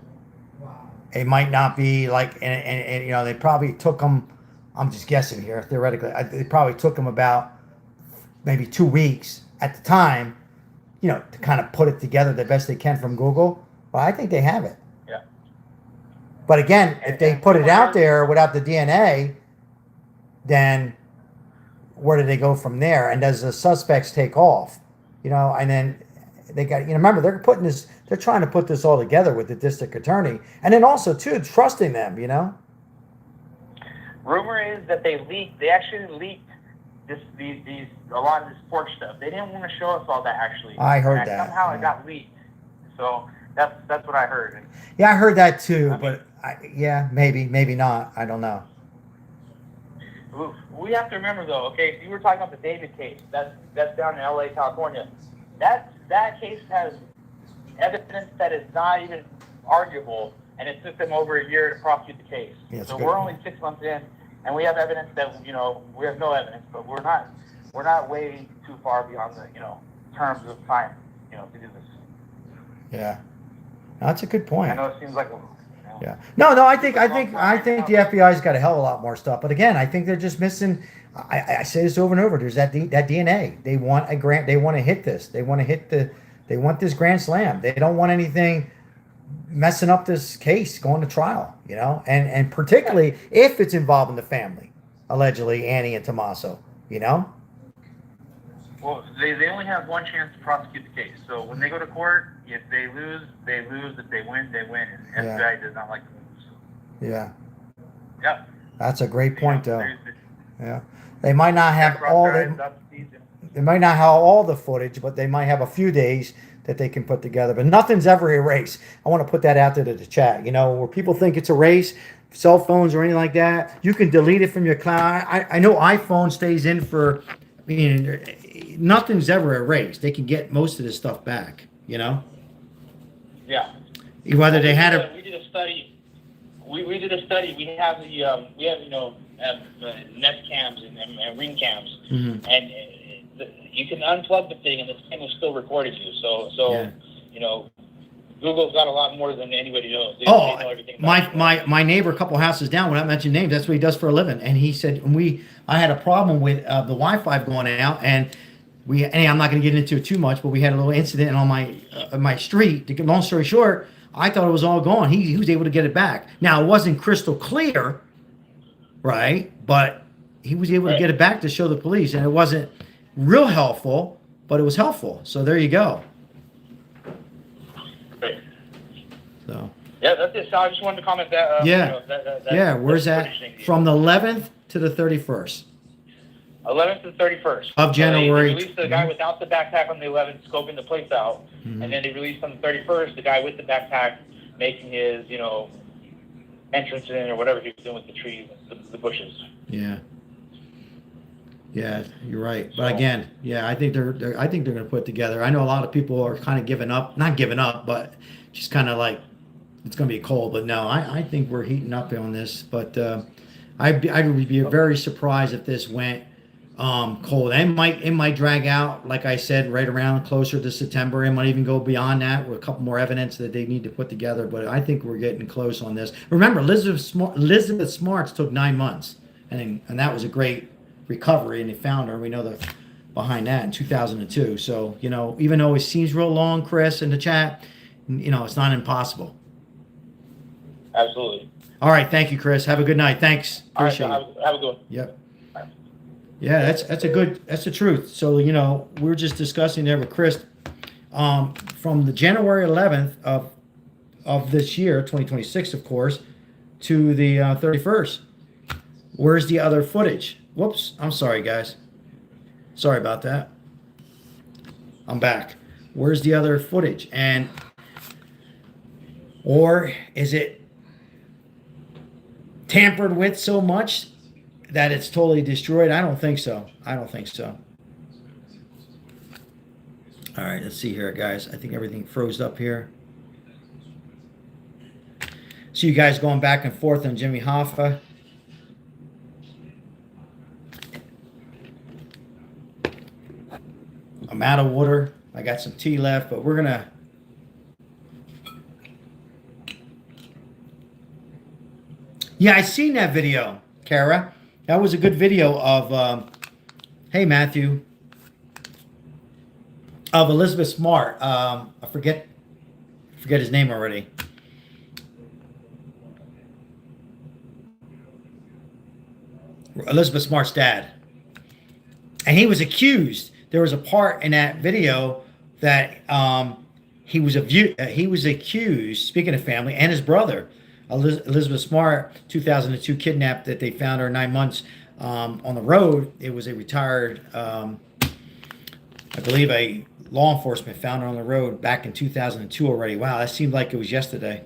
It might not be like, and you know, they probably took them, I'm just guessing here, theoretically, they probably took them about maybe 2 weeks at the time, you know, to kind of put it together the best they can from Google. But I think they have it. Yeah. But again, if they put it out there without the DNA, then where do they go from there? And does the suspects take off? You know, and then they got, you know, remember, they're trying to put this all together with the district attorney. And then also, too, trusting them, you know? Rumor is that they actually leaked a lot of this pork stuff. They didn't want to show us all that, actually. I heard and that. Somehow it got leaked. So that's what I heard. Yeah, I heard that too, but maybe not. I don't know. We have to remember, though, okay, if you were talking about the David case, that's down in L.A., California. That case has evidence that is not even arguable, and it took them over a year to prosecute the case. Yeah, so we're only 6 months in, and we have evidence that, you know, we have no evidence, but we're not way too far beyond the, you know, terms of time, you know, to do this. Yeah, that's a good point. I know it seems like Yeah. No, I think the FBI's got a hell of a lot more stuff. But again, I think they're just missing. I say this over and over. There's that DNA. They want a grant. They want to hit this. They want this grand slam. They don't want anything messing up this case going to trial. You know, and particularly if it's involving the family, allegedly Annie and Tommaso. You know. Well, they only have one chance to prosecute the case. So when they go to court, if they lose, they lose. If they win, they win. And FBI does not like to lose. Yeah. Yeah. That's a great point, though. Yeah. They might not have they might not have all the footage, but they might have a few days that they can put together. But nothing's ever erased. I want to put that out there to the chat. You know, where people think it's erased, cell phones or anything like that, you can delete it from your cloud. I know iPhone stays in for. I mean, nothing's ever erased. They can get most of this stuff back, you know? Yeah. Whether they had a... We did a study. We did a study. We have you know, Nest cams and Ring cams. Mm-hmm. And you can unplug the thing and the thing will still record you. So you know, Google's got a lot more than anybody knows. They know everything about my neighbor a couple houses down, without mentioning names, that's what he does for a living. And he said, I had a problem with the Wi-Fi going out, and I'm not going to get into it too much, but we had a little incident on my street. To get long story short, I thought it was all gone. He was able to get it back. Now, it wasn't crystal clear, right? But he was able to get it back to show the police, and it wasn't real helpful, but it was helpful. So there you go. Right. So Yeah, that's it. So I just wanted to comment that. yeah, yeah. Where's that? From the 11th to the 31st. 11th to 31st Of January. They released the guy without the backpack on the 11th, scoping the place out, and then they released on the 31st the guy with the backpack making his, entrance in or whatever he was doing with the trees, the bushes. Yeah. Yeah, you're right. But again, yeah, I think they're going to put it together. I know a lot of people are kind of giving up, not giving up, but just kind of like it's going to be cold. But no, I think we're heating up on this. But I would be very surprised if this went cold. It might drag out, like I said, right around closer to September. It might even go beyond that with a couple more evidence that they need to put together. But I think we're getting close on this. Remember, Elizabeth Smarts took 9 months, and that was a great recovery, and they found her. We know the behind that in 2002. So even though it seems real long, Chris, in the chat, it's not impossible. Absolutely. All right, thank you, Chris. Have a good night. Thanks. Appreciate it. Have a good one. Yep. Yeah, that's the truth. So we're just discussing there with Chris from the January 11th of this year, 2026, of course, to the 31st. Where's the other footage? Whoops, I'm sorry, guys. Sorry about that. I'm back. Where's the other footage? Or is it tampered with so much that it's totally destroyed? I don't think so. All right, let's see here, guys. I think everything froze up here. See you guys going back and forth on Jimmy Hoffa. I'm out of water. I got some tea left, but we're going to... Yeah, I seen that video, Kara. That was a good video of, hey, Matthew, of Elizabeth Smart. I forget his name already. Elizabeth Smart's dad. And he was accused. There was a part in that video that he was accused, speaking of family, and his brother, Elizabeth Smart, 2002 kidnapped, that they found her 9 months on the road. It was a retired, I believe a law enforcement found her on the road back in 2002 already. Wow, that seemed like it was yesterday.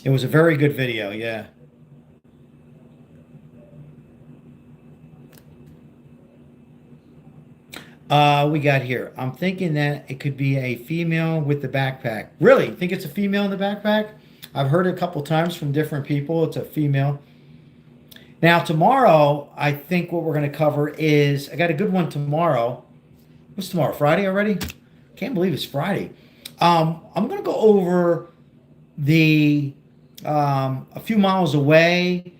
It was a very good video, yeah. We got here. I'm thinking that it could be a female with the backpack. Really? Think it's a female in the backpack? I've heard it a couple times from different people. It's a female. Now, tomorrow, I think what we're going to cover is, I got a good one tomorrow. What's tomorrow? Friday already? Can't believe it's Friday. I'm going to go over the, a few miles away.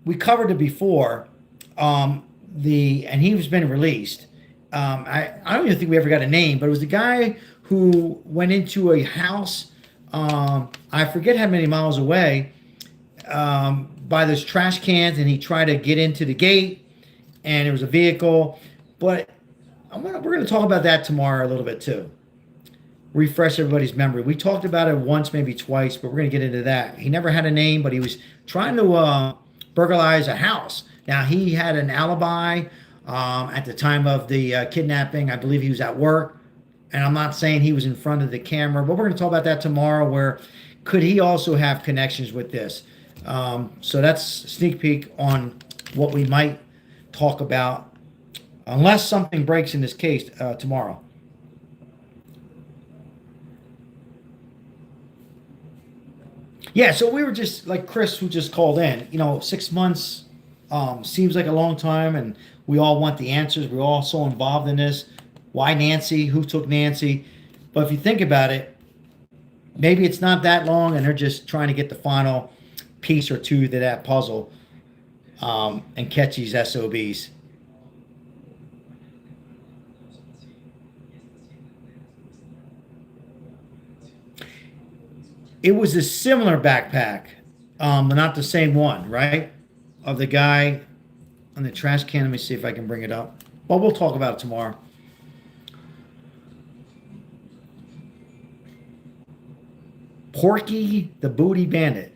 We covered it before. And he's been released. I don't even think we ever got a name, but it was the guy who went into a house, I forget how many miles away, by those trash cans, and he tried to get into the gate, and there was a vehicle. But we're going to talk about that tomorrow a little bit too. Refresh everybody's memory. We talked about it once, maybe twice, but we're going to get into that. He never had a name, but he was trying to burglarize a house. Now, he had an alibi. At the time of the kidnapping, I believe he was at work, and I'm not saying he was in front of the camera, but we're going to talk about that tomorrow, where could he also have connections with this? So that's a sneak peek on what we might talk about, unless something breaks in this case tomorrow. Yeah, so we were just like Chris, who just called in. 6 months seems like a long time, and we all want the answers. We're all so involved in this. Why Nancy? Who took Nancy? But if you think about it, maybe it's not that long, and they're just trying to get the final piece or two to that puzzle and catch these SOBs. It was a similar backpack, but not the same one, right? Of the guy. on the trash can. Let me see if I can bring it up. Well, we'll talk about it tomorrow. Porky the Booty Bandit.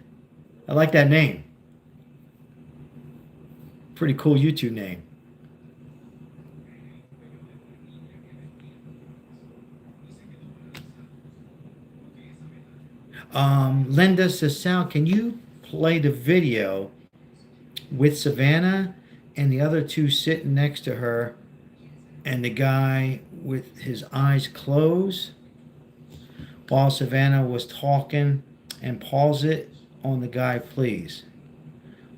I like that name. Pretty cool YouTube name. Linda says, Sal, can you play the video with Savannah and the other two sitting next to her and the guy with his eyes closed while Savannah was talking, and pause it on the guy, please?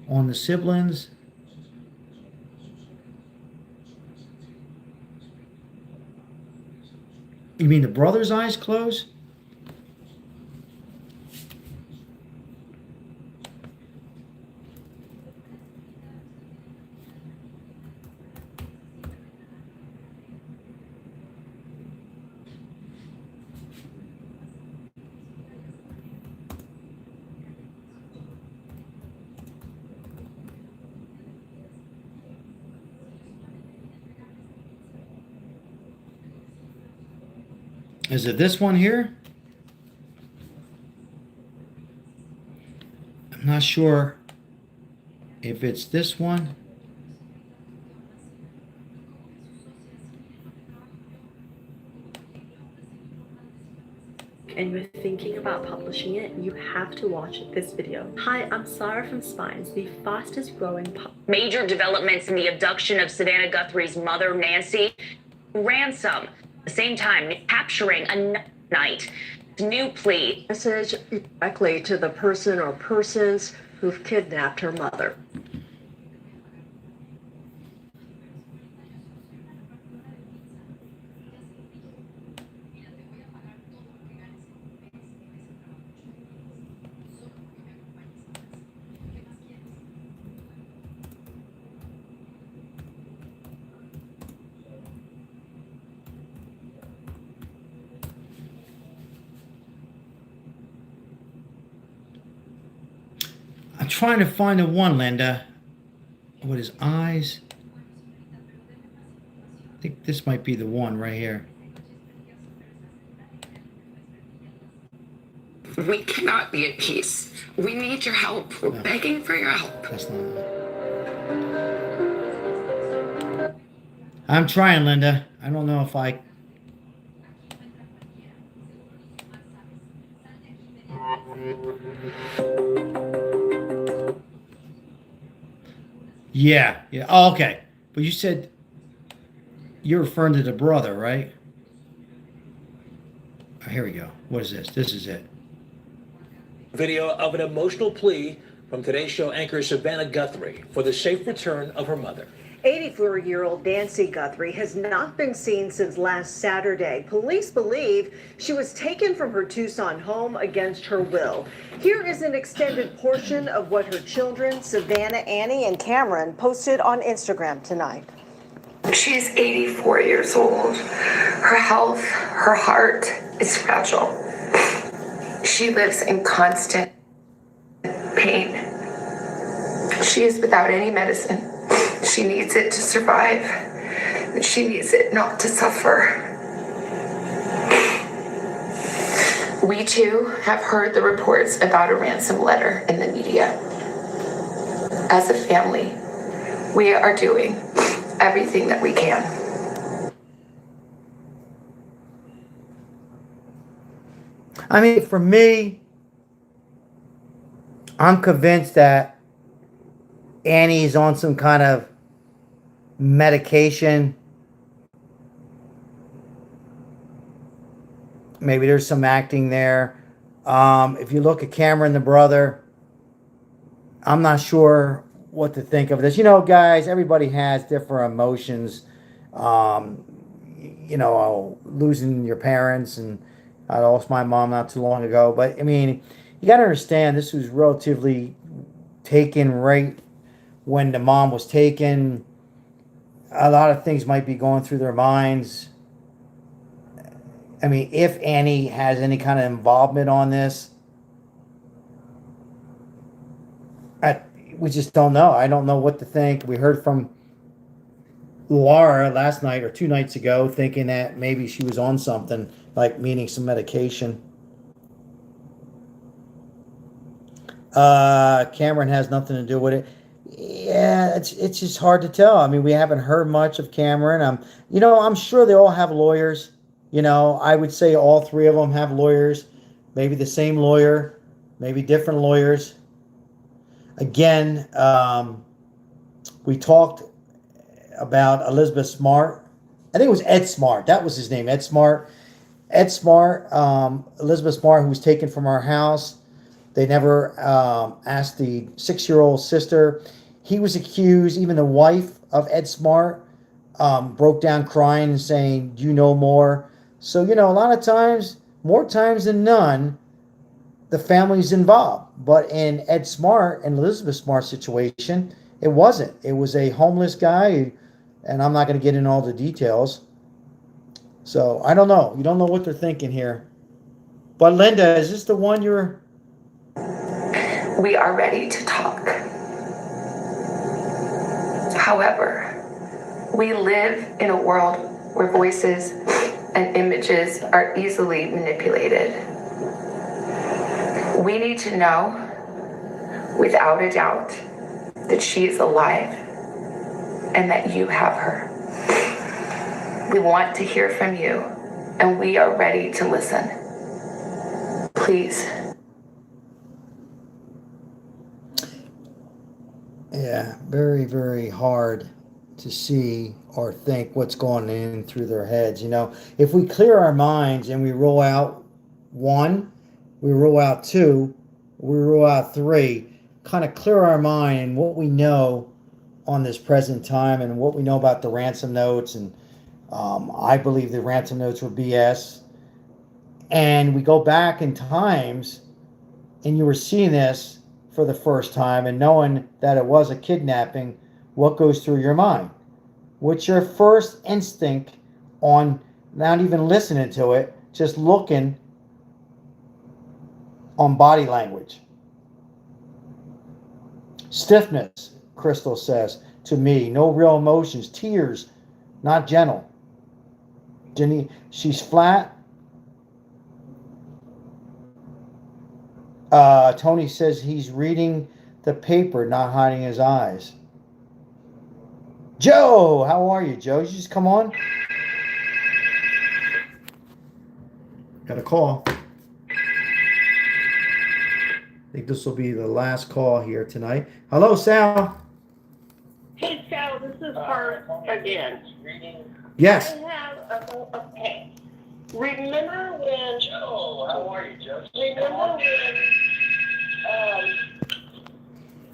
On the siblings. You mean the brother's eyes closed? Is it this one here? I'm not sure if it's this one. And you're thinking about publishing it, you have to watch this video. Hi, I'm Sarah from Spines, the fastest growing Major developments in the abduction of Savannah Guthrie's mother, Nancy. Ransom. At the same time, capturing a night. New plea. Message directly to the person or persons who've kidnapped her mother. I'm trying to find the one, Linda, with his eyes. I think this might be the one right here. We cannot be at peace. We need your help. We're begging for your help. That's not it. I'm trying, Linda. I don't know if I... Yeah. Oh, okay. But you said you're referring to the brother, right? Oh, here we go. What is this? This is it. Video of an emotional plea from Today's Show anchor Savannah Guthrie for the safe return of her mother. 84-year-old Nancy Guthrie has not been seen since last Saturday. Police believe she was taken from her Tucson home against her will. Here is an extended portion of what her children, Savannah, Annie, and Cameron, posted on Instagram tonight. She's 84 years old. Her health, her heart is fragile. She lives in constant pain. She is without any medicine. She needs it to survive. And she needs it not to suffer. We too have heard the reports about a ransom letter in the media. As a family, we are doing everything that we can. I mean, for me, I'm convinced that Annie's on some kind of medication. Maybe there's some acting there. If you look at Cameron, the brother, I'm not sure what to think of this. You know, guys, everybody has different emotions. You know, losing your parents, and I lost my mom not too long ago. But I mean, you got to understand, this was relatively taken right when the mom was taken. A lot of things might be going through their minds. I mean, if Annie has any kind of involvement on this, we just don't know. I don't know what to think. We heard from Laura last night or 2 nights ago, thinking that maybe she was on something, like meaning some medication. Cameron has nothing to do with it. Yeah, it's just hard to tell. I mean, we haven't heard much of Cameron. I'm sure they all have lawyers. I would say all three of them have lawyers. Maybe the same lawyer, maybe different lawyers. Again, we talked about Elizabeth Smart. I think it was Ed Smart. That was his name, Ed Smart. Ed Smart, Elizabeth Smart, who was taken from our house. They never asked the 6-year-old sister. He was accused, even the wife of Ed Smart broke down crying and saying, "Do you know more?" So, a lot of times, more times than none, the family's involved. But in Ed Smart and Elizabeth Smart's situation, it wasn't. It was a homeless guy, and I'm not going to get into all the details. So, I don't know. You don't know what they're thinking here. But Linda, is this the one you're... We are ready to talk. However, we live in a world where voices and images are easily manipulated. We need to know, without a doubt, that she is alive and that you have her. We want to hear from you, and we are ready to listen. Please. Yeah, very, very hard to see or think what's going in through their heads. If we clear our minds and we roll out 1, we roll out 2, we roll out 3, kind of clear our mind and what we know on this present time and what we know about the ransom notes. And I believe the ransom notes were BS. And we go back in times and you were seeing this for the first time and knowing that it was a kidnapping, what goes through your mind? What's your first instinct on not even listening to it, just looking on body language? Stiffness, Crystal says to me, no real emotions, tears, not gentle. Jenny, she's flat. Tony says he's reading the paper, not hiding his eyes. Joe, how are you, Joe? You just come on? Got a call. I think this will be the last call here tonight. Hello, Sal. Hey, Sal, this is her again. Yes. I have okay. Remember when... Joe, how are you, Joe? Remember when...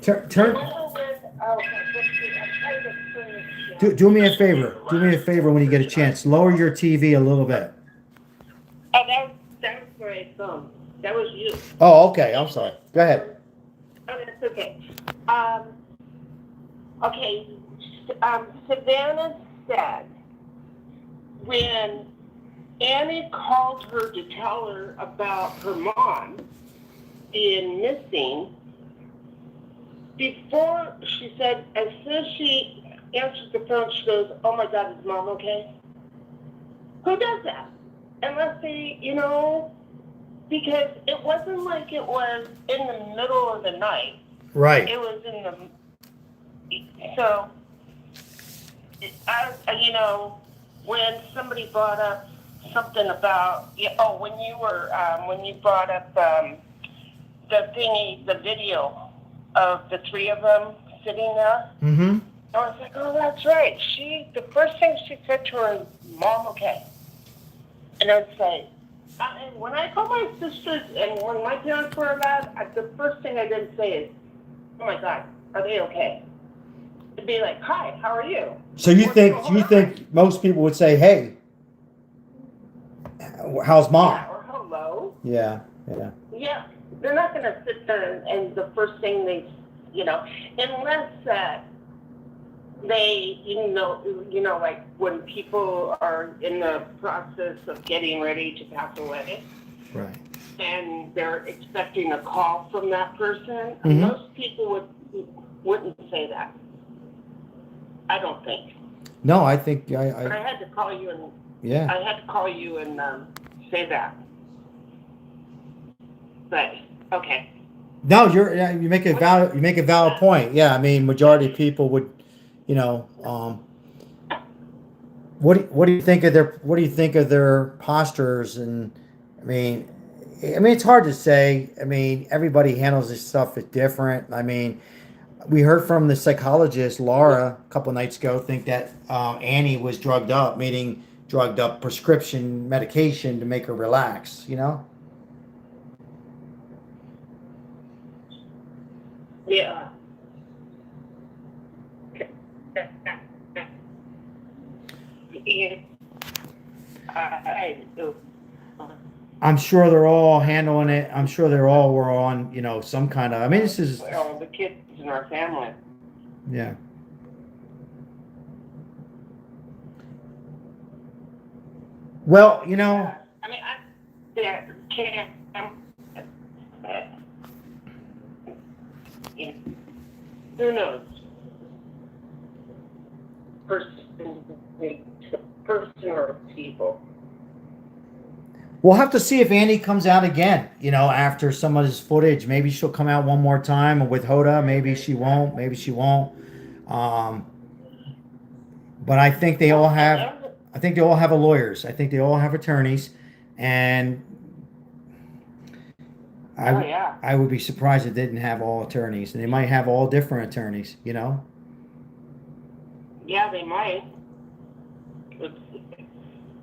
Turn. Do me a favor. Do me a favor when you get a chance. Lower your TV a little bit. Oh, that was my phone. That was you. Oh, okay. I'm sorry. Go ahead. Oh, that's okay. Okay. Savannah said when Annie called her to tell her about her mom being missing, before she said, as soon as she answers the phone, she goes, "Oh my God, is Mom okay?" Who does that? Unless they, because it wasn't like it was in the middle of the night. Right. It was in the, so, when somebody brought up something about, when you brought up the video of the 3 of them sitting there, Mm-hmm. I was like, oh, that's right. The first thing she said to her is, "Mom, okay?" And I was like, when I called my sisters and when my parents were alive, the first thing I didn't say is, "Oh my God, are they okay?" It'd be like, "Hi, how are you?" So you think most people would say, "Hey, how's Mom?" Yeah, or hello. Yeah. Yeah, they're not going to sit there and the first thing they, unless they, like when people are in the process of getting ready to pass away. Right. And they're expecting a call from that person. Mm-hmm. Most people wouldn't say that. I don't think. No, I think But I had to call you and yeah. I had to call you and say that. But okay. No, you make a valid point. Yeah, I mean, majority of people would, you know, what do you think of their postures? And I mean, it's hard to say. I mean, everybody handles this stuff different. I mean, we heard from the psychologist Laura a couple nights ago think that Annie was drugged up, meaning drugged up prescription medication to make her relax. You know. Yeah. I'm sure they're all handling it. I'm sure they're all were on, you know, some kind of. I mean, this is. Well, the kids in our family. Yeah. Well, you know. I mean, can't. Who knows? Person or people. We'll have to see if Annie comes out again, you know, after some of this footage. Maybe she'll come out one more time with Hoda. Maybe she won't. Maybe she won't. But I think they all have. I think they all have lawyers. I think they all have attorneys, and I would be surprised if they didn't have all attorneys, and they might have all different attorneys. You know. Yeah, they might.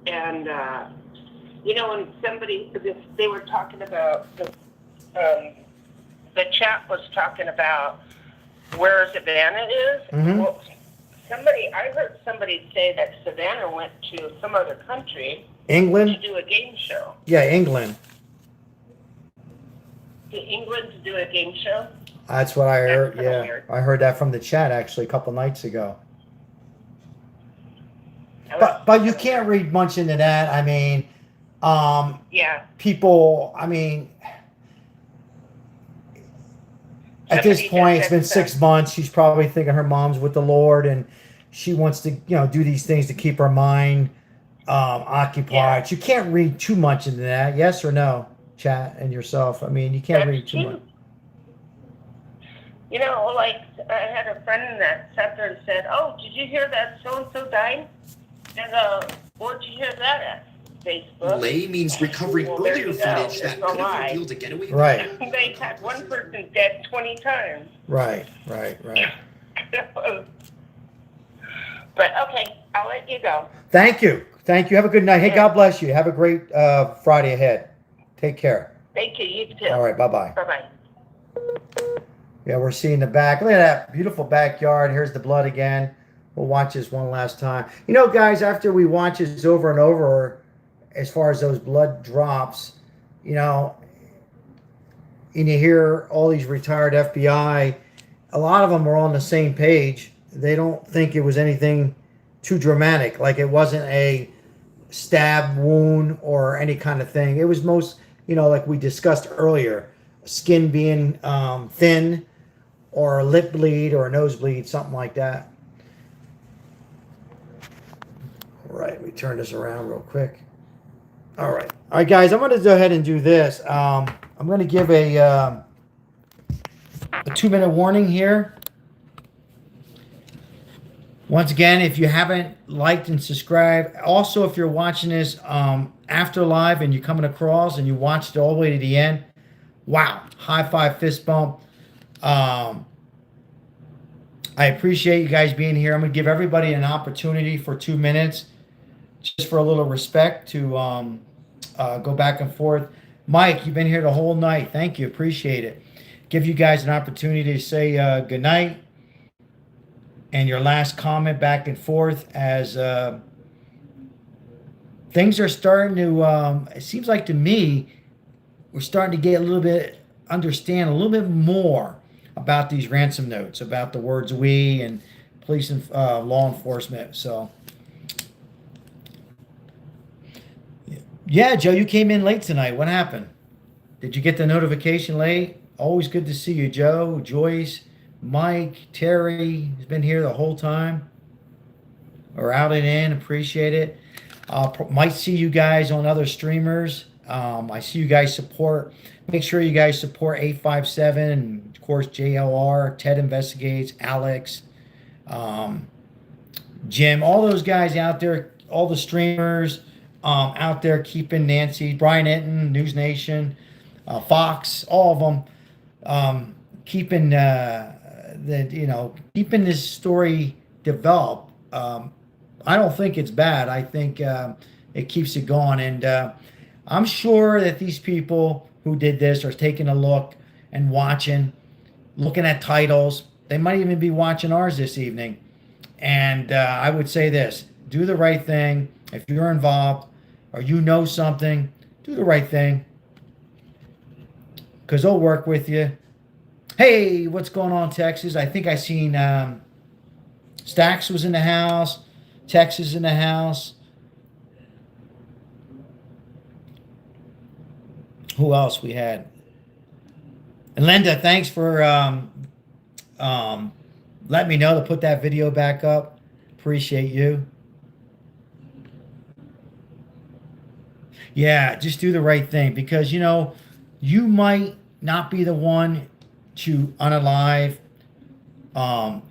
And you know, when they were talking about the chat was talking about where Savannah is. Mm-hmm. Well, I heard somebody say that Savannah went to some other country, England, to do a game show. Yeah, England. To England to do a game show. That's what I heard. That's Yeah, weird. I heard that from the chat actually a couple nights ago. But you can't read much into that. I mean, yeah. People. I mean, at this point, it's been 6 months. She's probably thinking her mom's with the Lord, and she wants to, you know, do these things to keep her mind occupied. Yeah. You can't read too much into that. Yes or no, chat and yourself. I mean, you can't read too much. You know, like I had a friend that sat there and said, "Oh, did you hear that so and so died?" And where'd you hear that at? Facebook. Lay means recovering earlier footage that could have revealed a getaway. Right. They had one person dead 20 times. Right. But okay, I'll let you go. Thank you. Have a good night. Hey, God bless you. Have a great Friday ahead. Take care. Thank you. You too. All right. Bye-bye. Bye-bye. Yeah, we're seeing the back. Look at that beautiful backyard. Here's the blood again. We'll watch this one last time. You know, guys, after we watch this over and over, as far as those blood drops, you know, and you hear all these retired FBI, a lot of them are on the same page. They don't think it was anything too dramatic, like it wasn't a stab wound or any kind of thing. It was most, you know, like we discussed earlier, skin being thin or a lip bleed or a nosebleed, something like that. All right, let me turn this around real quick. All right, guys, I'm going to go ahead and do this. I'm going to give a 2-minute warning here. Once again, if you haven't liked and subscribed, also if you're watching this after live and you're coming across and you watched it all the way to the end, wow, high five, fist bump. I appreciate you guys being here. I'm going to give everybody an opportunity for 2 minutes, just for a little respect to go back and forth. Mike, you've been here the whole night. Thank you. Appreciate it. Give you guys an opportunity to say good night and your last comment back and forth as things are starting to, it seems like to me, we're starting to get understand a little bit more about these ransom notes, about the words "we" and police and law enforcement. So, yeah, Joe, you came in late tonight. What happened? Did you get the notification late? Always good to see you, Joe, Joyce, Mike, Terry has been here the whole time. Or out and in, appreciate it. Might see you guys on other streamers. I see you guys support. Make sure you guys support 857 and of course JLR, Ted Investigates, Alex, Jim, all those guys out there, all the streamers out there keeping Nancy, Brian Enton, News Nation, Fox, all of them keeping keeping this story developed. I don't think it's bad. I think it keeps it going, and I'm sure that these people who did this are taking a look and looking at titles. They might even be watching ours this evening. And I would say this: do the right thing. If you're involved or you know something, do the right thing, because they'll work with you. Hey, what's going on, Texas? I think I seen Stax was in the house. Texas in the house. Who else we had? And Linda, thanks for letting me know to put that video back up. Appreciate you. Yeah, just do the right thing, because you might not be the one to unalive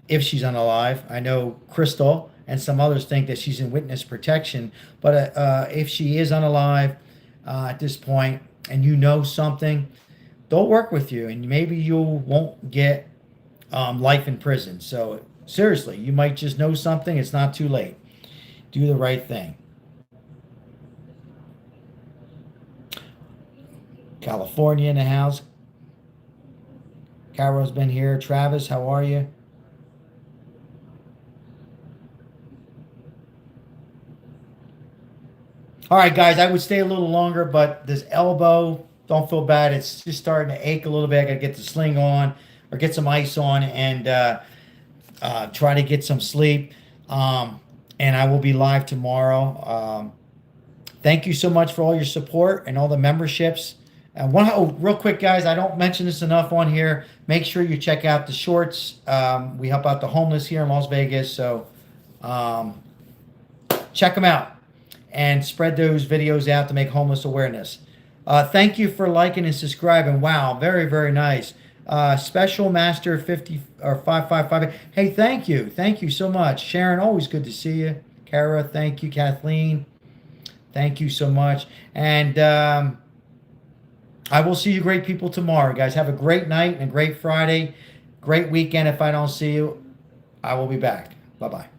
if she's unalive. I know Crystal and some others think that she's in witness protection, but if she is unalive at this point and you know something, they'll work with you, and maybe you won't get life in prison. So seriously, you might just know something. It's not too late. Do the right thing. California in the house. Caro's been here. Travis, how are you? All right, guys, I would stay a little longer, but this elbow, don't feel bad. It's just starting to ache a little bit. I got to get the sling on or get some ice on and try to get some sleep. And I will be live tomorrow. Thank you so much for all your support and all the memberships. Real quick, guys, I don't mention this enough on here. Make sure you check out the shorts. We help out the homeless here in Las Vegas. So check them out and spread those videos out to make homeless awareness. Thank you for liking and subscribing. Wow, very, very nice. Special Master 50 or 555. Hey, thank you. Thank you so much. Sharon, always good to see you. Kara, thank you. Kathleen, thank you so much. And I will see you great people tomorrow, guys. Have a great night and a great Friday. Great weekend. If I don't see you, I will be back. Bye-bye.